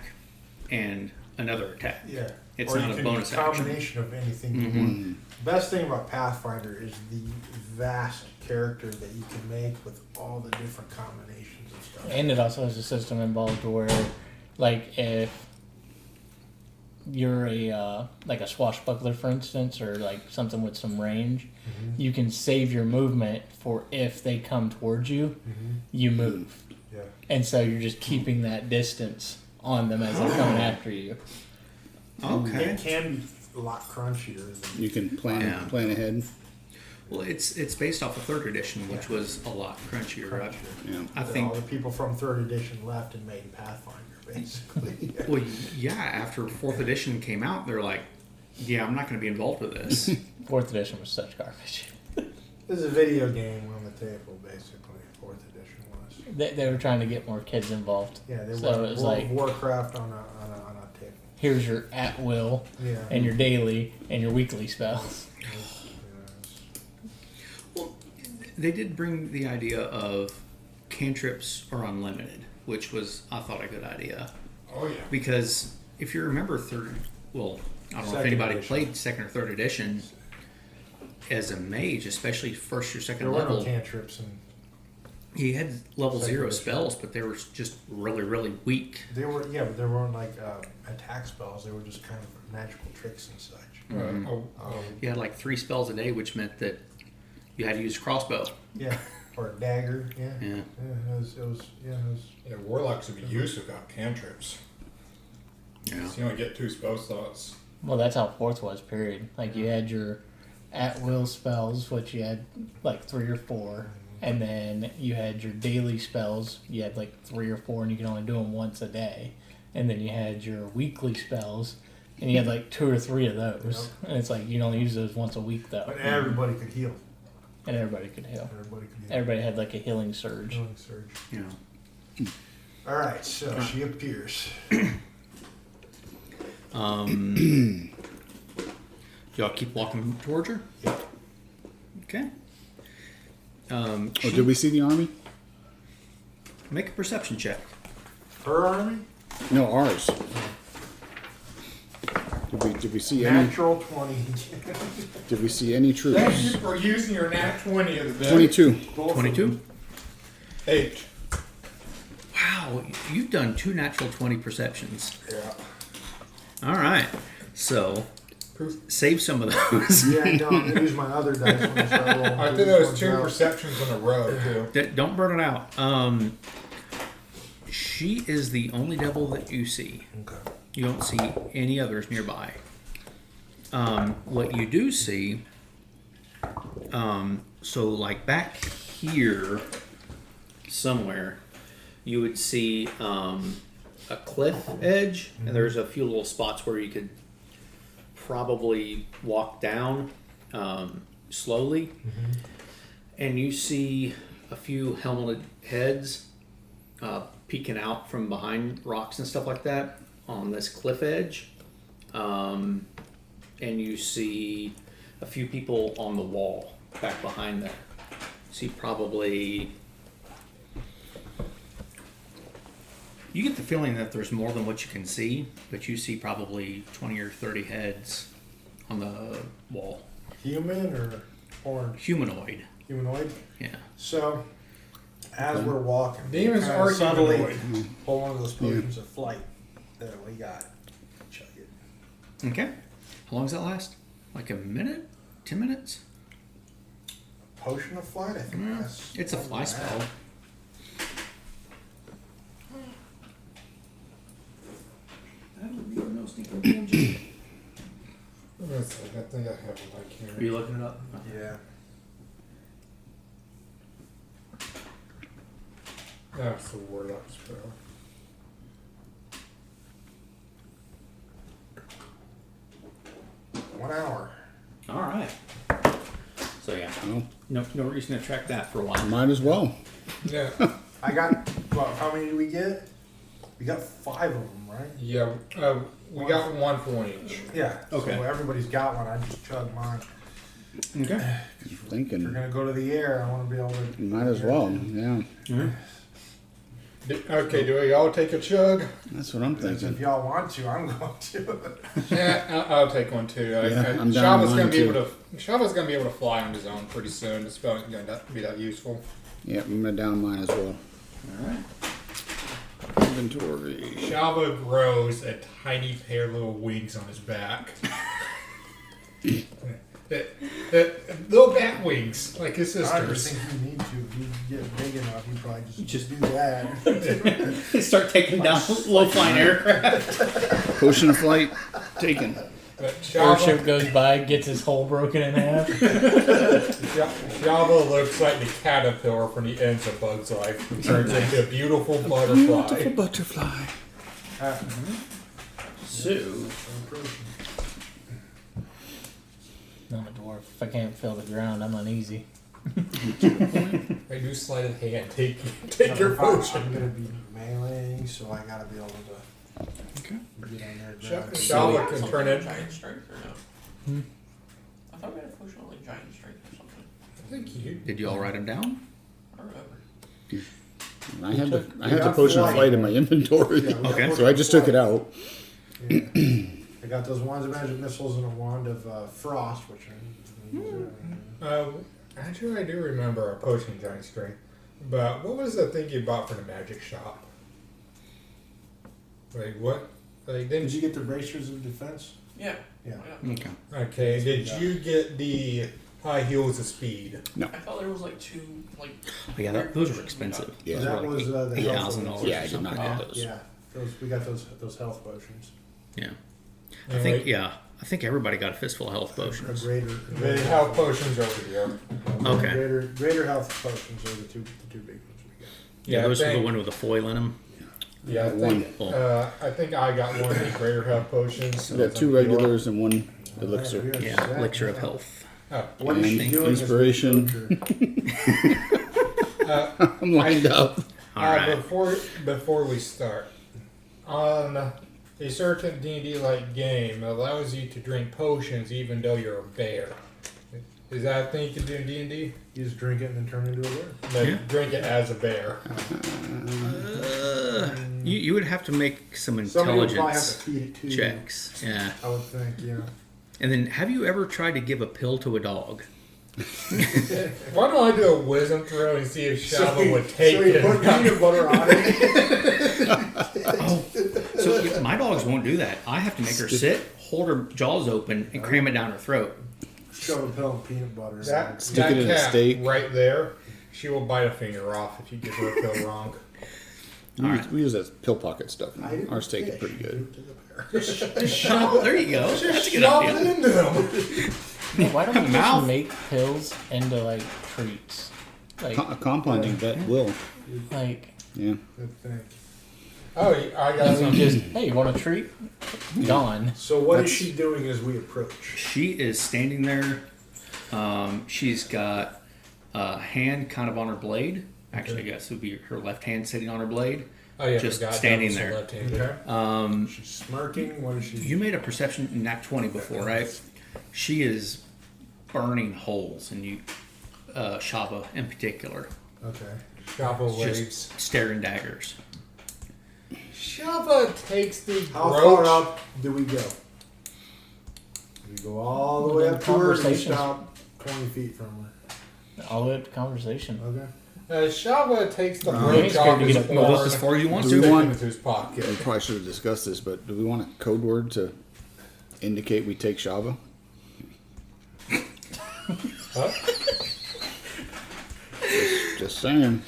and another attack. Yeah. It's or not you a can bonus do a action. combination of anything you want. Best thing about Pathfinder is the vast character that you can make with all the different combinations and stuff. And it also has a system involved where, like, if you're a like a swashbuckler, for instance, or like something with some range, you can save your movement for if they come towards you, you move, Yeah. and so you're just keeping that distance on them as they're coming after you. Okay. It can be a lot crunchier than You can plan ahead. Well, it's based off of 3rd edition, which was a lot crunchier. Right? Yeah. I all think. the people from 3rd edition left and made Pathfinder, basically. Well, yeah. After 4th edition came out, they're like, "Yeah, I'm not going to be involved with this." 4th edition was such garbage. This is a video game on the table, basically. 4th edition was. They were trying to get more kids involved. Yeah, they So were it was World like- of Warcraft on a table. Here's your at will Yeah. and your daily and your weekly spells. Well, they did bring the idea of cantrips are unlimited, which was, I thought, a good idea. Oh yeah. Because if you remember I don't know if Second anybody edition. played 2nd or 3rd edition, as a mage, especially 1st or 2nd There were level, no cantrips, and he had level Second 0 edition. spells, but they were just really, really weak. but there weren't like attack spells. They were just kind of magical tricks and such. You had like 3 spells a day, which meant that you had to use a crossbow. Yeah, or a dagger. Yeah, Yeah. it was. Yeah, warlocks would be used without cantrips. Yeah. So you only get 2 spell slots. Well, that's how 4th was, period. Like, you had your at-will spells, which you had, like, 3 or 4. And then you had your daily spells. You had, like, 3 or 4, and you could only do them once a day. And then you had your weekly spells, and you had, like, 2 or 3 of those. And it's like, you only use those once a week, though. But everybody could heal. And everybody could heal. Everybody could heal. Everybody had, like, a healing surge. Healing surge. Yeah. All right, so she appears. Y'all keep walking towards her? Yep. Okay. Oh, did we see the army? Make a perception check. Her army? No, ours. Did we see any? Natural 20. Did we see any troops? Thank you for using your nat 20 of the day. 22. 22? 8. Wow, you've done 2 natural 20 perceptions. Yeah. All right. So, save some of those. Yeah, no, I'm gonna use my other dice when I start rolling. I think there was 2 perceptions in a row, too. Don't burn it out. She is the only devil that you see. Okay. You don't see any others nearby. What you do see, so like back here somewhere, you would see a cliff edge, and there's a few little spots where you could probably walk down slowly. And you see a few helmeted heads peeking out from behind rocks and stuff like that on this cliff edge. And you see a few people on the wall back behind there. See probably... You get the feeling that there's more than what you can see, but you see probably 20 or 30 heads on the wall. Human or orange? Humanoid. Humanoid? Yeah. So, as we're walking, Demons kinda are subtly humanoid. pull one of those potions of flight that we got. Chug it. Okay. How long does that last? Like a minute? 10 minutes? Potion of flight, I think that's. It's a fly spell. I think I have it like here. Are you looking it up? Yeah. That's the warlock spell. One hour. All right. So yeah, Well, no reason to track that for a while. might as well. Yeah. I got, well, how many did we get? We got 5 of them, right? Yeah. We got 1 for 1 each. Yeah. Okay. So everybody's got one. I just chugged mine. Okay. If you're Thinking, gonna go to the air, I want to be able to. might as well. Yeah, Okay, do we all take a chug? that's what I'm If thinking. y'all want to, I'm going to. Yeah, I'll take one too. Yeah, I'm down Shava's mine gonna be too. able to. Shava's gonna be able to fly on his own pretty soon. This spell isn't gonna be that useful. Yeah, I'm gonna down mine as well. All right. Inventory. Shava grows a tiny pair of little wings on his back. Little bat wings, like his I don't sisters. think you need to. If you get big enough, you probably just do that. Start taking down low flying aircraft. Potion of flight taken. But Shava, Airship goes by, gets his hull broken in half. Shava looks like the caterpillar from the ends of Bug's Life, who turns into a beautiful butterfly. Butterfly. So I'm a dwarf. If I can't feel the ground, I'm uneasy. I do sleight of hand. Take your I'm potion. gonna be meleeing, so I gotta be able to okay. get on there. grab it. Shava can turn it. Giant strength or no? I thought we had a potion of like giant strength or something. I think you. Did you all write them down? I don't remember. I had the potion of flight in my inventory, Yeah, we got Okay. potion so I of just took it flight. out. Yeah. I got those wands of magic missiles and a wand of frost, which I. Actually, I do remember a potion of giant strength. But what was the thing you bought from the magic shop? Like what? Like Did didn't you get the bracers of defense? Yeah. Yeah. Okay. Okay, did you get the high heels of speed? I thought there was like 2 like. But yeah, those are expensive. Yeah. Those That were was, the health $8,000 ones. Yeah, I or did something. not get those. Yeah, we got those health potions. Yeah. I think I think everybody got a fistful of health A potions. greater. The health potions over here. Okay. Greater health potions are the two big ones we got. Yeah, I those are the think- one with the foil in them. Yeah, I think I got one of the greater health potions. I got 2 regulars and 1 elixir. Yeah, elixir of health. Oh, What is she And doing? inspiration. I'm lined up. All right. Before we start, on a certain D&D like game, it allows you to drink potions even though you're a bear. Is that a thing you can do in D&D? You just drink it and then turn into a bear. Like, Yeah. drink it as a bear. You would have to make some Somebody would probably have to intelligence feed it to you. checks. Yeah. I would think, yeah. And then, have you ever tried to give a pill to a dog? Why don't I do a wisdom throw and see if Shava would take so you it? put peanut butter on it. So my dogs won't do that. I have to make her sit, hold her jaws open, and cram it down her throat. Shove a pill of peanut butter. That, Stick that it in a cat steak. right there, she will bite a finger off if you give her a pill wrong. We use that pill pocket stuff. I didn't Our steak is fish. pretty good. Give it to the bear. Oh, there you go. That's a good Shove idea. it into him. Why don't we Mouth. just make pills into like treats? Like, Compounding that will. like Yeah. Good thing. Oh, I got and some. we just, hey, you want a treat? Gone. So what is That's- she doing as we approach? She is standing there. She's got a hand kind of on her blade. Actually, I guess it would be her left hand sitting on her blade. Oh yeah, just forgot standing that was there. left-handed. Okay. She's smirking. What is she? You made a perception nat 20 before, right? She is burning holes, and you, Shava in particular, Okay. Shava waves. just staring daggers. Shava takes the How roach. far up do we go? We go all the way up to her and Conversations. stop 20 feet from her. All the way up to conversation. Okay. Shava takes the ain't roach scared off to his get up- Go horn, as far as you want Do to. we stick want- it into his pocket. We probably should have discussed this, but do we want a code word to indicate we take Shava? Huh? Just saying.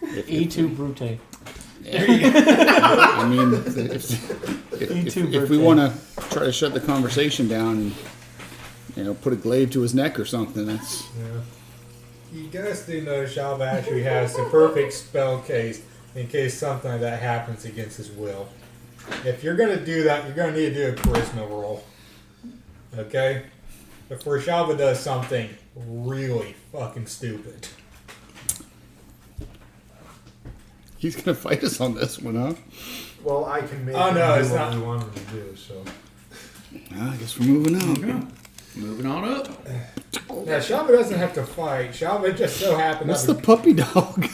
E2 Brute. I mean, if we birthday. want to try to shut the conversation down and put a glaive to his neck or something, that's Yeah. You guys do know Shava actually has the perfect spell case in case something like that happens against his will. If you're gonna do that, you're gonna need to do a charisma roll. Okay? Before Shava does something really fucking stupid. he's gonna fight us on this one, huh? Well, I can make Oh, him no, do it's what not. we want him to do. So I guess we're moving on. Moving on up. Now Shava doesn't have to fight. Shava just so happened What's to the puppy dog?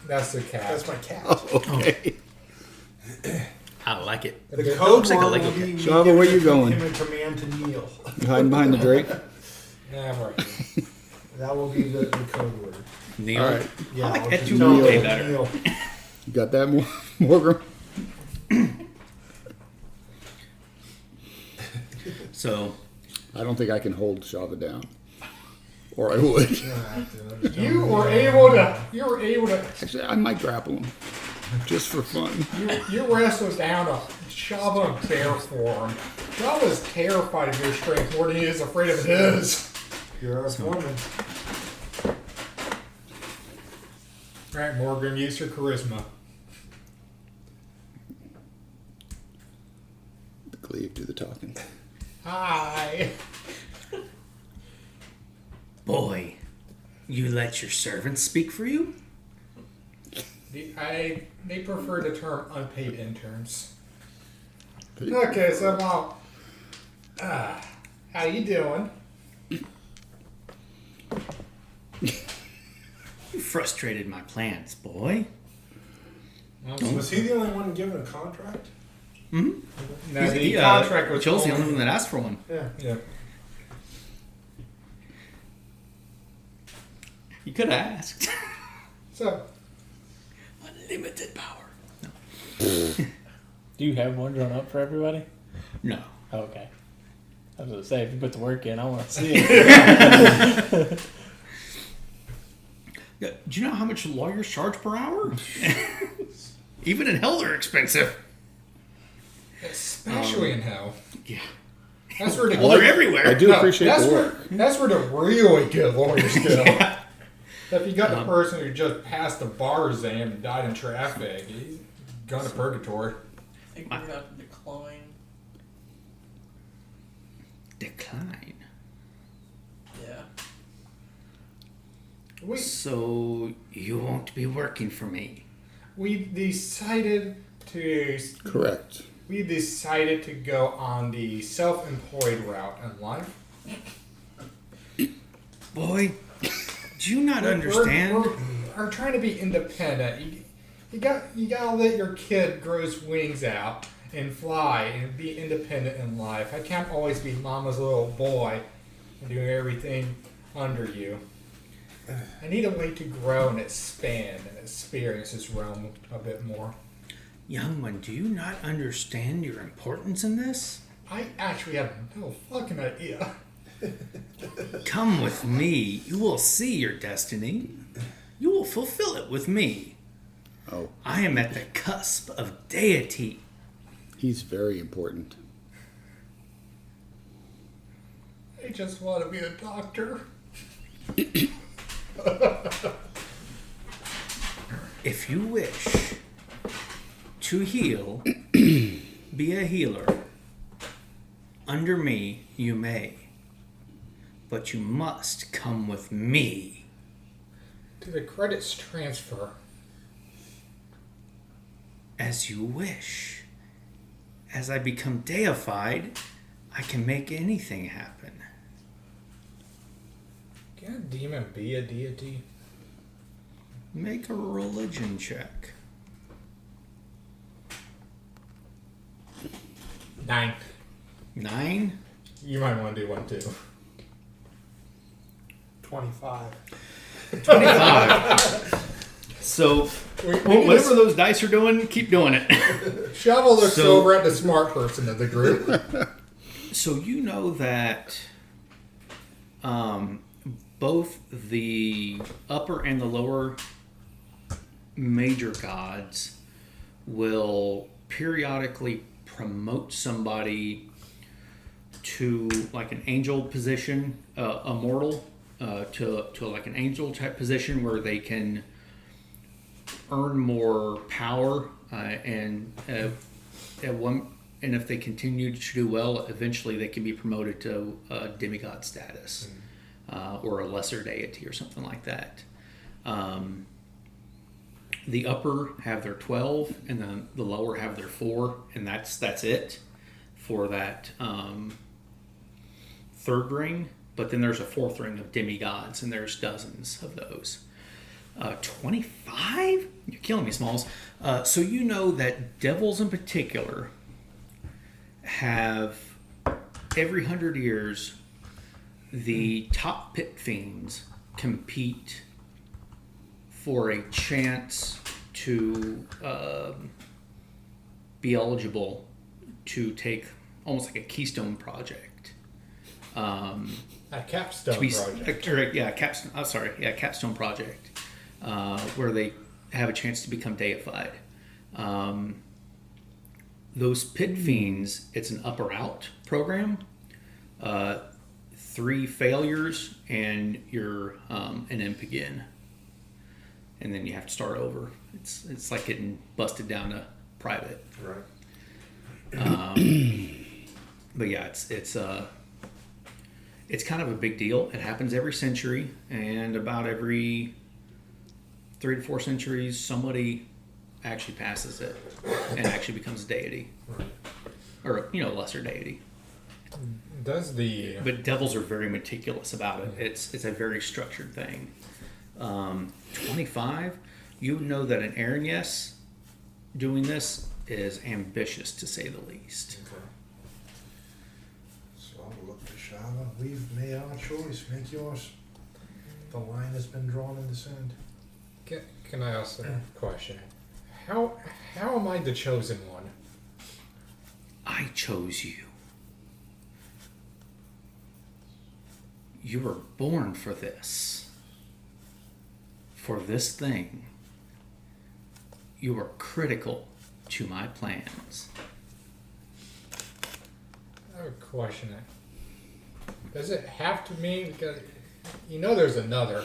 That's the cat. that's my cat. Okay. I like it. The Okay. code Looks like a word Lego will be cat. Shava, where you going? him a command to kneel. You hiding behind the Drake? Nah, right. That will be the code word. Neil. All right. Yeah, I like I'll that just too tell way him to better. kneel. You got that, Morgan? So, I don't think I can hold Shava down. Or I would. You don't have to. I'm just You telling were right able now. to. You were able to. Actually, I might grapple him. Just for fun. You wrestled down a Shava in bear form. Shava's terrified of your strength more than he is afraid of his. You're a foreman. Alright, Morgan, use your charisma. The glaive do the talking. Hi. boy, you let your servants speak for you? They prefer the term unpaid interns. Okay, so Mom, how you doing? You frustrated my plans, boy. Was he the only one given a contract? No, the He, contract was Joel's the only only- one that asked for one. Yeah. Yeah. You could have asked. So, Unlimited power. Do you have one drawn up for everybody? No. Oh, okay. I was gonna say, if you put the work in, I want to see it. Yeah, do you know how much lawyers charge per hour? Even in hell, they're expensive. especially in hell. Yeah. That's where the Well, they're everywhere. I do No, appreciate that's the where, work. That's where the really good lawyers go. If you got the person who just passed the bar exam and died in traffic, he's gone to purgatory. I think we're gonna have to decline. Decline. Yeah. So you won't be working for me. We decided to Correct. go on the self-employed route in life. Boy, do you not understand? We're trying to be independent. You gotta let your kid grow his wings out and fly and be independent in life. I can't always be mama's little boy and doing everything under you. I need a way to grow and expand and experience this realm a bit more. Young one, do you not understand your importance in this? I actually have no fucking idea. Come with me. You will see your destiny. You will fulfill it with me. Oh, I am at the cusp of deity. he's very important. I just want to be a doctor. If you wish to heal, be a healer. Under me, you may. But you must come with me. Do the credits transfer? As you wish. As I become deified, I can make anything happen. Can a demon be a deity? Make a religion check. 9. 9? You might want to do one too. 25. 25. So, whatever those dice are doing, keep doing it. Shovel looks So- over at the smart person of the group. So you know that both the upper and the lower major gods will periodically promote somebody to like an angel position, a mortal, to like an angel type position where they can earn more power and at one. And if they continue to do well, eventually they can be promoted to demigod status or a lesser deity or something like that. The upper have their 12, and then the lower have their 4, and that's it for that third ring. But then there's a fourth ring of demigods, and there's dozens of those. 25? You're killing me, Smalls. So you know that devils in particular have every 100 years the top pit fiends compete for a chance to be eligible to take almost like a keystone project. A capstone To be, project. capstone project, where they have a chance to become deified. Those pit fiends, it's an up or out program. 3 failures and you're an imp again, and then you have to start over. It's like getting busted down to private. Right. But yeah, it's kind of a big deal. It happens every century, and about every 3 to 4 centuries, somebody actually passes it and actually becomes a deity, or lesser deity. Does the But devils are very meticulous about it. It's a very structured thing. 25, you know that an Aranyes doing this is ambitious to say the least. So I'll look to Shava. We've made our choice. Make yours. The line has been drawn in the sand. can I ask a question? How am I the chosen one? I chose you. You were born for this. For this thing. You are critical to my plans. I have a question. Does it have to mean, because there's another.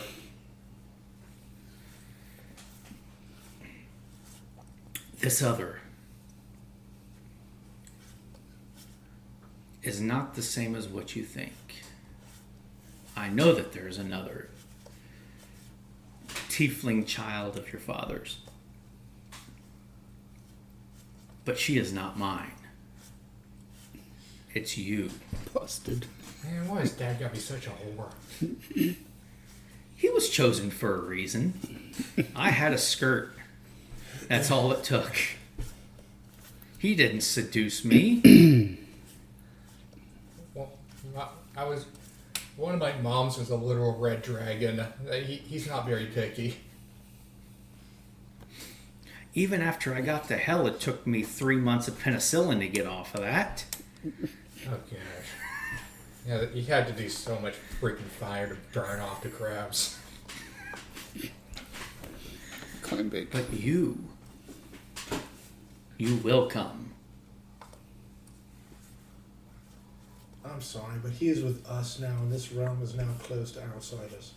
This other is not the same as what you think. I know that there is another tiefling child of your father's, but she is not mine. It's you. Busted. Man, why has Dad got to be such a whore? He was chosen for a reason. I had a skirt. That's all it took. He didn't seduce me. Well, I was. One of my moms was a literal red dragon. He's not very picky. Even after I got to hell, it took me 3 months of penicillin to get off of that. Oh gosh. Yeah, you had to do so much freaking fire to burn off the crabs. Climb big. But you will come. I'm sorry, but he is with us now, and this realm is now closed outside us.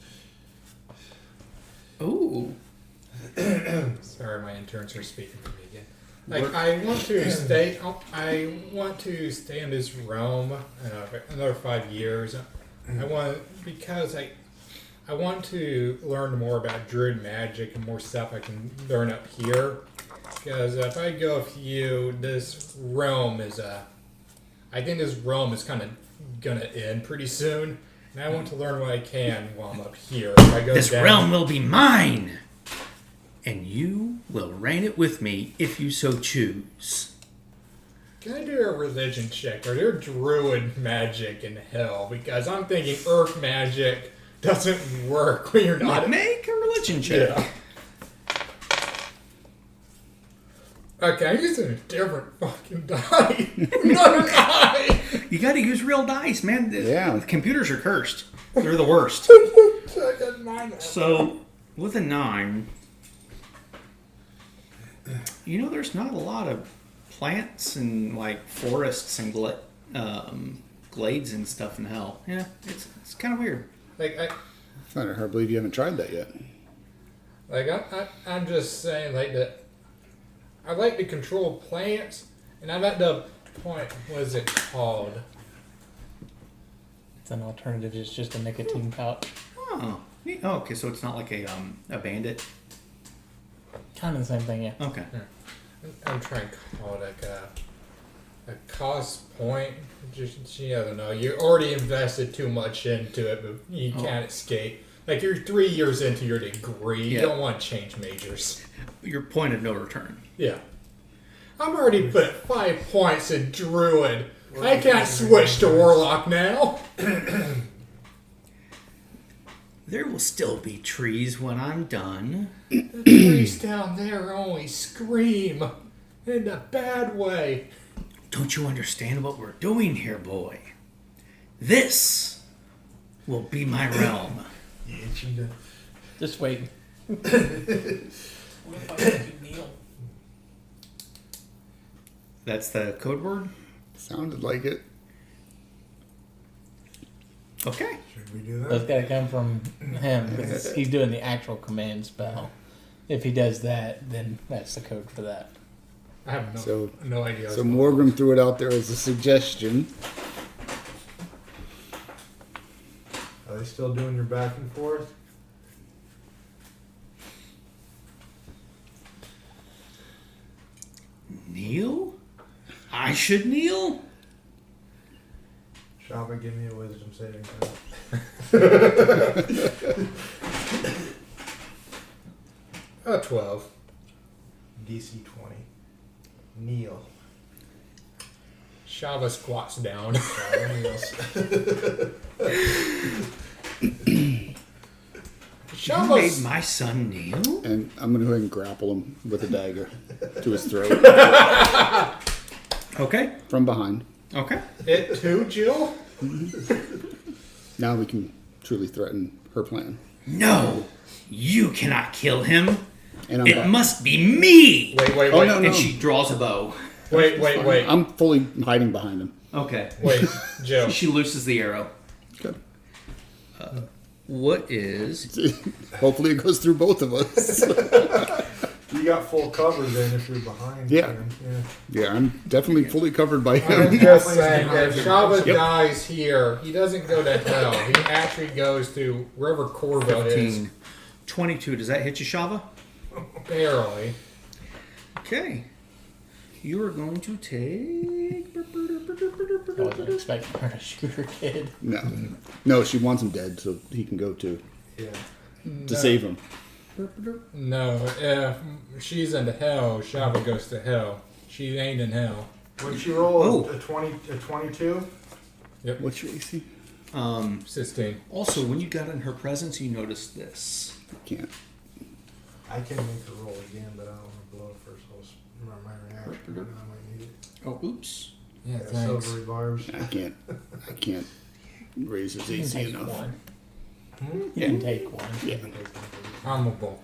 Ooh. Sorry, my interns are speaking for me again. Like, I want to stay. I want to stay in this realm another 5 years. I want because I want to learn more about druid magic and more stuff I can learn up here. Because if I go with you, this realm is I think this realm is kind of gonna end pretty soon, and I want to learn what I can while I'm up here. If I go This down, realm will be mine. And you will reign it with me if you so choose. Can I do a religion check? Are there druid magic in hell? Because I'm thinking earth magic doesn't work when you're not. Make a religion check. Yeah. Okay, I'm using a different fucking die. Another eye. You got to use real dice, man. Yeah. The computers are cursed. They're the worst. So, with a 9, you know, there's not a lot of plants and like forests and glades and stuff in hell. Yeah, it's kind of weird. Like I find it hard to believe you haven't tried that yet. I'm just saying like that. I like to control plants, and I'm at the point. What is it called? It's an alternative. It's just a nicotine pouch. Oh, neat. Oh, okay. So it's not like a bandit. Kind of the same thing, yeah. Okay. I'm trying to call it like a cost point. Just I don't know. You already invested too much into it, but you can't escape. Like you're 3 years into your degree, you Yeah. don't want to change majors. Your point of no return. Yeah. I'm already put 5 points in Druid. I can't switch to Warlock now. There will still be trees when I'm done. The trees down there only scream in a bad way. Don't you understand what we're doing here, boy? This will be my realm. Just wait. What if I make you kneel? That's the code word? Sounded like it. Okay. Should we do that? That's got to come from him because he's doing the actual command spell. If he does that, then that's the code for that. I have no idea. So Morgan threw it out there as a suggestion. Are they still doing your back and forth? Kneel? I should kneel? Shaba, give me a wisdom saving throw. Oh, 12. DC 20. Kneel. Shava squats down. Shaba kneels. You made my son kneel? And I'm going to go ahead and grapple him with a dagger to his throat Okay. from behind. Okay. It too, Jill? Now we can truly threaten her plan. No, you cannot kill him. And It must be me. Wait. Oh, no, no. And she draws a bow. Wait. I'm fully hiding behind him. Okay. Wait, Jill. She looses the arrow. Good. What is... Hopefully it goes through both of us. You got full cover then if you're behind Yeah. him. Yeah. Yeah, I'm definitely fully covered by I'm him. just saying, if Shava Yep. dies here, he doesn't go to hell. He actually goes to wherever Corvo is. 15. 22. Does that hit you, Shava? Barely. Okay. You are going to take... I wasn't expecting her to shoot her kid. No. No, she wants him dead so he can go too. Yeah. to save him. No, if she's into hell, Shava goes to hell. She ain't in hell. When she rolled Oh. a 22, What's your AC? 16. Also, when you got in her presence, you noticed this. Can't. I can make her roll again, but I don't want to blow it first. I'll remember my reaction. I might need it. Oh, oops. Yeah, Yeah, thanks. silvery barbs. I can't raise his You can AC take enough. one. Hmm? You can take one. Yeah. I'm a bull.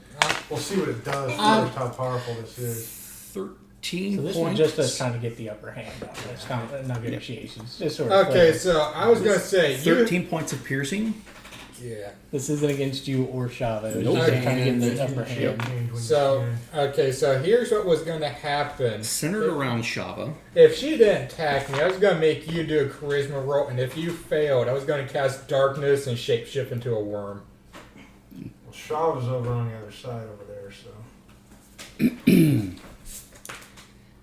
We'll see what it does first, how powerful this is. 13 So this points. was just us trying to get the upper hand. On it. It's not negotiations. Just sort of Okay, flip it. so I was gonna say you. 13 points of piercing. Yeah. This isn't against you or Shava. It was Nope. just trying to get the upper Shape hand. change when So you okay, so here's what was gonna happen. Centered around Shava. If she didn't attack me, I was gonna make you do a charisma roll, and if you failed, I was gonna cast darkness and shapeshift into a worm. Well, Shava's over on the other side over there, so.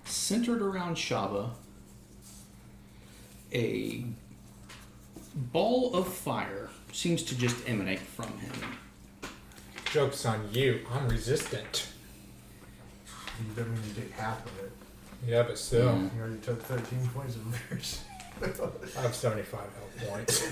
Centered around Shava, a ball of fire seems to just emanate from him. Joke's on you. I'm resistant. You don't mean you take half of it. Yeah, but still, You already took 13 points of yours. I have 75 health points.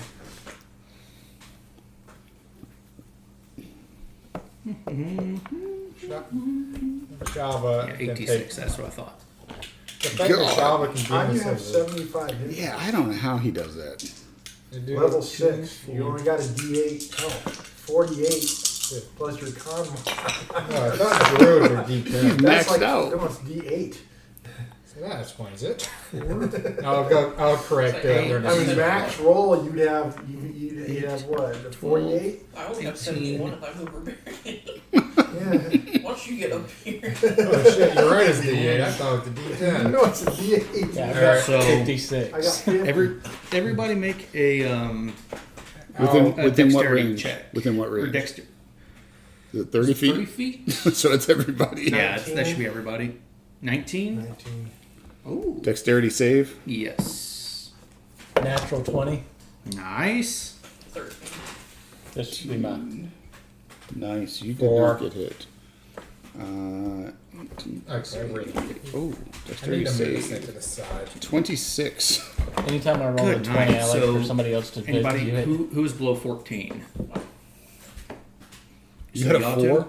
Shava Yeah, can take 86, that's what I thought. the fact that Shava can How do do you have this. 75 hit? Yeah, I don't know how he does that. Level 6. You only got a D8 health. 48 plus your con. Oh, I thought druids were D10. That's Maxed like out. almost D8. So that explains it. I'll correct it. They're I not- mean, max roll, you'd have what? A 48? I only got 71 if I move barbarian. Yeah. Once you get up here. Oh shit, you're right, it's D8. I thought it was the D10. No, it's a D8. Yeah, I've Alright, got so 56. I got 50. Everybody make a Within what dexterity range? check. Within what or range? dexter. Is it 30 feet? 30 feet? So it's everybody. Yeah, that should be everybody. 19? 19. Oh, Dexterity save. yes. Natural 20. Nice. 13. This should be mine. Nice. You did 4. not get hit. 18, Okay, wait. Oh, I dexterity need to move this thing save. to the side. 26. Anytime I roll Good a 20, I night. like So, for somebody else to Anybody hit. who is below 14? You So got a y'all two? 4?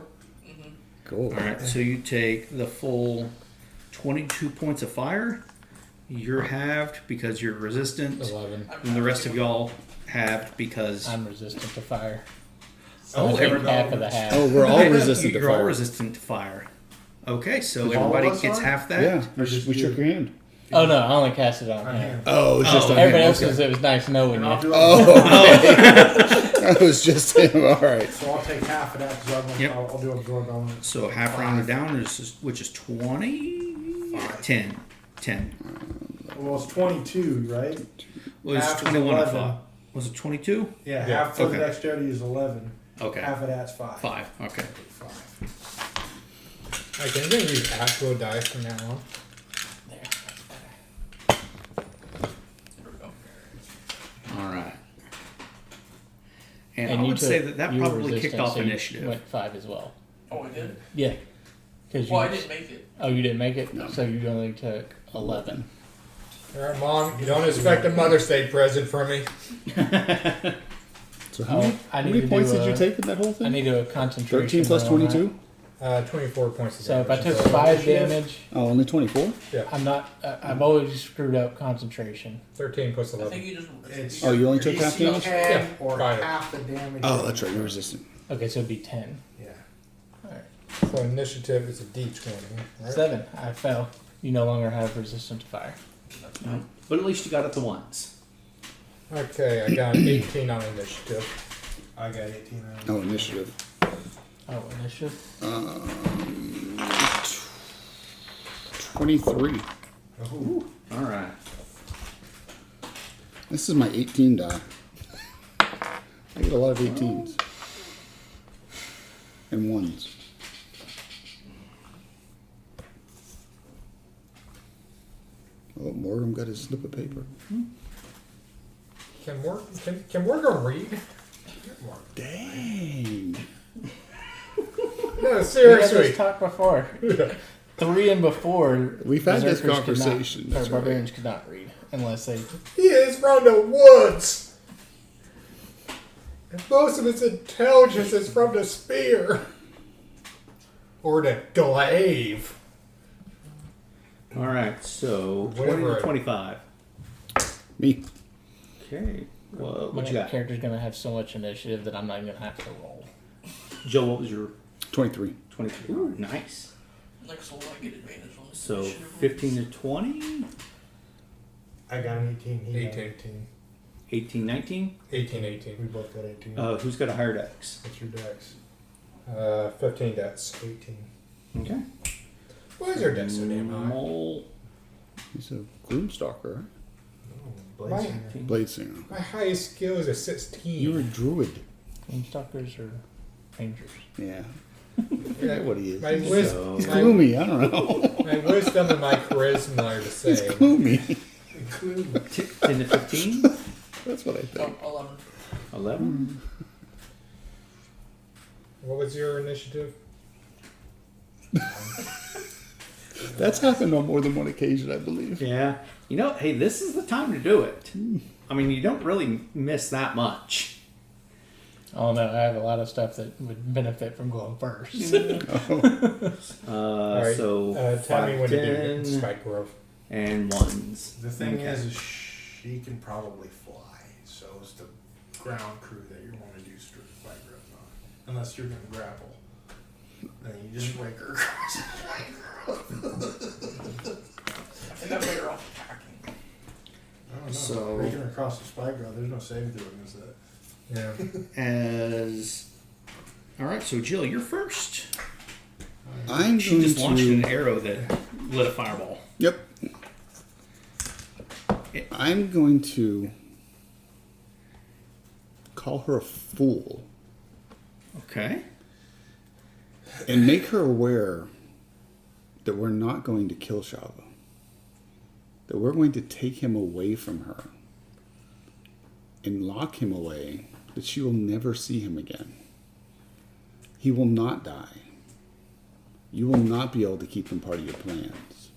Cool. All right, so you take the full 22 points of fire. You're halved because you're resistant, 11. and the rest of y'all halved because I'm resistant to fire. Oh, I take everybody- half of the half. Oh, we're all resistant to you're all fire. resistant to fire. Okay, so All of everybody us gets are? half that. Yeah, we shook your hand. Oh no, I only cast it on him. Oh, it's just on Everybody him. else Okay. says it was nice knowing And you. I'll do Oh, okay. That was just him. All right. So I'll take half of that because Yep. I'll do absorb element. So half rounded down is which is 20? 10. 10. Well, it's 22, right? Well, it's Half is 21 I 11. thought. Was it 22? Yeah, Yeah, half for okay. the dexterity is 11. Okay. Half of that's 5. 5. Okay. 5. Okay, I'm gonna use actual dice from now on. There. There we go. All right. And, And I you would took, say that you were probably kicked resistant, off so you initiative. Went 5 as well. Oh, I did? Yeah. Cause Well, I you, didn't make it. oh, you didn't make it? So you only took 11. All right, Mom, you don't expect a Mother's Day present from me. So Oh, I how need many to points do did you a- take in that whole I thing? need a concentration. 13 plus roll on that. 22? 24 points of So if I damage. took 5 damage, Oh, only 24? I'm not. I've always screwed up concentration. 13 plus I 11. think you just. It's Oh, you only took half DC damage? 10 Yeah, or fire. half the damage. Oh, that's right. You're resistant. Okay, so it'd be 10. Yeah. So initiative is a D20, right? 7. I fell. You no longer have resistance to fire. But at least you got it the once. Okay, I got 18 on initiative. I got 18 on Oh, initiative. Oh, initiative. 23. Oh, All right. This is my 18 die. I get a lot of 18s. And 1s. Oh, Morgan got his slip of paper. Can Morgan read? Dang. No, We had seriously. this talk before. 3 and before. We've had this berserkers could not- conversation, Or that's right. barbarians could not read unless they. He is from the woods. And most of his intelligence is from the spear. Or the glaive. All right, so 20 Whatever. to 25. Me. Okay. Well, what My you got? character's gonna have so much initiative that I'm not gonna have to roll. Joe, what was your 23. 23? Ooh, nice. Next level, I get advantage on this. So initiative rolls. 15 to 20, I got an 18. He got 18. 18. 18, 19. 18, We 18. both got 18. Who's got a higher dex? What's your dex? 15 deaths. 18. Okay. Why is your death so damn high? Mole. He's a Gloomstalker, right? Oh, Why? Blade Blade Singer. My highest skill is a 16. You're a druid. Stalkers or rangers. Yeah. Yeah, what he is. My, He's, wis- So- he's my, gloomy. I don't know. my wisdom and my charisma are the He's same. gloomy. 10 to 15. That's what I think. 11. 11. What was your initiative? That's happened on more than one occasion, I believe. Yeah. You know, hey, this is the time to do it. I mean, you don't really miss that much. Oh no, I have a lot of stuff that would benefit from going first. Alright, So tell me 5, when to do 10, spike growth. and 1s. The thing Okay. is she can probably fly, so it's the ground crew that you're going to do spike growth on. Unless you're going to grapple. Then you just rake her across. And that way you're off attacking. I don't know. So- Raking her across the spike growth, there's no saving throw against that. Yeah. As all right, so Jill, you're first. I'm She going just launched to. an arrow that lit a fireball. Yep. I'm going to call her a fool Okay. and make her aware that we're not going to kill Shava. That we're going to take him away from her and lock him away, that she will never see him again. He will not die. You will not be able to keep him part of your plans.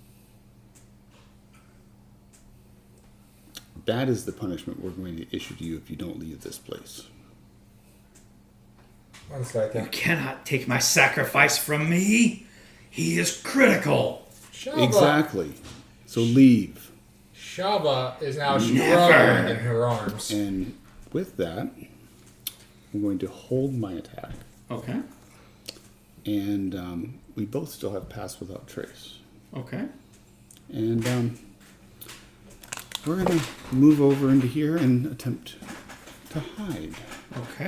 That is the punishment we're going to issue to you if you don't leave this place. 1 You second. cannot take my sacrifice from me. He is critical. Shava. Exactly. So leave. Shava is now Never. struggling in her arms. And with that, I'm going to hold my attack. Okay. And we both still have Pass Without Trace. Okay. And we're going to move over into here and attempt to hide. Okay.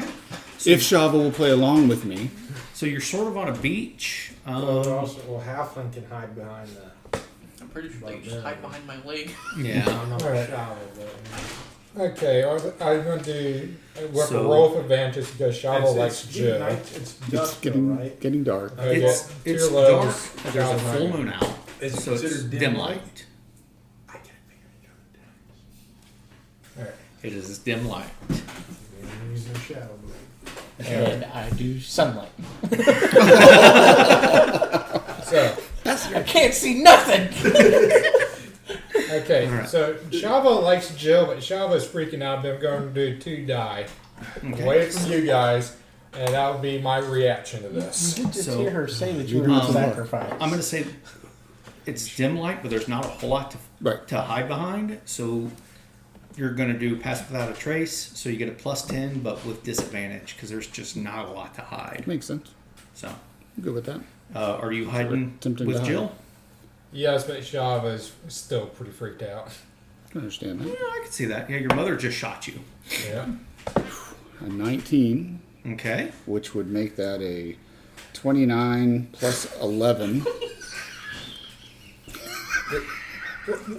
If Shava will play along with me. So you're sort of on a beach. Halfling can hide behind the. I'm pretty sure they just hide behind my leg. Yeah. Alright. Shower, but, Okay, I'm going to do with So- a roll of advantage because Shava likes Jill. It's It's dusk, getting though, right? getting dark. It's Too it's low, dark. just But there's a Shava's full not- moon out, Is it so it's considered dim light. I can't figure it Alright. It is dim light. out. You're using a shadow blade. And I do sunlight. So, I can't see nothing. okay, Alright. so Shava likes Jill, but Shava's freaking out. I'm going to do 2 die away from you guys, and that would be my reaction to this. You did just So- hear her say that you You're were doing a some work. sacrifice. I'm gonna say it's dim light, but there's not a whole lot Right. to hide behind. So you're gonna do pass without a trace. So you get a +10, but with disadvantage because there's just not a lot to hide. Makes sense. So I'm good with that. are you hiding Attempting with to hide. Jill? Yes, but Shava's still pretty freaked out. I understand that. Yeah, I can see that. Yeah, your mother just shot you. Yeah. A 19, Okay. which would make that a 29 plus 11.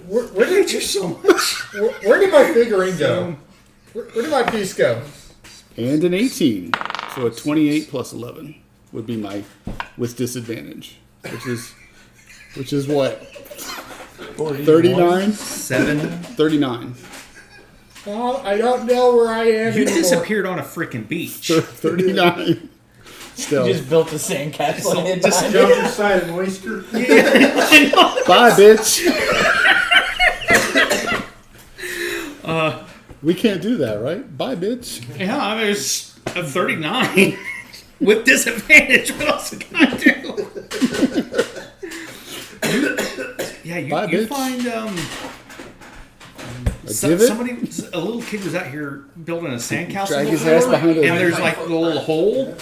Where did you so much? where did my figurine go? Where did my piece go? And an 18. So a 28 plus 11 would be my with disadvantage, which is what? 39? 7. 39. Oh, I don't know where I am You anymore. disappeared on a freaking beach. 39. Still, You just built a sandcastle. So and just- died. Jump inside an oyster. bye, bitch. We can't do that, right? Bye, bitch. Yeah, I mean, it's a 39 with disadvantage. What else can I do? You Bye, bitch. find A divot? a little kid was out here building a sandcastle Drag his before, ass behind a- and there's like a little hole.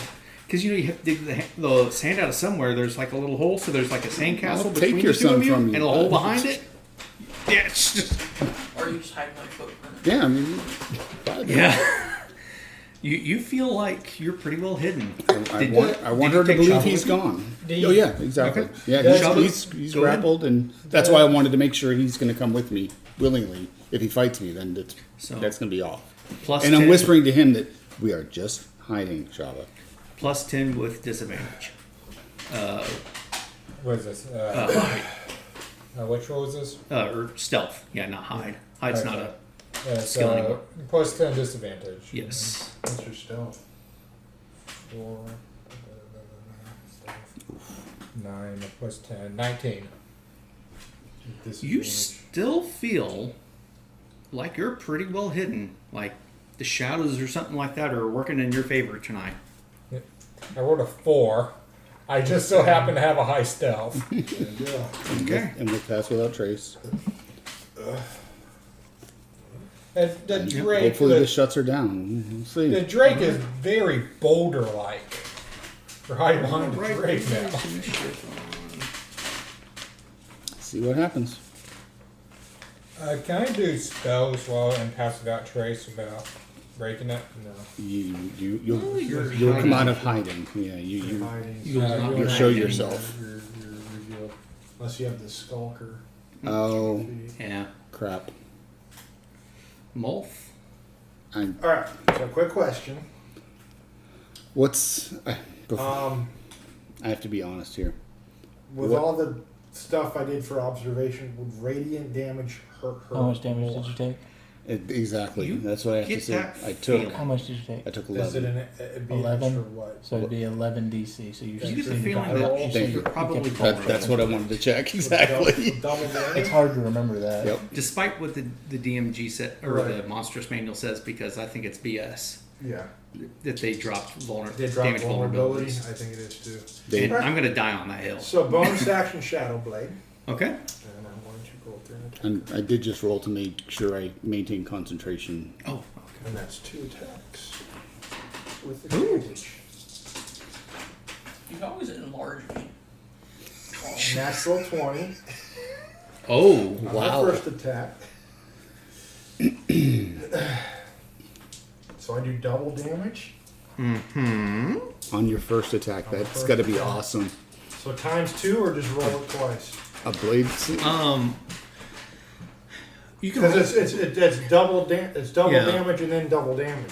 Because you have to dig the sand out of somewhere. There's like a little hole, so there's like a sandcastle I'll between take your the two son of you, from you, and a hole bud. behind it. Yeah, it's just Or you just hide my footprint. Yeah, I mean, bye, bitch. yeah. You feel like you're pretty well hidden. I Did want you her to take believe Shava he's with you? gone. Do you- Oh yeah, exactly. Okay. Yeah, Shava, he's go ahead. grappled, and that's why I wanted to make sure he's going to come with me willingly. If he fights me, then So- that's going to be off. Plus And I'm 10 whispering to him that we are just hiding, Shava. plus 10 with disadvantage. What is this? Hide. Which roll is this? Or stealth. Yeah, not hide. Hide's not a. It's, Skill anymore. plus 10 disadvantage. Yes. What's your stealth? 4, 9 plus 10, 19. You still feel like you're pretty well hidden. Like the shadows or something like that are working in your favor tonight. I rolled a 4. I just so happen to have a high stealth. Okay. And we'll pass without trace. And the And Drake, hopefully the, this shuts her down. We'll see. the Drake is very boulder-like. Right behind the Drake now. See what happens. Can I do spells while and pass without trace without breaking it? No. You'll come out of hiding. Yeah, you Hiding. you'll show yourself. You're revealed. Unless you have the skulker. Oh Yeah. crap! Molf. I All right. So, quick question. what's before, Um, I have to be honest here. with What- all the stuff I did for observation, would radiant damage hurt her? How much damage more? did you take? Exactly. You That's what I have to get say. that I took feeling. How much did you take? I took Is it 11. it'd be an 11? extra what? So it'd be 11 DC. So you You should get the see feeling the- that you Thank see- you. you're probably get- vulnerable. That's what I wanted to check exactly. Double It's damage? hard to remember that. Yep. Despite what the DMG said or Right. the monstrous manual says, because I think it's BS Yeah. that they dropped They drop damage vulnerability? vulnerabilities. I think it is too. They, And I'm gonna die on that hill. So, bonus action Shadow Blade. Okay. And I'm going to go through an attack. and I did just roll to make sure I maintain concentration. Oh. Okay. And that's 2 attacks. With advantage. You can always enlarge me. Natural 20. Oh. On Wow. my first attack. So I do double damage. Hmm. On your first attack, On the that's first got to be attack. awesome. So times 2 or just roll it twice? A blade. You can. Because it's double Yeah. damage and then double damage.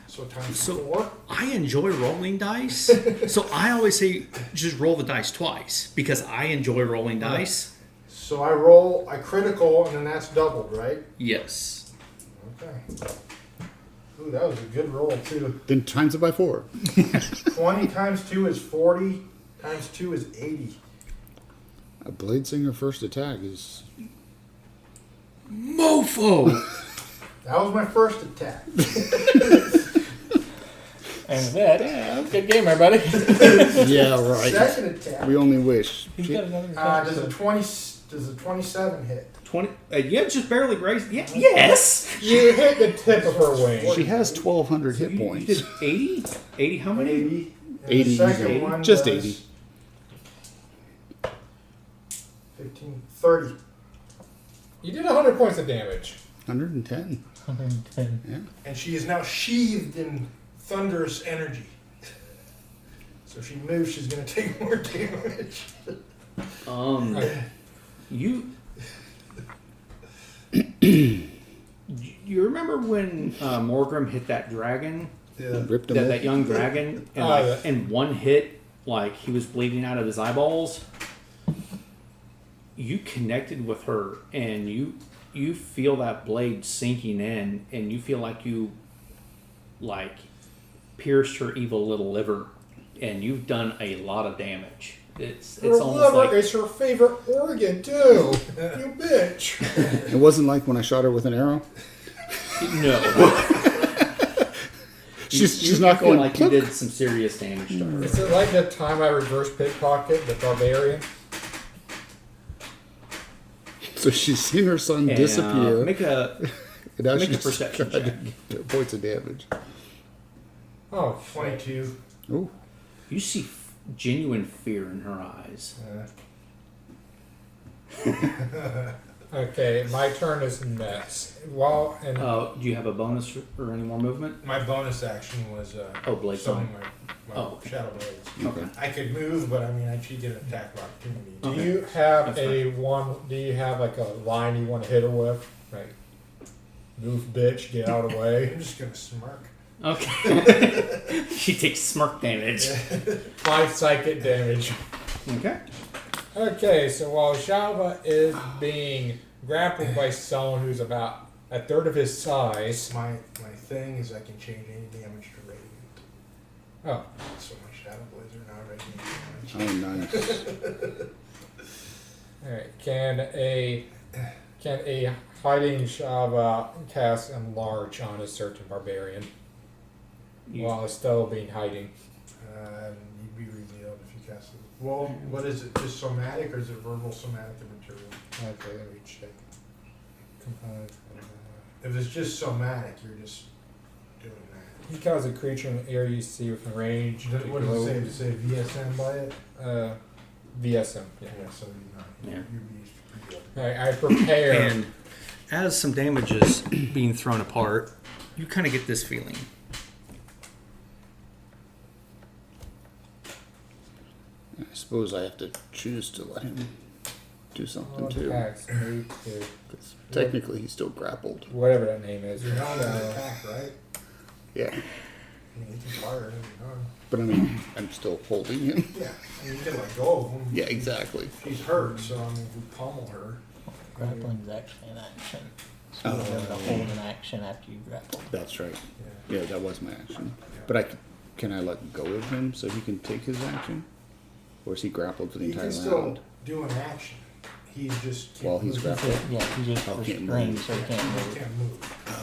So times So- 4. I enjoy rolling dice, so I always say just roll the dice twice because I enjoy rolling dice. So I critical, and then that's doubled, right? Yes. Okay. Ooh, that was a good roll, too. Then times it by 4. 20 times 2 is 40, times 2 is 80. A blade singer first attack is. Mofo. That was my first attack. And with that, good game, everybody. Yeah, right. Second attack. We only wish. He's got another attack. Does a 27 hit? 20. Yeah, just barely grazed. Yeah. Yes. You hit the tip of her wing. She has 1,200 hit You points. did 80. 80. How many? 80. And 80, the second 80. one Just was 80. 15, 30. You did 100 points of damage. 110. 110. Yeah. And she is now sheathed in thunderous energy. So if she moves, she's going to take more damage. You. You remember when Morgrim hit that dragon, Yeah. Ripped him that open. young dragon, and Oh, like yeah. in one hit, like he was bleeding out of his eyeballs? You connected with her, and you feel that blade sinking in, and you feel like you like pierced her evil little liver, and you've done a lot of damage. It's Her almost liver like is her favorite organ too. You bitch. It wasn't like when I shot her with an arrow. no. She's not feel going like you did some serious damage to her. Is it like the time I reverse pickpocket the barbarian? So she's seen her son And, disappear. make a and now make a she's perception tried to check. get points of damage. Oh, 22. Ooh. You see genuine fear in her eyes. okay. My turn is next. Well, and Do you have a bonus or any more movement? My bonus action was Blade summoning Song. my Oh, okay. Shadow Blades. Okay. I could move, but I mean, I should get an attack of opportunity. do Okay. you have That's a one? Do you have like a line you want to hit her with? Like, move, bitch, get out of the way. I'm just gonna smirk. Okay. She takes smirk damage. 5 psychic damage. Okay. Okay, so while Shalva is being grappled by someone who's about a third of his size. My thing is I can change any damage to radiant. Oh, So my Shadow Blades are now radiant damage. Oh, nice. alright. Can a hiding Shalva cast enlarge on a certain barbarian while it's still being hiding? You'd be revealed if you cast it. Well, what is it? Just somatic or is it verbal, somatic, and material? Okay, let me check. Component. If it's just somatic, you're just doing that. You cause a creature in the area you see within range. to What does glow. it say? Does it say VSM by it? VSM. Yeah. Yeah, so you're not. Yeah. You'd be revealed. Alright, I prepare. And as some damage is being thrown apart, you kind of get this feeling. I suppose I have to choose to let him do something All too. attacks made to 'Cause technically, he's still grappled. whatever that name is. You're not an attack, right? Yeah. I mean, you can fire it and you're done. But I mean, I'm still holding him. Yeah. I mean, you can let go of him. Yeah, exactly. She's hurt, so I mean, if we pummel her. Grappling is actually an action. So Oh. you have to hold an action after you grapple. That's right. Yeah. Yeah, that was my action. But can I let go of him so he can take his action? Or is he grappled for the He entire can still round? do an action. He just can't While he's move. grappled. Yeah, he just Oh, can't restrained, move. so he can't He move. can't move. Oh,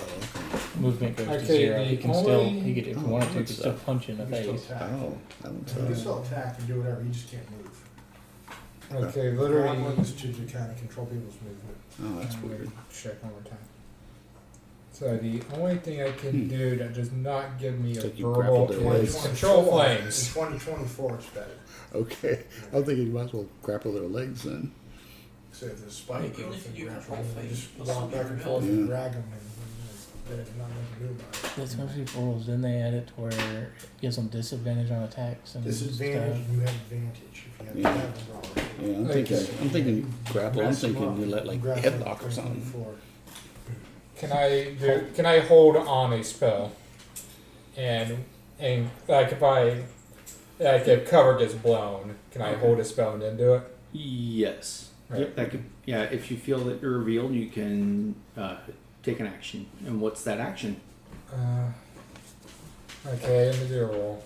Movement goes to Okay, 0. the He can still, only- he could, if he wanted to, he could still punch you in the He can still face. attack. okay. Oh, that one's He can still attack and do whatever. He just can't move. Okay, literally. Grappling is to kind of control people's movement. Oh, that's I'm weird. gonna check one more time. So the only thing I can do that does not give me a It's like you verbal grappled their is legs. control In flames. 2024, it's better. Okay. I'm thinking you might as well grapple their legs then. So if there's a spike Even growth if and you grapple, control them, phase, just you'll walk still back be and forth rebelling. and drag them, and there's nothing they can do about it. There's some people rules, didn't they add it to where it gives them disadvantage on attacks and Disadvantage, stuff? you have advantage if you have Yeah. advantage already. Yeah, Okay. I'm thinking grapple. I'm Mess them thinking up. you let like Grapple headlock or them something. before. Can I hold on a spell? And like if cover gets blown, can I hold a spell and then do it? Yes. Right. Yep, that could, yeah, if you feel that you're revealed, you can take an action. And what's that action? Okay, let me do a roll.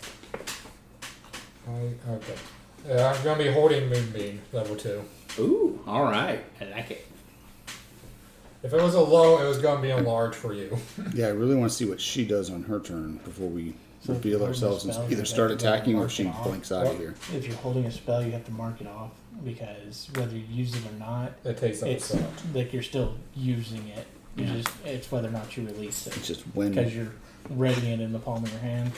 Okay. I'm gonna be holding Moonbeam level 2. Ooh, all right. I like it. If it was a low, it was gonna be a large for you. Yeah, I really want to see what she does on her turn before we So if reveal you're holding a ourselves and spell, either you start have to go attacking or mark she it off. blinks out of here. If you're holding a spell, you have to mark it off because whether you use it or not, It takes up a it's spell. like you're still using it. You Yeah. just it's whether or not you release It's it just when. because you're readying it in the palm of your hand.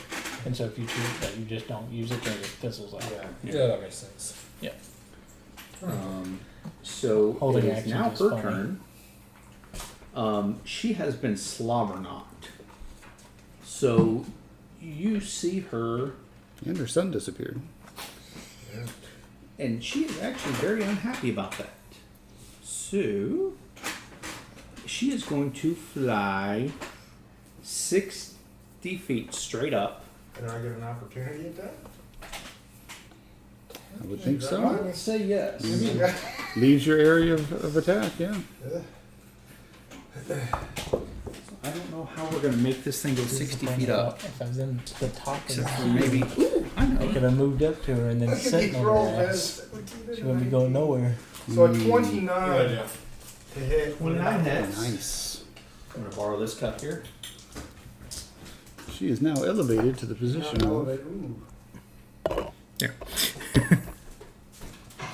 And so if you choose that you just don't use it, then it fizzles out. Yeah, that makes sense. So Holding it is actions now is her funny. turn. She has been slobber knocked. So you see her, And her son disappeared. and she is actually very unhappy about that. So she is going to fly 60 feet straight up. And I get an opportunity at that? I would think I so. would say yes. Leaves your area of attack, yeah. I don't know how we're gonna make this thing go This is the 60 thing feet about- up. If I was in the top of the Except for tree, maybe. I I know. could have moved up to her and then sitting on her ass. She wouldn't be going nowhere. So a 29 Good idea. to hit. 29 hits. Nice. I'm gonna borrow this cup here. She is now elevated to the position of. Ooh. There.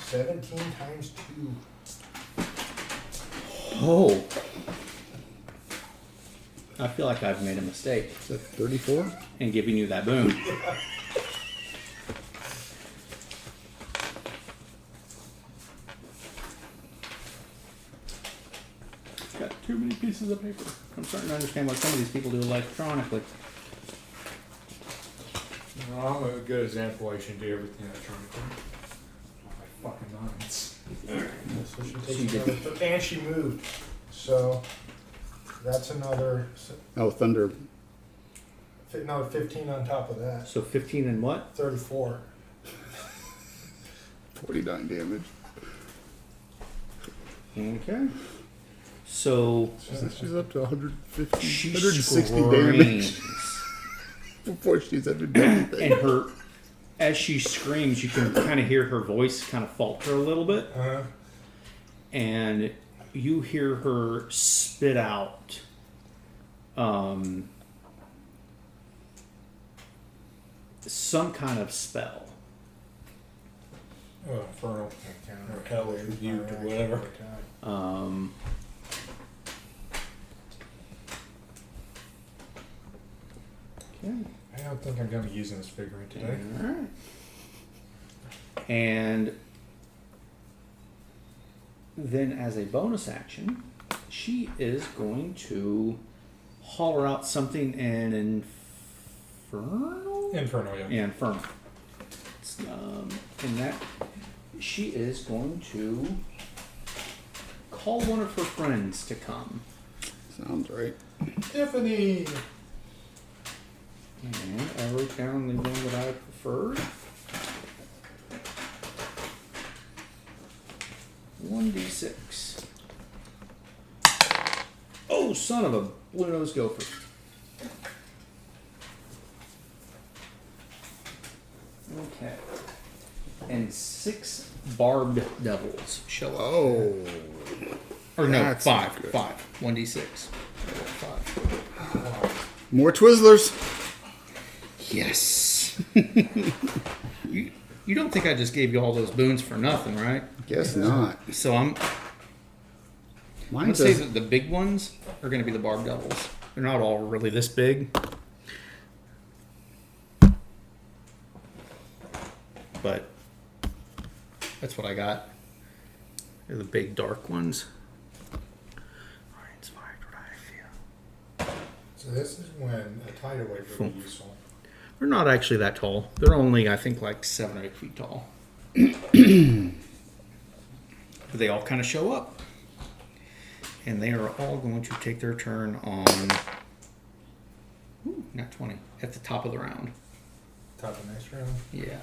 17 times 2. Oh. I feel like I've made a mistake Is that 34? in giving you that boon. Got too many pieces of paper. I'm starting to understand what some of these people do electronically. No, I'm a good example. I should do everything electronically. My fucking minds. So she takes She did. another, and she moved. So that's another, Oh, Thunder. another 15 on top of that. So 15 and what? 34. 49 damage. Okay. So She's up to 150, she 160 damage screams. before she's ever done anything. And her, as she screams, you can kind of hear her voice kind of falter a little bit. And you hear her spit out some kind of spell. Oh, infernal. Or hell tribute or whatever. Okay. I don't think I'm gonna be using this figurine today. Alright. And then as a bonus action, she is going to holler out something in infernal? Inferno, yeah. Yeah, infernal. And that she is going to call one of her friends to come. Sounds right. Tiffany! And I wrote down the one that I preferred. 1d6. Oh, son of a blue-nosed gopher. Okay. And 6 barbed devils show up. Oh. Or no, That's 5. good. 5. 1d6. 5. More Twizzlers. Yes. You don't think I just gave you all those boons for nothing, right? Guess not. So I'm Mine gonna say says that the big ones are gonna be the barbed devils. They're not all really this big. But that's what I got. They're the big dark ones. Are inspired what I feel. So this is when a tidal wave would be useful. They're not actually that tall. They're only, I think, like 7 or 8 feet tall. But they all kind of show up. And they are all going to take their turn on... Ooh, not 20. At the top of the round. Top of the next round. Yeah.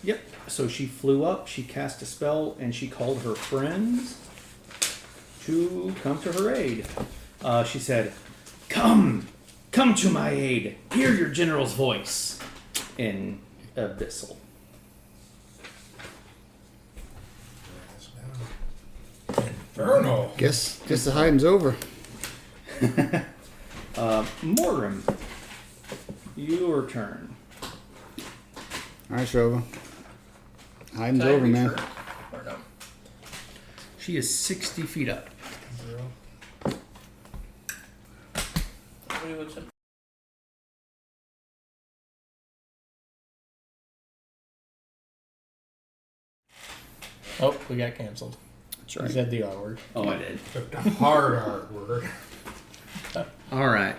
Yep. So she flew up, she cast a spell, and she called her friends to come to her aid. She said, "Come to my aid. Hear your general's voice." In Abyssal. Inferno! guess the hiding's over. Morgrim, your turn. All right, Shova. Hiding's Can I over, reach man. her? Or no? She is 60 feet up. What do you accept? Oh, we got canceled. That's You said the R word. Oh, I did. The hard word. All right.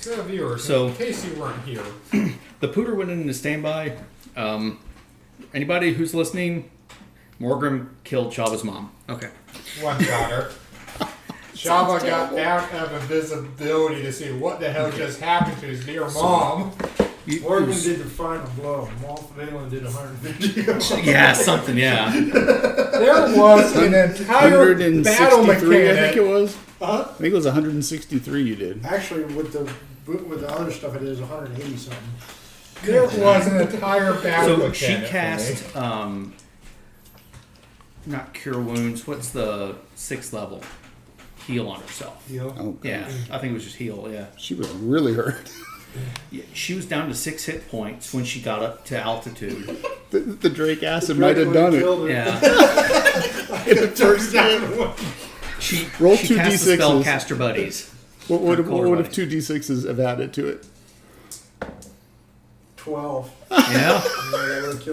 So viewers, So- in case you weren't here, The pooter went into standby. Anybody who's listening, Morgrim killed Chava's mom. Okay. one got her. Shava got out of invisibility to see what the hell just happened to his dear mom. Morgan did the final blow. Moff Valen did 150. Yeah, something, yeah. There was an entire battle 163, I think it mechanic. was. I think it was 163 you did. Actually, with the other stuff, it is 180 something. There was an entire battle So mechanic. she for me. cast not cure wounds. What's the 6th level? Heal on herself. Heal. Oh, God. Yeah, I think it was just heal. Yeah. She was really hurt. Yeah, she was down to 6 hit points when she got up to altitude. The Drake acid might have done it. Yeah. The first time. She Roll she 2 cast the spell D6s. Caster Buddies. What would Color if buddy. 2 D6s have added to it? 12. Yeah.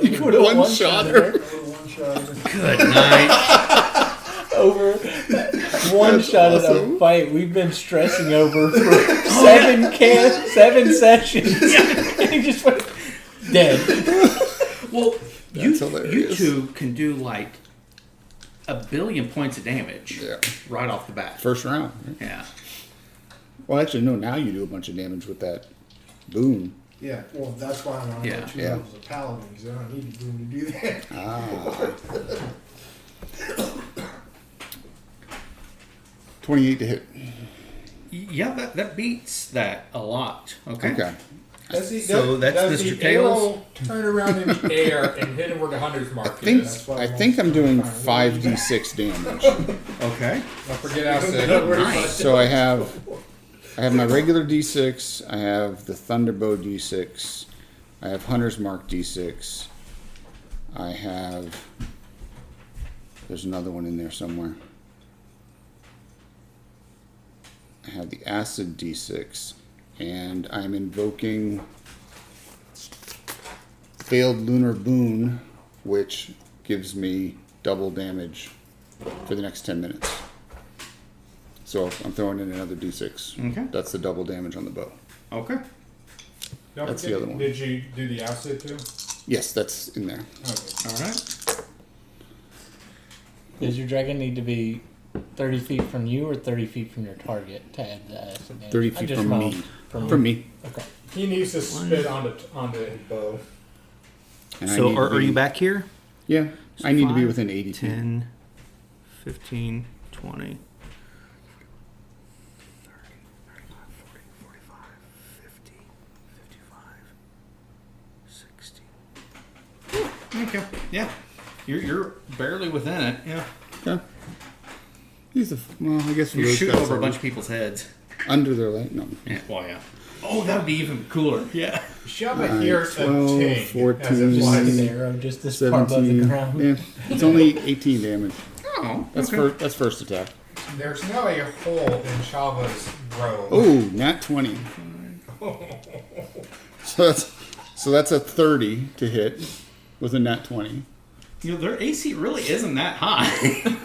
You would have one-shot her. Good night. Over one shot at awesome. a fight we've been stressing over for 7 sessions. And he just went dead. Well, you That's hilarious. two can do like 1 billion points of damage Yeah. right off the bat. First round. Right? Yeah. Well, actually, no. Now you do a bunch of damage with that boon. Yeah, well, that's why I'm on Yeah. 2 Yeah. levels of paladin, because I don't need to do that. Ah. 28 to hit. Yeah, that beats that a lot. Okay. Okay. So that's does Mr. the Tails? arrow turn around in the air and hit him where the 100th I mark think is. why I I'm think I'm doing fine. 5d6 damage. Okay. Don't forget acid. Nice. So I have my regular d6. I have the Thunderbow d6. I have Hunter's Mark d6. I have. There's another one in there somewhere. I have the Acid d6, and I'm invoking Failed Lunar Boon, which gives me double damage for the next 10 minutes. So I'm throwing in another d6. Okay. That's the double damage on the bow. Okay. Don't That's the forget, other one. Did you do the acid too? Yes, that's in there. Okay. All right. Does your dragon need to be 30 feet from you or 30 feet from your target to add the acid damage? 30 I feet just from rolled me. From From me. Okay. He needs to spit onto his bow. And I So need to are be- you back here? Yeah, I need to be 5, within 80 feet. 10, 15, 20, 30, 35, 40, 45, 50, 55, 60. Okay. Yeah. You're barely within it. Yeah. Okay. Well, I guess for You're those shooting guys over a that bunch are of people's heads. under their leg. No. Yeah. Well, yeah. Oh, that would be even cooler. Yeah. Shove it Nine, here 12, a ting. 14, as it Just flies. like an arrow, just this far above the 17. ground. Yeah, it's only 18 damage. Oh, That's okay. that's first attack. There's now a hole in Shava's robe. Oh, nat 20. So that's a 30 to hit with a nat 20. You know, their AC really isn't that high.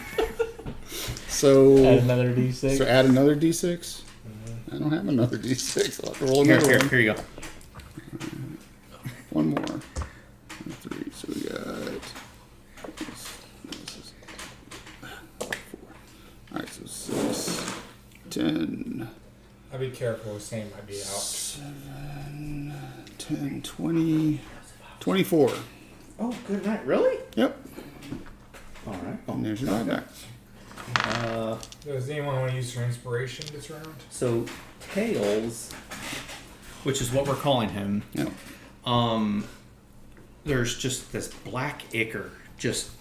So Add another d6. so add another d6. I don't have another d6. I'll have to roll Here, another here, one. here you go. One more. 3. So we got. 4. Alright, so 6, 10, I'd be careful, his name might be out. 7, 10, 20, 24. Oh, good night. Really? Yep. All right. And there's your buyback. Does anyone want to use their inspiration this round? So Tails, which is what we're calling him, Yep. there's just this black ichor just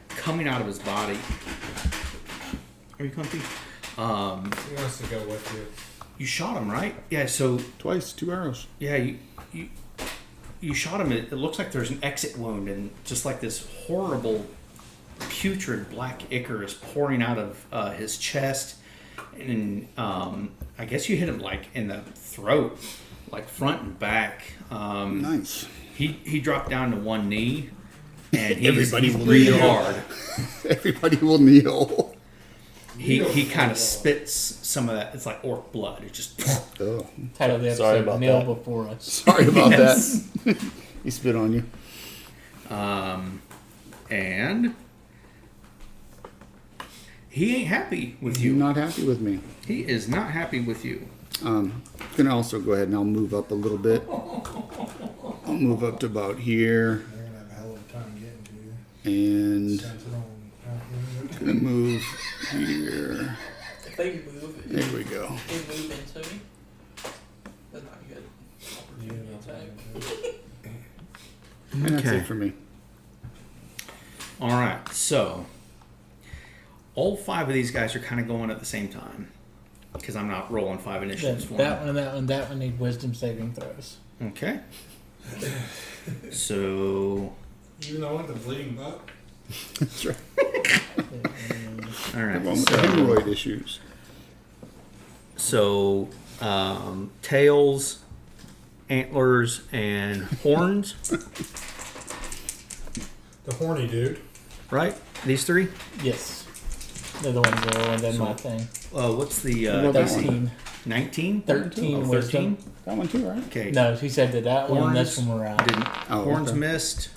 coming out of his body. Are you comfy? He wants to go with you. You shot him, right? Yeah. So Twice, 2 arrows. yeah, you shot him. It looks like there's an exit wound, and just like this horrible, putrid black ichor is pouring out of his chest, and I guess you hit him like in the throat, like front and back. Nice. He dropped down to one knee, and Everybody he's will breathing kneel. hard. Everybody will kneel. He kind of spits some of that. It's like orc blood. It just Oh, Title of the Sorry episode, about Nail that. Before Us. sorry about Yes. that. He spit on you. and he ain't happy with You're you. not happy with me. He is not happy with you. Gonna also go ahead and I'll move up a little bit. I'll move up to about here They're gonna have a hell of a time getting to you. and Sentinel and gonna move here. If they move, There we go. they move into me. That's not good. Opportunity attack. And that's Okay. it for me. All right, so all 5 of these guys are kind of going at the same time because I'm not rolling 5 initiatives for That them. one, that one, that one need wisdom saving throws. Okay. So, You know what? The bleeding butt. That's right. all right. The one with the hemorrhoid issues. So, tails, antlers, and horns, The horny dude. right? These 3? Yes. They're the ones that are rolling. That's my thing. What's the What about 13. 19? 13 Oh, wisdom. 13? That one too, right? Okay. No, he said that one. That's Horns when we're out. Didn't. Oh, Horns okay. missed.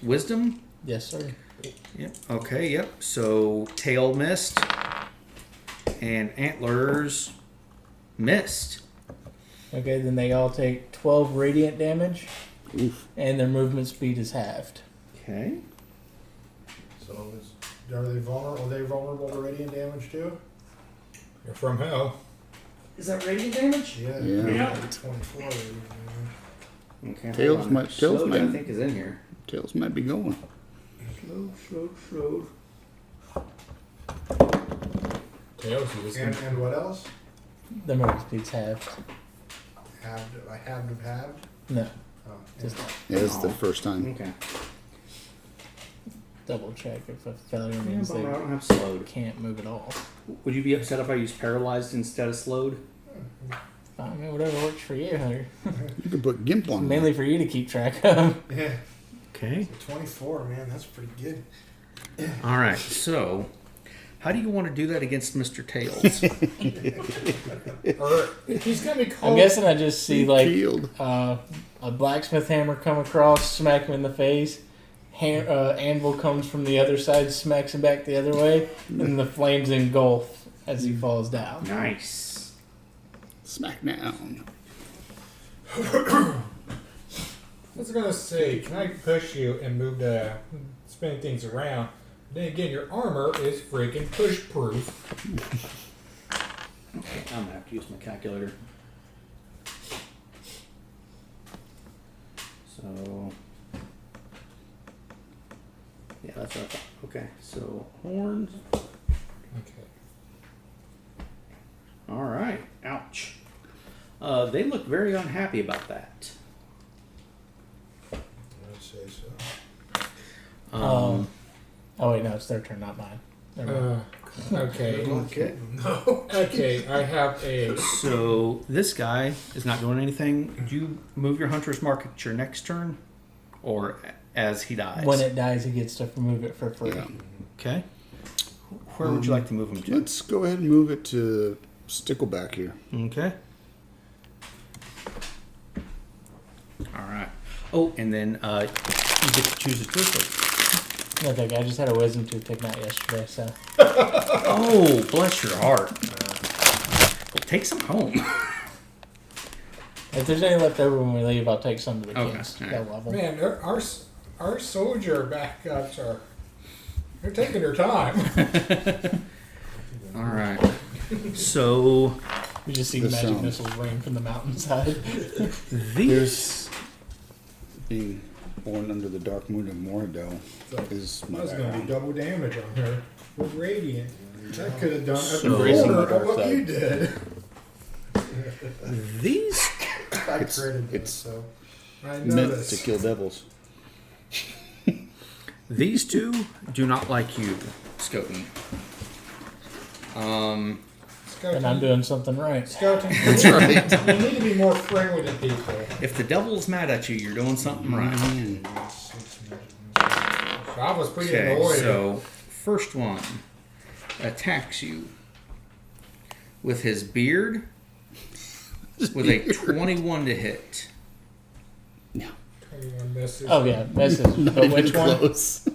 Wisdom? Yes, sir. Yep. Okay, yep. So tail missed. And antlers missed. Okay, then they all take 12 radiant damage, Oof. and their movement speed is halved. Okay. So are they vulnerable? Are they vulnerable to radiant damage too? You're from hell. Is that radiant damage? Yeah. Yeah. 24 radiant damage. Okay. Tails hold on. might- tails Slowed, might- I think is in here. Tails might be going. Slow. Tails, he was gonna. And what else? Their movement speed's halved. Halved? No, Oh, just Yeah, this is the first time. Okay. double check if a failure Yeah, means but I they don't have slowed. can't move at all. Would you be upset if I used paralyzed instead of slowed? I mean, whatever works for you, Hunter. You could put Gimp on Mainly for you to keep track of. Yeah. Okay. 24, man, that's pretty good. All right. So, how do you want to do that against Mr. Tails? Or he's gonna be I'm called. guessing I just see like Shield. a blacksmith hammer come across, smack him in the face. Anvil comes from the other side, smacks him back the other way, and the flames engulf as he falls down. Nice. Smackdown. I was gonna say, can I push you and move the spinning things around? Then again, your armor is freaking push proof. Okay, I'm gonna have to use my calculator. So, yeah, that's what I thought. Okay, so horns. Okay. All right. Ouch. They look very unhappy about that. I'd say so. Oh wait, no, it's their turn, not mine. Never mind. Okay. Okay. No. Okay, I have a. So this guy is not doing anything. Do you move your hunter's mark at your next turn, or as he dies? When it dies, he gets to remove it for free. Yeah. Okay. Where would you like to move him to? Let's go ahead and move it to Stickleback here. Okay. All right. Oh, and then you get to choose a twist. Okay, I just had a wisdom tooth taken out yesterday, so Oh, bless your heart. Well, take some home. if there's any left over when we leave, I'll take some to the Okay, kids. all They'll right. love them. Man, our soldier backups are. They're taking their time. All right. So We just see This magic sounds- missiles rain from the mountainside. these. Being born under the dark moon of Moradel is my That's gonna be background. double damage on her with radiant. That could have done So- a Embracing the quarter of dark what side. you did. These. I It's- created it's- this, so. I Meant noticed. to kill devils. These two do not like you, Skoten. And I'm doing something right. Skeleton. That's right. You need to be more friendly to people. If the devil's mad at you, you're doing something right. I was pretty Okay, annoyed. so first one attacks you with his beard with a 21 to hit. 21 misses. Oh yeah, misses. But which one? Close.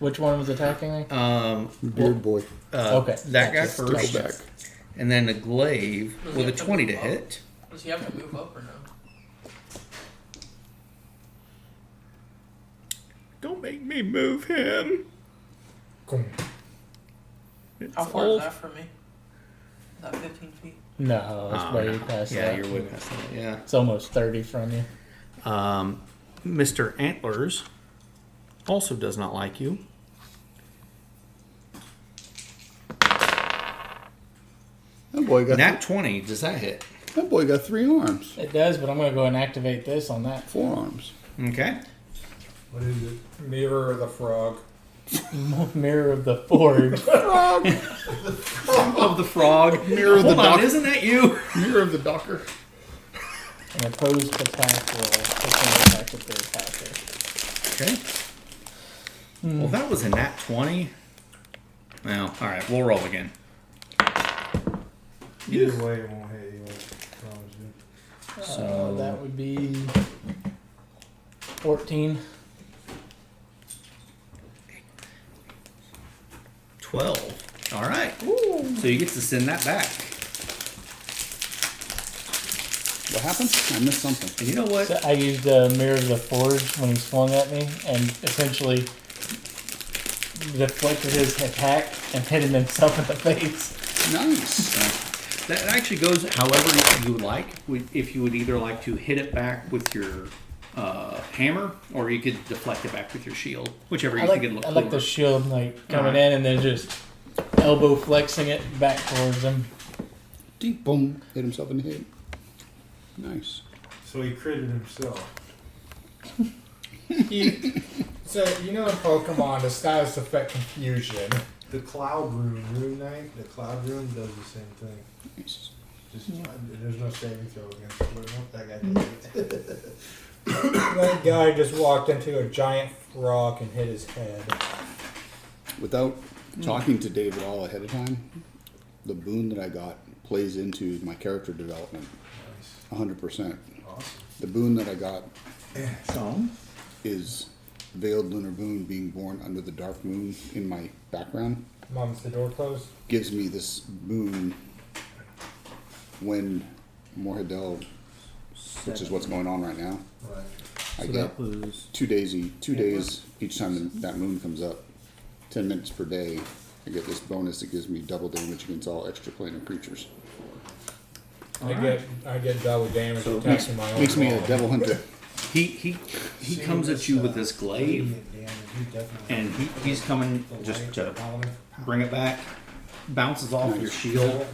Which one was attacking me? Beard boy. Okay. That guy Gotcha. first, Stickleback. and then a glaive with a 20 to hit. Does he have to move up or no? Don't make me move him. Cool. It's How far old. is that from me? Is that 15 feet? No, it's Oh, way no. past Yeah, that. you're way past that. Yeah. It's almost 30 from you. Mr. Antlers also does not like you. That boy got Nat 20, does that hit? that boy got 3 arms, It does, but I'm going to go and activate this on that. 4 arms. Okay. What is it? Mirror of the frog. Mirror of the Forge. Of the frog. Mirror of the Hold on, doc- isn't that you? Mirror of the Docker. An opposed attack roll. Attack with their attacker. Okay. Well, that was a nat 20. Well, all right, we'll roll again. Either way, it won't hit you. I promise you. So That would be 14. 12. All right. So you get to send that back. What happened? I missed something. And you know what? So I used the Mirror of the Forge when he swung at me and essentially deflected his attack and hit him himself in the face. Nice. That actually goes however you would like. If you would either like to hit it back with your hammer, or you could deflect it back with your shield, whichever you think it'd look I like cooler. the shield like coming Alright. in and then just elbow flexing it back towards him. Deep boom. Hit himself in the head. Nice. So he critted himself. So, you know in Pokemon, the status effect confusion. The Cloud Rune, Rune Knight, the Cloud Rune does the same thing. Nice. Just, there's no saving throw against it. But nope, that guy did it. That guy just walked into a giant rock and hit his head. Without talking to Dave at all ahead of time, the boon that I got plays into my character development Nice. 100%. Awesome. The boon that I got So, is Veiled Lunar Boon being born under the dark moon in my background. Mom's the door closed. Gives me this boon when Morhedel, which is what's going on right now. Right. I so get that was 2 days, 2 days each time that moon comes up, 10 minutes per day. I get this bonus that gives me double damage against all extraplanar creatures. I get double damage So attacking my own Makes me a wall. devil hunter. he comes at you with this glaive, and he's coming just to bring it back, bounces off your shield,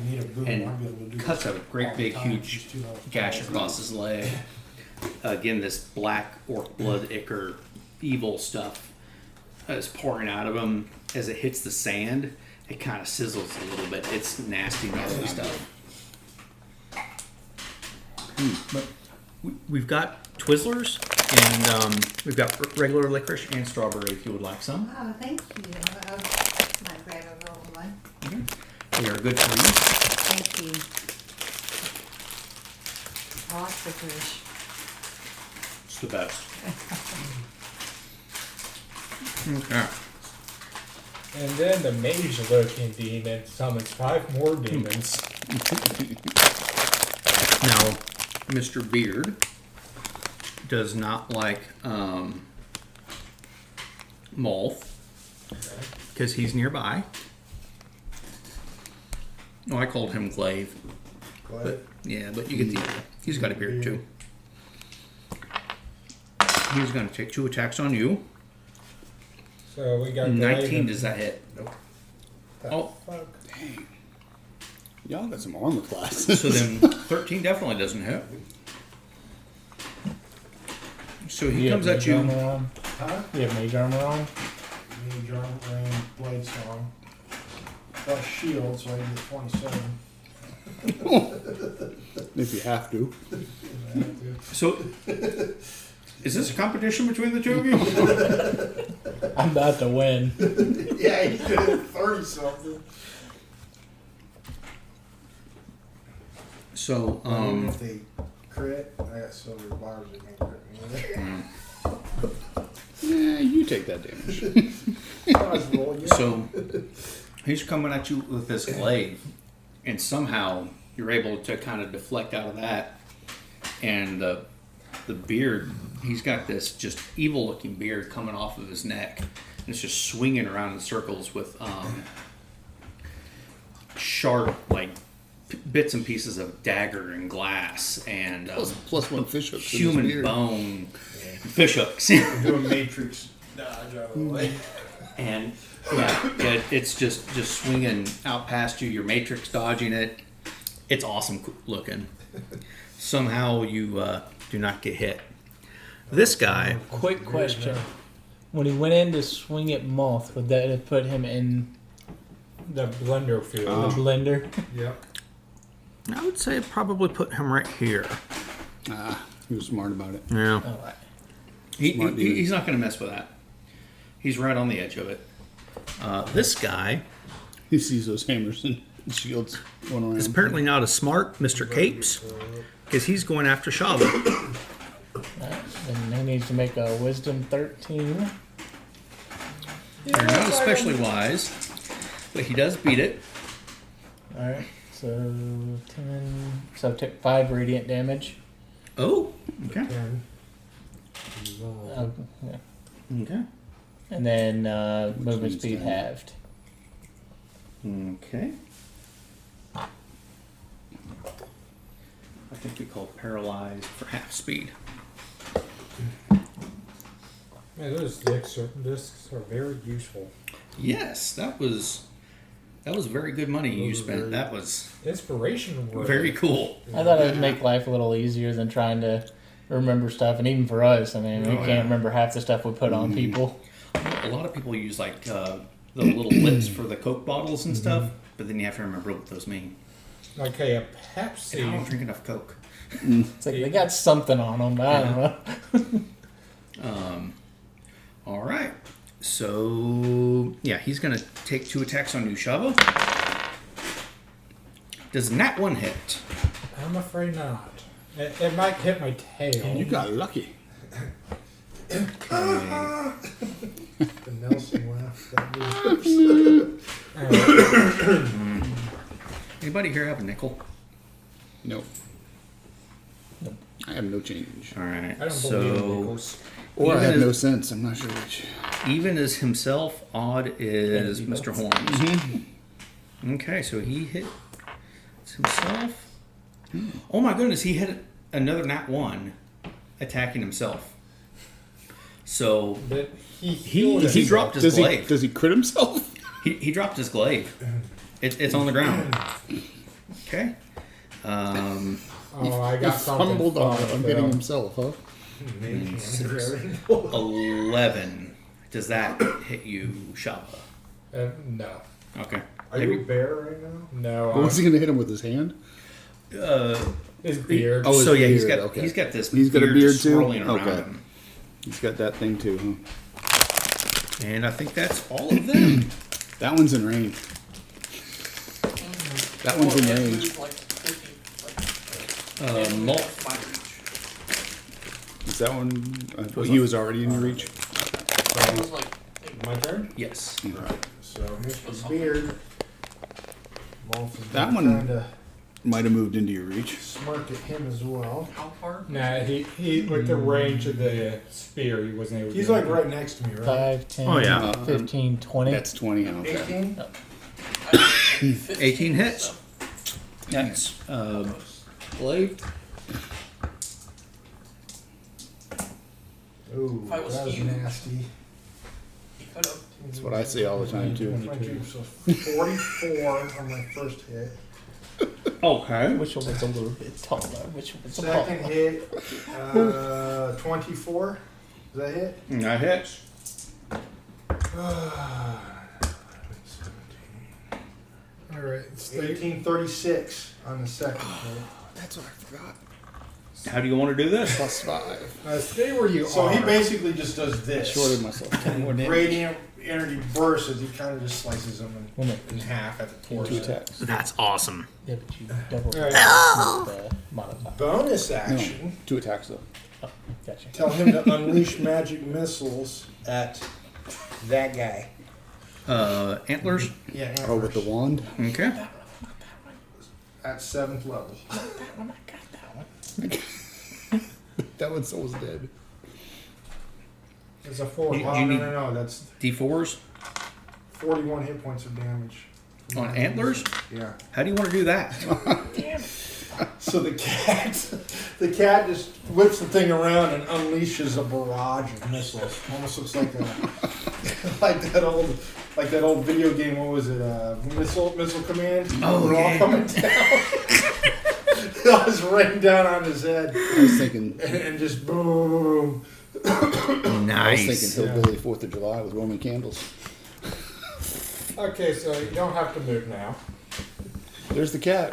and cuts a great big huge gash across his leg. Again, this black orc blood ichor evil stuff is pouring out of him. As it hits the sand, it kind of sizzles a little bit. It's nasty, gnarly stuff. But we've got Twizzlers, and we've got regular licorice and strawberry if you would like some. Oh, thank you. Might grab a roll of one. They are good for you. Thank you. I like licorice. It's the best. Okay. And then the mage-looking demon summons 5 more demons. Now, Mr. Beard does not like Molth because he's nearby. Oh, I called him Glaive. But, yeah, but you get the idea. He's got a beard too. He's going to take 2 attacks on you. So we got 19, does that hit? Nope. Oh, Dang. Y'all got some armor classes. so then 13 definitely doesn't hit. So he You have comes at mage you. armor on? Huh? You have mage armor on? Me, drum, rain, blade song. Got shield, so I can get 27. If you have to. So, is this a competition between the two of you? I'm about to win. Yeah, he did 30 something. So, Even if they crit, I got silver bars that can crit me. Yeah, you take that damage. so he's coming at you with this glaive, and somehow you're able to kind of deflect out of that. And the beard, he's got this just evil-looking beard coming off of his neck, and it's just swinging around in circles with sharp, like bits and pieces of dagger and glass and Plus one fish hook. human bone, fish hooks. Do a matrix dodge out of the way. And yeah, it's just swinging out past you. You're matrix dodging it. It's awesome looking. Somehow you do not get hit. This guy, Quick question. When he went in to swing at Moth, would that have put him in The blender field. the blender? Yep. I would say probably put him right here. He was smart about it. Yeah, Oh, right. Smart dude. he's not going to mess with that. He's right on the edge of it. This guy He sees those hammers and shields going around. is apparently not as smart, Mr. Capes, because he's going after Shava. Right. Then he needs to make a Wisdom 13. They're not especially wise, but he does beat it. Alright, so 10. So take 5 radiant damage. Oh, okay. Yeah. Okay. And then movement means speed 10. halved. Okay. I think we call paralyzed for half speed. Yeah, those discs are very useful. Yes, that was very good money you spent. That was Inspiration work. very cool. I thought it would make life a little easier than trying to remember stuff. And even for us, I mean, we can't remember half the stuff we put on people. A lot of people use like the little lips for the Coke bottles and stuff, but then you have to remember what those mean. Like a And I don't Pepsi. drink enough Coke. It's like they got something on them, but I don't know. All right. So yeah, he's gonna take 2 attacks on you, Shava. Does nat 1 hit? I'm afraid not. It might hit my tail. You got lucky. The Nelson laugh. That was Anybody here have a nickel? Nope. I have no change. All right. I don't believe in So nickels. Or I Even have as- no sense. I'm not sure which. even as himself, odd is Yeah, Mr. Horns. Okay, so he hit himself. Oh my goodness, he hit another nat 1, attacking himself. So But he he dropped his Does glaive. does he crit himself? He dropped his glaive. It's on the ground. Okay. Oh, I got something. Fumbled on fun, hitting Phil. himself, huh? 11. Does that hit you, Shava? No. Okay. Are you a bear right now? No. What was he going to hit him with his hand? His beard. Oh, his so yeah, beard, okay. he's got this. He's got a beard just too? swirling around Okay. him. He's got that thing too, huh? And I think that's all of them. That one's in range. That one's in range. Like 50, like, Malt. my reach. Is that one? He was already in your reach. It was like, My turn? Yes. So, Mr. Beard. That one- Kinda Might have moved into your reach. smirk at him as well. how far? Nah, he with the range of the spear, he wasn't able to. He's do like it. right next to me, right? 5, 10, Oh, yeah. 15, 20. That's 20. Okay. 18? 18 hits. That's blade. Ooh, If I was that was you. nasty. He could have. That's what I say all the time too. 22, so 44 on my first hit. Okay. Which one was a little bit taller? Which one was a Second taller? hit, 24. Does that hit? That hits. Alright, 1836 on the second hit. That's what I forgot. How do you want to do this? Plus 5. Stay where you So are. he basically just does this. Shorted myself 10 more damage. Radiant energy bursts as he kind of just slices them in half at the 2 torso. attacks. That's awesome. Yeah, but you double Alright. the modifier. Bonus No, action. 2 attacks though. Oh, gotcha. Tell him to unleash magic missiles at that guy. Antlers. Yeah, Oh, with the wand? Okay. at 7th level. That one's almost dead. It's a 4. You Oh, need- no, that's D4s. 41 hit points of damage On antlers? Yeah. How do you want to do that? So the cat just whips the thing around and unleashes a barrage of missiles. Almost looks like like that old video game. What was it? Missile Command. Oh, They're all yeah. coming down. It was raining down on his head, I was thinking, and just boom. I was Nice. thinking hillbilly 4th of July with Roman candles. Okay, so you don't have to move now. There's the cat.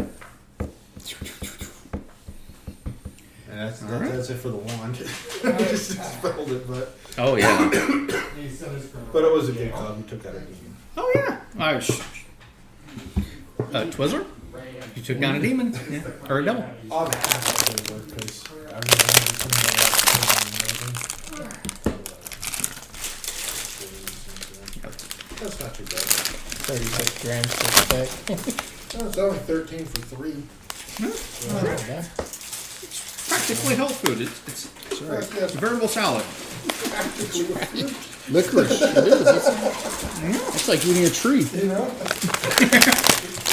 And that's it for the wand. I just spelled it, but Oh yeah. it was a good club. You took that at beginning. Oh yeah. Twizzler? You took down a demon. Yeah. Or a devil. I'll have to work because I remember something That's not too bad. 36 grams per stick. No, it's only 13 for 3. Practically health food. It's That's right. a veritable salad. Licorice. It is. It's like eating a tree. You know?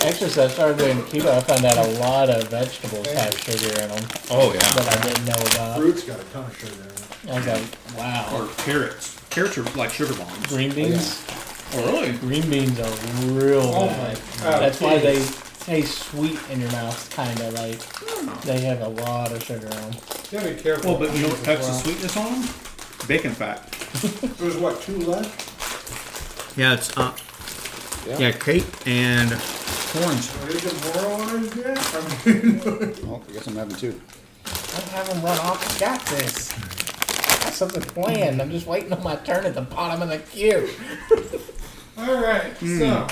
Actually, since I started doing keto, I found out a lot of vegetables have sugar in them Oh yeah. that I didn't know about. Fruit's got a ton of sugar in it. I was like, wow. Or carrots. Carrots are like sugar bombs. Green beans? Oh really? Green beans are real Oh bad. my- That's why they taste sweet in your mouth, kind of like they have a lot of sugar on them. You gotta be careful. Well, but you know what cuts the sweetness on them? Bacon fat. There's what, 2 left? Yeah, it's yeah, Kate and Horns. Are there more orange yet? I mean, Oh, I guess I'm having 2. Don't have them run off. I got this. I got something planned. I'm just waiting on my turn at the bottom of the queue. Alright, so.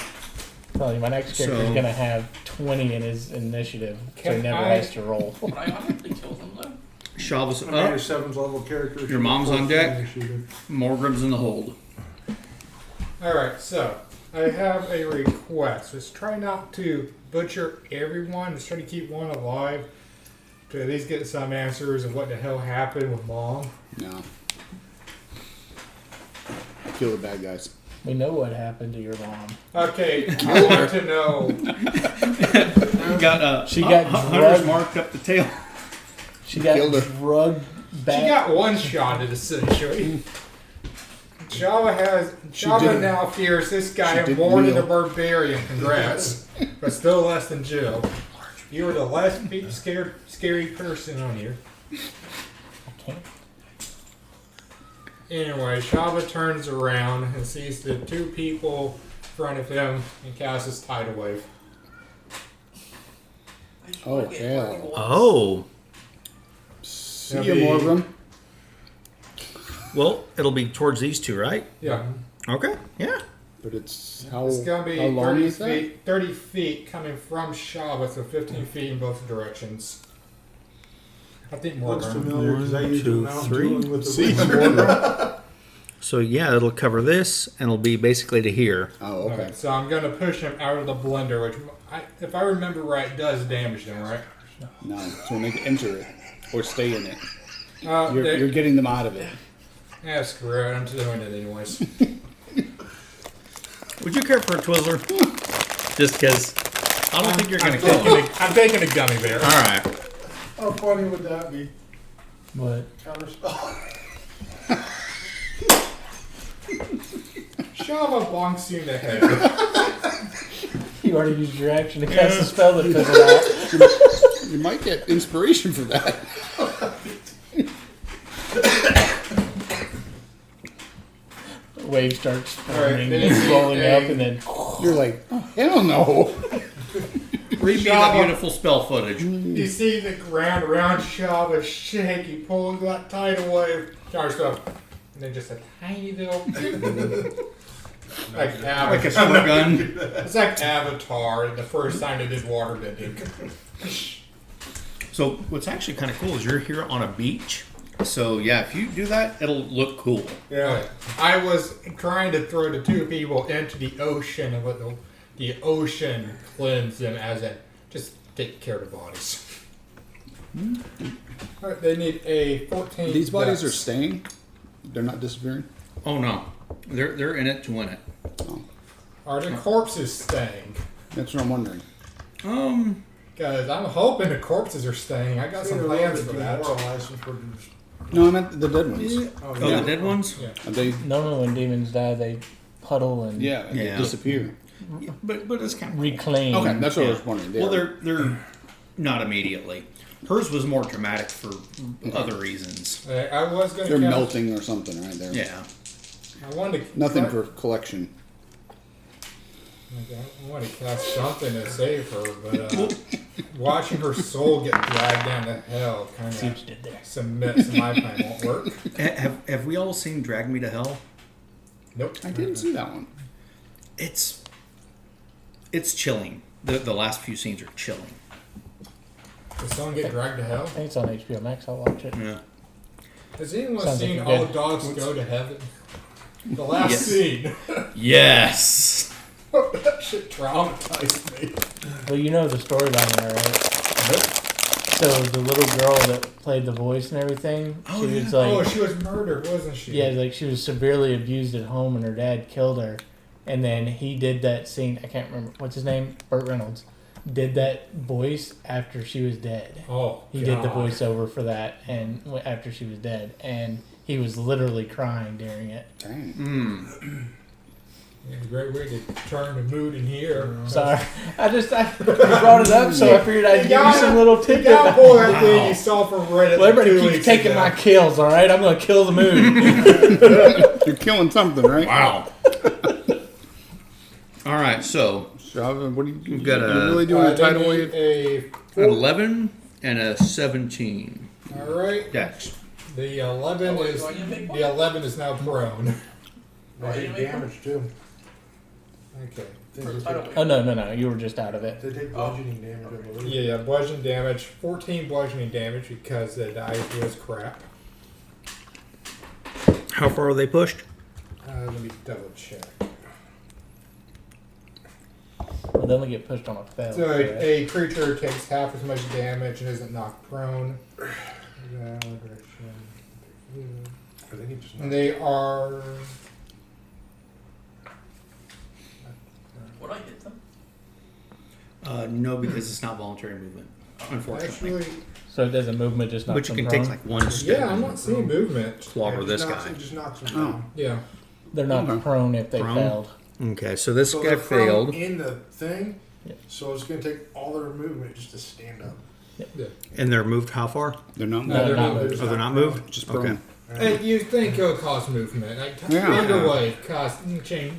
Tell you, my next character's So- gonna have 20 in his initiative, so he Can never I- has to roll. But I automatically kill them though. Shav's I made a up. 7th level character. Your mom's on deck? Morgrim's in the hold. Alright, so I have a request. Let's try not to butcher everyone. Let's try to keep one alive to at least get some answers of what the hell happened with Mom. No. Kill the bad guys. We know what happened to your mom. Okay, I want to know. You got She got hunters drugged. marked up the tail. She got Killed her. drugged back. She got one shot at essentially. Java did- now fears this guy she did more than kneel. a barbarian. Congrats, but still less than Jill. You were the less scary person on here. I can't. Anyway, Shava turns around and sees the 2 people in front of him and casts his tidal wave. I just Oh, wanna get hell. fucking once. Oh. See That'd you, be- Morgrim. Well, it'll be towards these 2, right? Yeah, Okay. Yeah. But it's how, it's gonna be how long 30 is that? feet. 30 feet coming from Shava, so 15 feet in both directions. I think more. Looks familiar because I used to two, mount three. dueling with the See, Witch. Morgrim. So yeah, it'll cover this, and it'll be basically to here. Oh, okay. So I'm gonna push him out of the blender, which, if I remember right, does damage them, right? No, so when they enter it or stay in it, You're you're getting them out of it. yeah, screw it. I'm doing it anyways. Would you care for a Twizzler? Just because I don't think you're gonna kill him. I'm taking a gummy bear. All right. How funny would that be? But Counterspell. Shava bonks you in the head. you already used your action to cast a spell that fizzled out. You might get inspiration for that. Wave starts forming, then it's you rolling need up, a- and then You're like, oh, hell no. Read me that beautiful spell footage. You see the ground around Shava shake. He pulls that tidal wave. Charge stuff. And then just a tiny little. like Avatar. Like a squirt gun. It's like Avatar, the first time they did water bending. So what's actually kind of cool is you're here on a beach. So yeah, if you do that, it'll look cool. Yeah. I was trying to throw the 2 people into the ocean and let the ocean cleanse them as a just take care of the bodies. Alright, they need a 14. These bodies are dex. staying. They're not disappearing. Oh no, they're in it to win it. Are the corpses staying? That's what I'm wondering. Because I'm hoping the corpses are staying. I got some plans for that. Demoralized since we're just- No, I meant the dead ones. Oh, the dead ones? Yeah. Are they? Normally when demons die, they puddle and Yeah, they Yeah. disappear. But it's kind of reclaim. Okay, that's what I Yeah. was wondering. Well, they're not immediately. Hers was more dramatic for other reasons. I was going they're to melting or something, right? They're Yeah. I wanted to nothing for collection. I want to cast something to save her, but watching her soul get dragged down to hell kind See what of you did there. cements in my plan won't work. Have we all seen Drag Me to Hell? Nope. I didn't see that one. It's chilling. The last few scenes are chilling. Does someone get dragged to hell? I think it's on HBO Max. I'll watch it. Yeah. Has anyone Sounds seen like All you're good. Dogs Go to Heaven? The last Yes. scene. Yes. That shit traumatized me. Well, you know the storyline there, right? So the little girl that played the voice and everything, she was like, Oh, she was murdered, wasn't she? yeah, like she was severely abused at home, and her dad killed her. And then he did that scene. I can't remember what's his name. Burt Reynolds did that voice after she was dead. Oh, He did the God. voiceover for that, and after she was dead, and he was literally crying during it. Dang. Yeah, a great way to turn the mood in here. Sorry, I you brought it up, so I figured I'd give you some little The tidbit. cowboy that thing you saw from Reddit. Well, everybody 2 keeps weeks taking ago. my kills. All right, I'm gonna kill the mood. You're killing something, right? Wow. All right, so So, what do you? We've got you a- really doing a They tidal need wave? an 11 and a 17. All right. Dex. The 11 Oh, wait, is do I need to make one? the 11 is now prone. Oh, I They didn't take make one? damage too. Okay. They For just tidal take, wave. Oh no, you were just out of it. they take bludgeoning damage, I believe. Yeah, bludgeoning damage. 14 bludgeoning damage because the dice was crap. How far are they pushed? Let me double check. Well, then we get pushed on a fail. So correct? a creature takes half as much damage and isn't knocked prone. I think it just And they are. Would I hit them? No, because it's not voluntary movement, unfortunately. Actually, So it does a movement, just knocks But you them can take prone? like one step. yeah, I'm not seeing movement. Clobber this guy. It just knocks them Oh. down. Yeah. They're not Okay. prone if they Prone? failed. Okay, so this So guy they're prone failed, in the thing, Yeah. so it's going to take all their movement just to stand up. and they're moved how far? They're not. No, they're not moved. moved. Oh, they're not moved? Just Okay. prone. Hey, you think it'll cause movement? Like, Yeah. underway cost change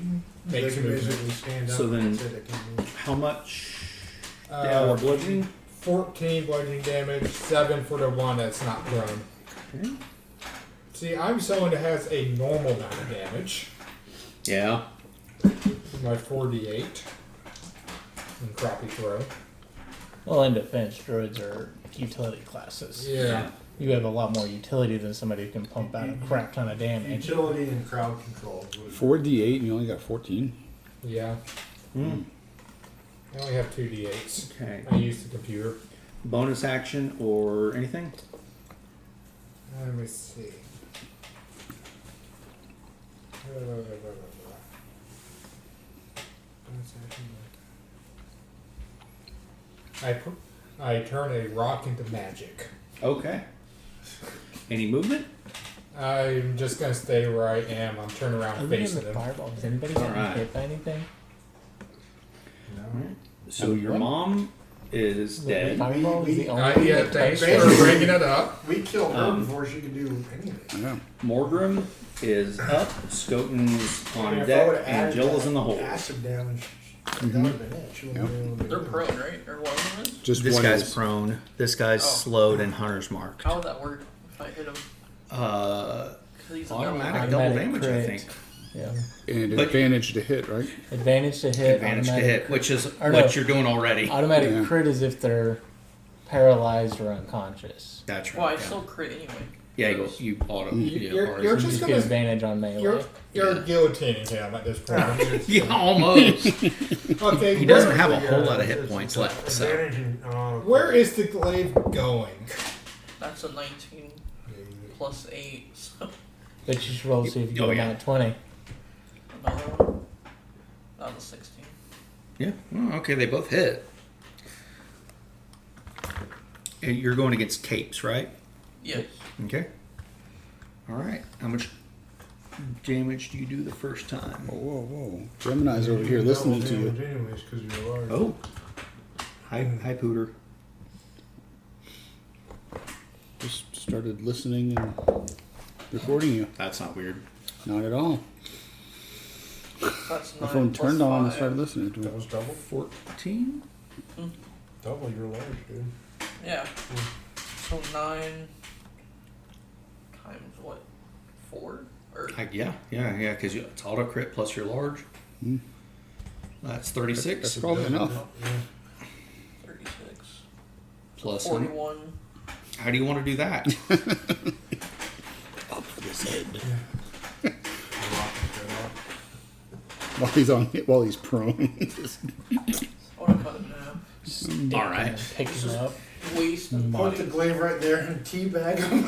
They makes can movement. basically stand up. So then- that's it, they can move. How much? Uh, bludgeoning? 14 bludgeoning damage, 7 for the one that's not prone. Okay. See, I'm someone that has a normal amount of damage. Yeah. My 4d8. And crappy throw. Well, in defense, druids are utility classes. Yeah. You have a lot more utility than somebody who can pump out a crap ton of damage. Utility and crowd control. 4d8 and you only got 14. Yeah. Hmm. I only have 2d8s. Okay. I use the computer. Bonus action or anything? Let me see. I turn a rock into magic. Okay. Any movement? I'm just gonna stay where I am. I'm turning around Other than facing the them. fireball, has anybody gotten Alright. hit by anything? So your mom is dead. Fireball is the only I thing yeah, that thanks touched for her. bringing it up. We killed her Um, before she could do anything. Yeah. Morgrim is up. Skoton's on If I deck, would've and added Jill is that in the hole. Acid damage. That would have been it. She wouldn't Yep. have been able to They're do it. prone, right? Or one of them is? Just This one guy's is. prone. This guy's Oh. slowed and hunter's marked. How would that work if I hit him? Uh, 'Cause he's a automatic double. double Automatic damage, I crit. think. Yeah. And But- advantage to hit, right? Advantage to hit. Advantage to automatic hit, crit. which is Or what no. you're doing already. Automatic Yeah. crit is if they're paralyzed or unconscious. That's right. Well, I yeah. still crit anyway. Yeah, you auto. You You're You just just gonna- get advantage on melee. You're guillotining him at this point. yeah, almost. Okay, He doesn't where- have a whole lot of hit points left. So Advantage in, Where is the glaive going? That's a 19 plus 8. So But you should roll to see if you Oh, get yeah. a nat 20. another one. That was a 16. Yeah. Oh, okay, they both hit. And you're going against capes, right? Yes. Okay. All right. How much damage do you do the first time? Whoa, whoa. Gemini's over here listening to you. Anyways, because you're large. Oh. Hi, Pooter. Just started listening and recording you. That's not weird. Not at all. That's My 9 phone plus turned on and 5. started listening to That him. was double. 14? Double, you're large, dude. Yeah. So 9 times what? 4? Or Yeah, because it's auto crit plus you're large. Hmm. That's 36. That's probably enough. 36. Plus 41. How do you want to do that? Up with his head. Yeah. While he's prone. I want to cut him in half. All right. Pick him up. Waist and Put the body. glaive right there and teabag him.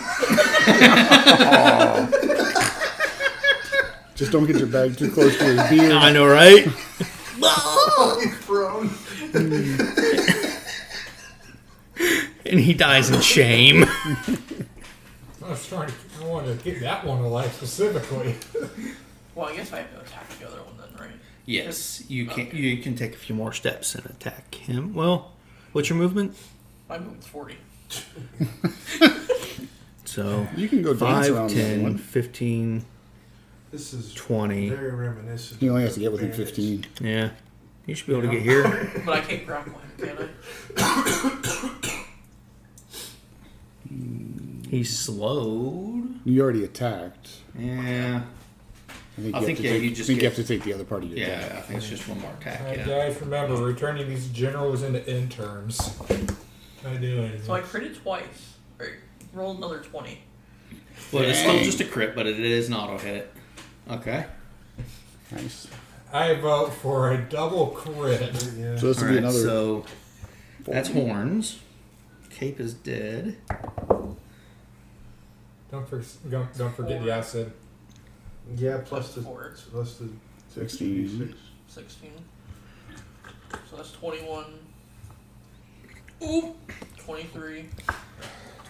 Just don't get your bag too close to his beard. I know, right? He's prone. And he dies in shame. I wanted to get that one alive specifically. Well, I guess I have to attack the other one then, right? Yes, you can. You can take a few more steps and attack him. Well, what's your movement? My movement's 40. So You can go dance 5, around that 10, one. 15, This is 20. very reminiscent. He only has to get of within bandits. 15. Yeah, you should be able to get here. But I can't grapple him, can I? He's slowed. You already attacked. Yeah, I think I think, yeah, you just you get- have to take the other part of your yeah. attack. I think it's just one more attack. Alright, Yeah. guys, remember, we're turning these generals into interns. Not doing So I critted twice. Or rolled another 20. Well, it's still just a crit, but it is an auto hit. Okay. Nice. I vote for a double crit. Yeah. So this will All be right. another. So that's horns. Cape is dead. Don't forget the acid. Yeah, plus Plus the 4. plus the 16. 16. So that's 21. Ooh. 23.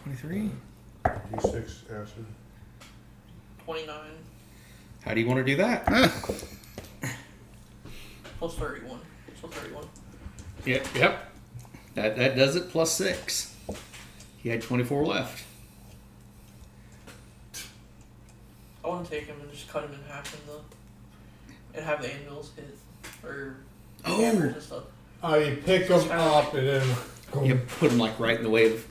23. D6 acid. 29. How do you want to do that? Plus 31. So 31. Yep. That does it plus 6. He had 24 left. I want to take him and just cut him in half and have the anvils hit. Or hammers and stuff. You pick them up and then You put him like right in the way of.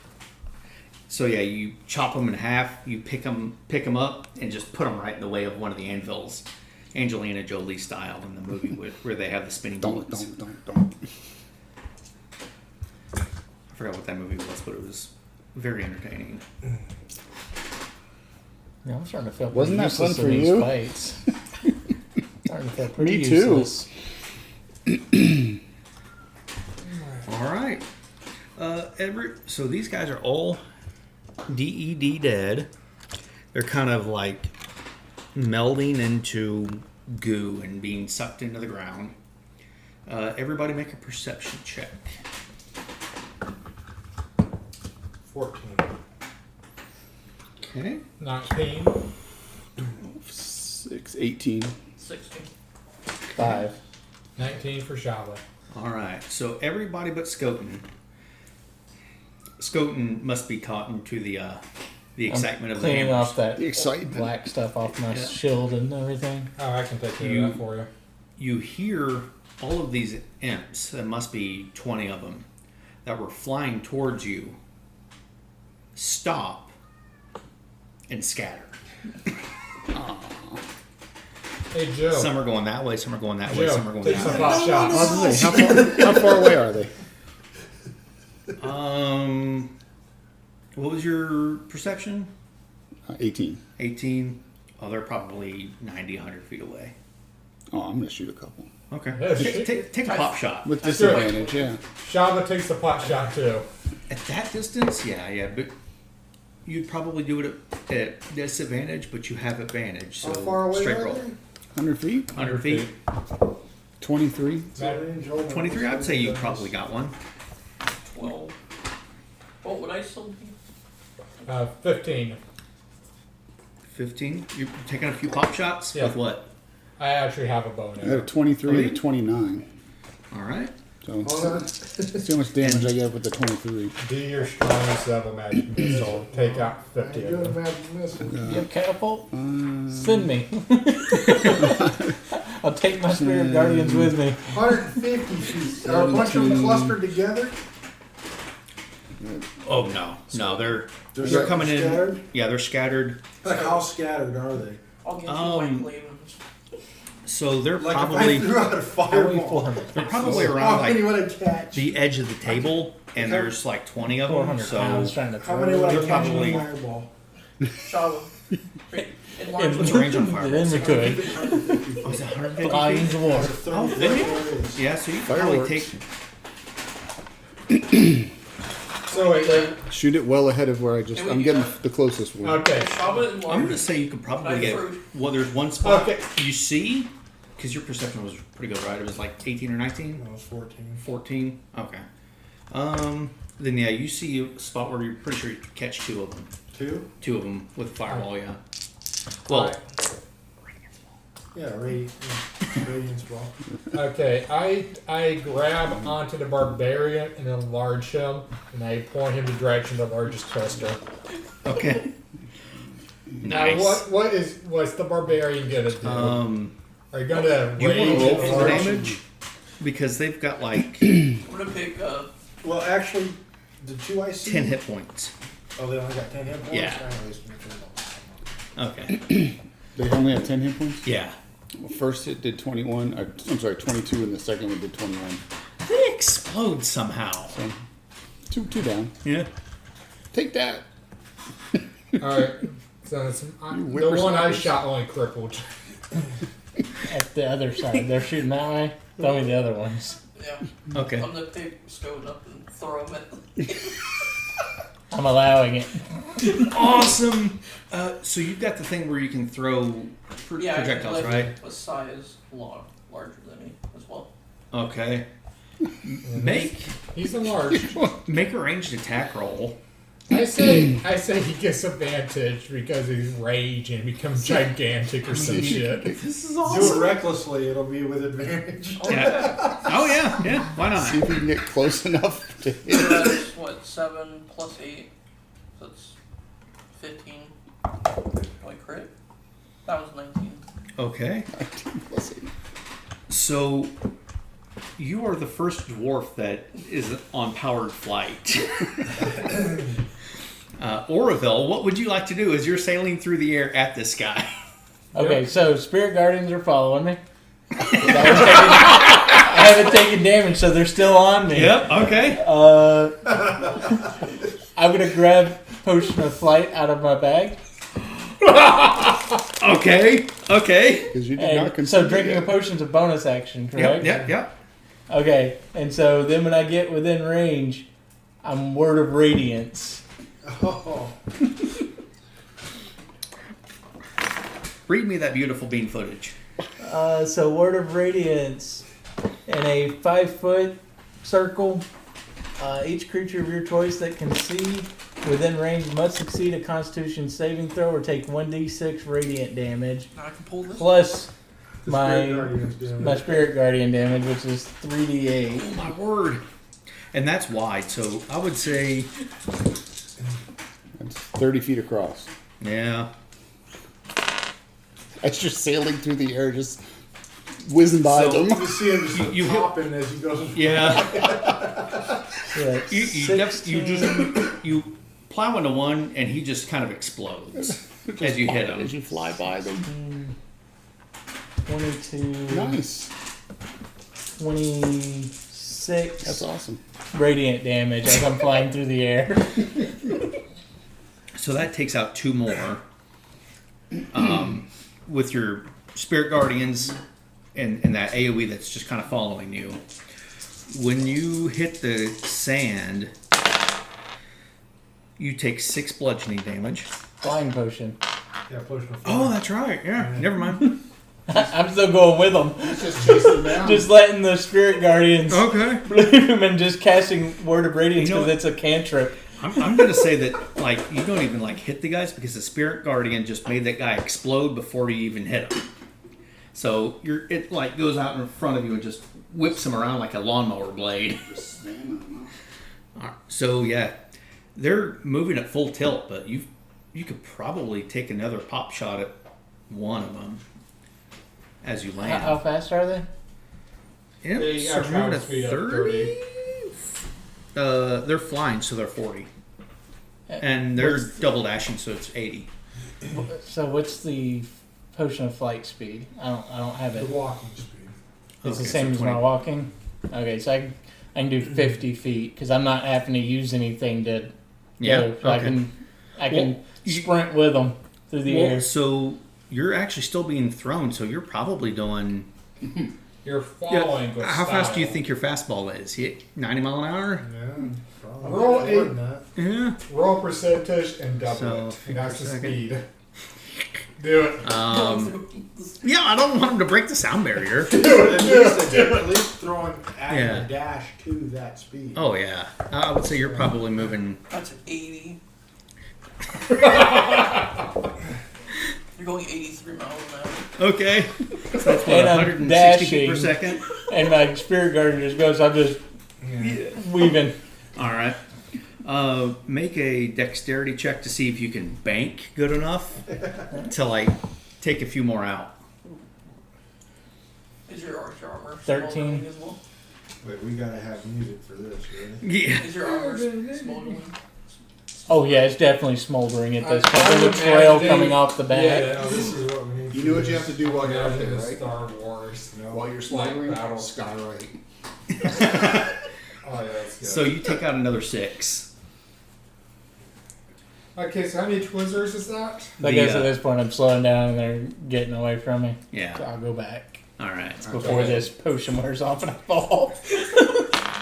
So yeah, you chop them in half. You pick them up, and just put them right in the way of one of the anvils, Angelina Jolie style in the movie where they have the spinning Don't. bullets. I forgot what that movie was, but it was very entertaining. Yeah, I'm starting to feel Wasn't pretty that fun useless for in these you? fights. Starting to feel pretty Me too. useless. All right. So these guys are all DED dead. They're kind of like melding into goo and being sucked into the ground. Everybody make a perception check. 14. Okay. 19. 6, 18. 16. 5. 19 for Shaba. All right. So everybody but Skoten. Skoten must be caught into the excitement of the Cleaning hammers. off that The excitement. black stuff off my Yeah. shield and everything. Oh, I can take care You- of that for you. You hear all of these imps, there must be 20 of them, that were flying towards you, stop and scatter. Hey, Joe. Some are going that way, some are going that way, Joe, some are going take that some way. pot shots. I was gonna say, how far away are they? What was your perception? 18. 18. Oh, they're probably 90, 100 feet away. Oh, I'm gonna shoot a couple Okay. Yeah, Take a pop shot. with That's right. disadvantage. Yeah. Shaba takes the pot shot too. At that distance, yeah, but you'd probably do it at disadvantage, but you have advantage. So How far away straight are roll. they? 100 feet. 100 feet. 23. 23. I'd say you probably got one. 12. What would I still be? 15. 15. You're taking a few pop shots Yeah. with what? I actually have a bow I had now. a 23 Okay. to 29. All right. So see how much damage I get with the 23. Do your strongest level magic missile. Take out 50 of them. You have catapult? Send me. I'll take my spirit guardians with me. 150 feet. Are a bunch of them clustered together? Oh no, no, they're They're coming scattered? in. Yeah, they're scattered. Like how scattered are they? I'll get Um, you my Ravens. So they're Like probably if I threw out a fireball. they're probably How around many like would I catch? the edge of the table, and there's like 20 of them. 400 pounds So trying to How throw many would I They're catch probably- in a fireball? Shava. Enlarge what's it. the range on fire? then we could. Oh, is it 150? Lines of war. Oh, did you? Yeah, so you could probably Fireworks. take. So wait, Shoot it well ahead of where I just. Can we I'm do getting that? the closest one. okay. Shava enlarge. I'm gonna say you could probably Knife get. fruit. Well, there's one spot Okay. you see, because your perception was pretty good, right? It was like 18 or 19, No, it was 14. 14. Okay. Then yeah, you see a spot where you're pretty sure you could catch 2 of them. 2? 2 of them with fireball. Yeah. Well, Yeah, radiance ball. Okay, I grab onto the barbarian and enlarge him, and I point him the direction of the largest cluster. okay. Nice. Now, what's the barbarian gonna do? Are you gonna You want to rage roll and for the enlarge? damage? Because they've got like I'm gonna pick Well, actually, the 2 I see. 10 hit points. Oh, they only got 10 hit points? Yeah. Okay. They only have 10 hit points? Yeah. Well, first hit did 21. I'm sorry, 22, and the second one did 21. They explode somehow. So, two down. Yeah. Take that. Alright, so it's, the whippers one I snappers. shot only crippled. At the other side. They're shooting that way. Tell me the other ones. yeah. Okay. I'm gonna pick Stone up and throw him at. I'm allowing it. Awesome. So you've got the thing where you can throw Yeah, I can projectiles, lift right? a size larger than me as well. Okay. Make He's enlarged. make a ranged attack roll. I say he gets advantage because he's rage and becomes gigantic or some shit. This is Do it awesome. recklessly, it'll be with advantage. Yeah. Oh yeah, yeah. Why See not? if we can get close enough to So hit. that's what 7 plus 8. So that's 15. Wait, crit? That was 19. Okay. So you are the first dwarf that is on powered flight. Oroville, what would you like to do as you're sailing through the air at this guy? Okay, so spirit guardians are following me. I haven't taken damage, so they're still on me. Yep. Okay. I'm gonna grab potion of flight out of my bag. Okay. Okay. Because you did not And consider so drinking a that. potion's a bonus action, correct? Yep. Yep. Yep. Okay, and so then when I get within range, I'm Word of Radiance. Oh. Read me that beautiful bean footage. So Word of Radiance in a 5-foot circle. Each creature of your choice that can see within range must succeed a Constitution saving throw or take 1d6 radiant damage, Now I can pull this. plus The my Spirit Guardian's doing my it. Spirit Guardian damage, which is 3d8. Oh my word. And that's wide. So I would say, It's 30 feet across. yeah. It's just sailing through the air, just whizzing by So- them. You see him just You hit- popping as he goes. Yeah. So that's You 16, you plow into one and he just kind of explodes as you hit him. As you fly by them. 22, Nice. 26 That's awesome. radiant damage as I'm flying through the air. So that takes out 2 more. With your spirit guardians and that AoE that's just kind of following you. When you hit the sand, you take 6 bludgeoning damage. Flying potion. Yeah, potion of Oh, that's right. Yeah, never mind. I'm still going with them. Just chase them down. Just letting the spirit guardians Okay. bloom and just casting word of radiance You know because it's a cantrip. I'm gonna say that like you don't even like hit the guys because the spirit guardian just made that guy explode before you even hit him. So it like goes out in front of you and just whips him around like a lawnmower blade. So yeah, they're moving at full tilt, but you could probably take another pop shot at one of them as you land. How fast are they? Yep, They so got we're travel at speed of 30. They're flying, so they're 40. And they're double dashing, so it's 80. So what's the potion of flight speed? I don't have The it. walking speed. It's the Okay, same so as my 20. walking. Okay, so I can do 50 feet because I'm not having to use anything to. Yeah, go. So okay. I can Well, you- sprint with them through the air. So you're actually still being thrown, so you're probably doing. You're falling with How fast do you style. think your fastball is? 90 mile an hour? Yeah, probably. Roll More eight. than that. Yeah. Roll percentage and double So, it. 50 That's the second. speed. Do it. Yeah, I don't want him to break the sound barrier. At least throwing at Yeah. a dash to that speed. Oh yeah, I would say you're probably moving. That's an 80. You're going 83 miles an hour. Okay. So that's what, And I'm 160 feet per dashing. second. And my spirit guardian just goes. I'm just weaving. All right. Make a dexterity check to see if you can bank good enough to like take a few more out. Is your archer armor 13. smoldering as well? Wait, we gotta have music for this, really. Yeah. Is your armor smoldering? Oh yeah, it's definitely smoldering at this I point. There's a would trail imagine- coming off the back. Yeah, Now, this is what we need. You know what you have to do while you're out there, Imagine right? Star Wars. No. While you're Like sliding, battle. skywrite. Oh, yeah, that's good. So you take out another 6. Okay, so how many Twizzlers is that? I guess at this point I'm slowing down and they're getting away from me. So Yeah. I'll go back All right. before this potion wears off and I fall.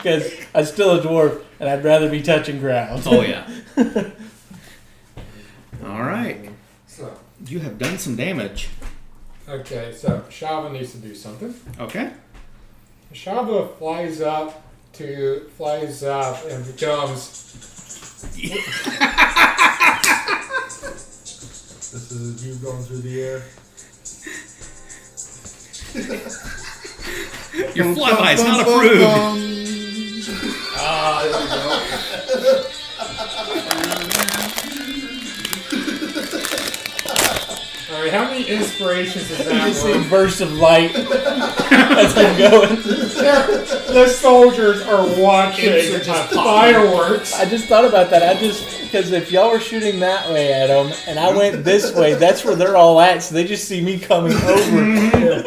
Because I'm still a dwarf and I'd rather be touching ground. Oh yeah. All right. So, You have done some damage. okay, so Shava needs to do something. Okay. Shava flies up and becomes. This is you going through the air. Your flyby is not approved. Ah, there we go. Alright, how many inspirations is You that see worth? bursts of light as I'm going. The soldiers are watching Imps are just fireworks. I just thought about that. Because if y'all were shooting that way at them and I went this way, that's where they're all at. So they just see me coming over.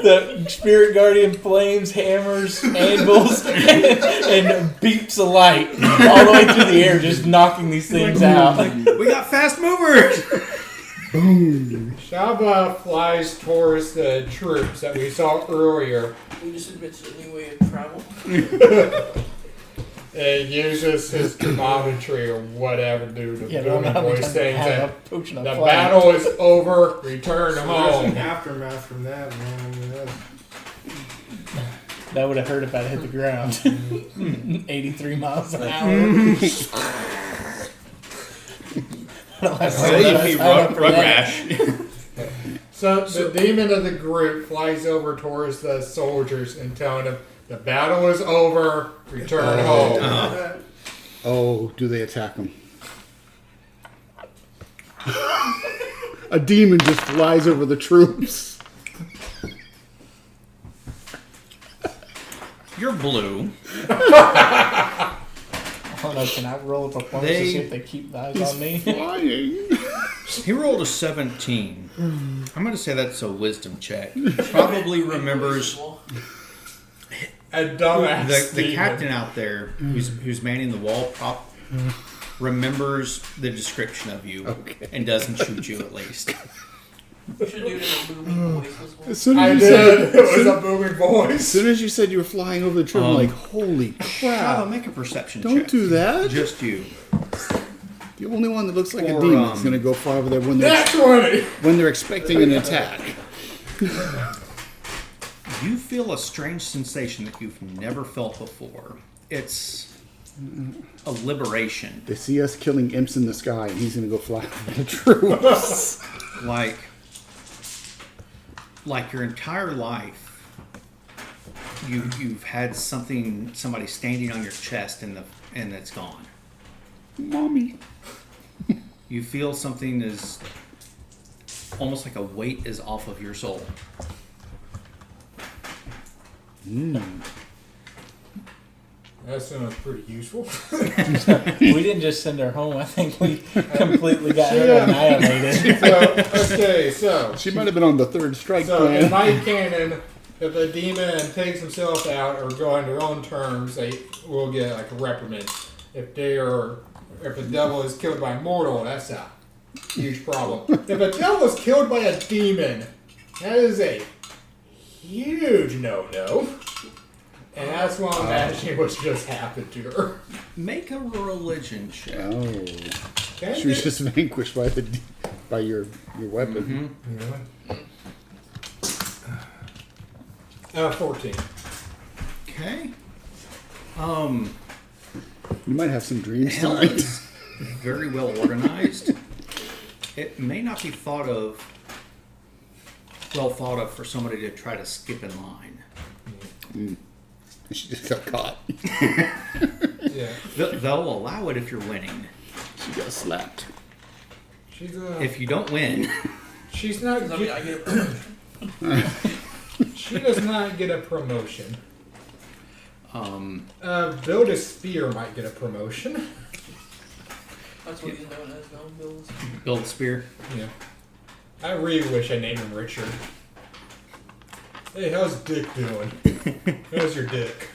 The spirit guardian flames, hammers, anvils, and beeps of light all the way through the air, just knocking these things out. We got fast movers. Shava flies towards the troops that we saw earlier We just invented a new way of travel. and uses his commodity or whatever to do the Yeah, but I'm booming not voice going to saying have that a potion of the flight. battle is over, return There's an home. aftermath from that, man. I mean, that's That would have hurt if I hit the ground. 83 miles an hour. Rugrash. So the demon of the group flies over towards the soldiers and telling them the battle is over, return home. Oh, do they attack him? A demon just flies over the troops. You're blue. I don't know, can I roll a performance to They- see if they keep eyes on me? Flying. He rolled a 17. I'm going to say that's a wisdom check. Probably remembers A dumbass the demon. captain out there who's manning the wall prop remembers the description of you and doesn't shoot you at least. You should do it in a booming voice as well. As soon I as, you did. said, It was a booming as voice. soon as you said you were flying over the troop, I'm like, holy Shava, crap. make a perception Don't check. do that. Just you. The only one that looks like a Or, demon is going to go far over there when Nat they're, 20. when they're expecting an attack. You feel a strange sensation that you've never felt before. It's a liberation. They see us killing imps in the sky, and he's gonna go fly over the troops. Like your entire life, you've had somebody standing on your chest, and it's gone. Mommy. You feel something is almost like a weight is off of your soul. That sounds pretty useful. We didn't just send her home. I think we completely got her annihilated. So She might have been on the third strike in plan. my canon, if a demon takes himself out or go on their own terms, they will get like a reprimand. If the devil is killed by a mortal, that's a huge problem. If a devil is killed by a demon, that is a huge no-no. And that's what I'm imagining what just happened to her. Make a religion check. Oh, Okay? she was just vanquished by your weapon. 14. Okay. You might have some dreams Hell tonight. is very well organized. It may not be well thought of for somebody to try to skip in line. She just got caught. Yeah. They'll allow it if you're winning. She got slapped. She's If you don't win, she's not. Does that mean I get a promotion? She does not get a promotion. Build a spear might get a promotion. That's what he's known as now, Bill's. build spear. Yeah. I really wish I named him Richard. Hey, how's Dick doing? How's your dick?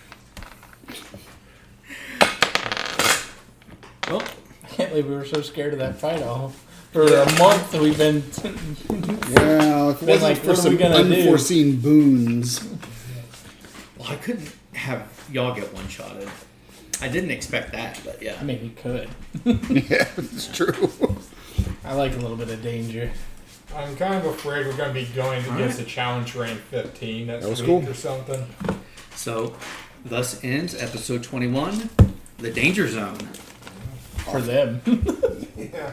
Well, I can't believe we were so scared of that fight all. For a month we've been. Well, if it Been wasn't like, for what are we some gonna do? unforeseen boons. I couldn't have y'all get one-shotted. I didn't expect that, but yeah. I mean, we could. Yeah, it's true. I like a little bit of danger. I'm kind of afraid we're going to be going against a challenge rank 15 next That was week cool. or something. So, thus ends episode 21, The Danger Zone. For them. Yeah.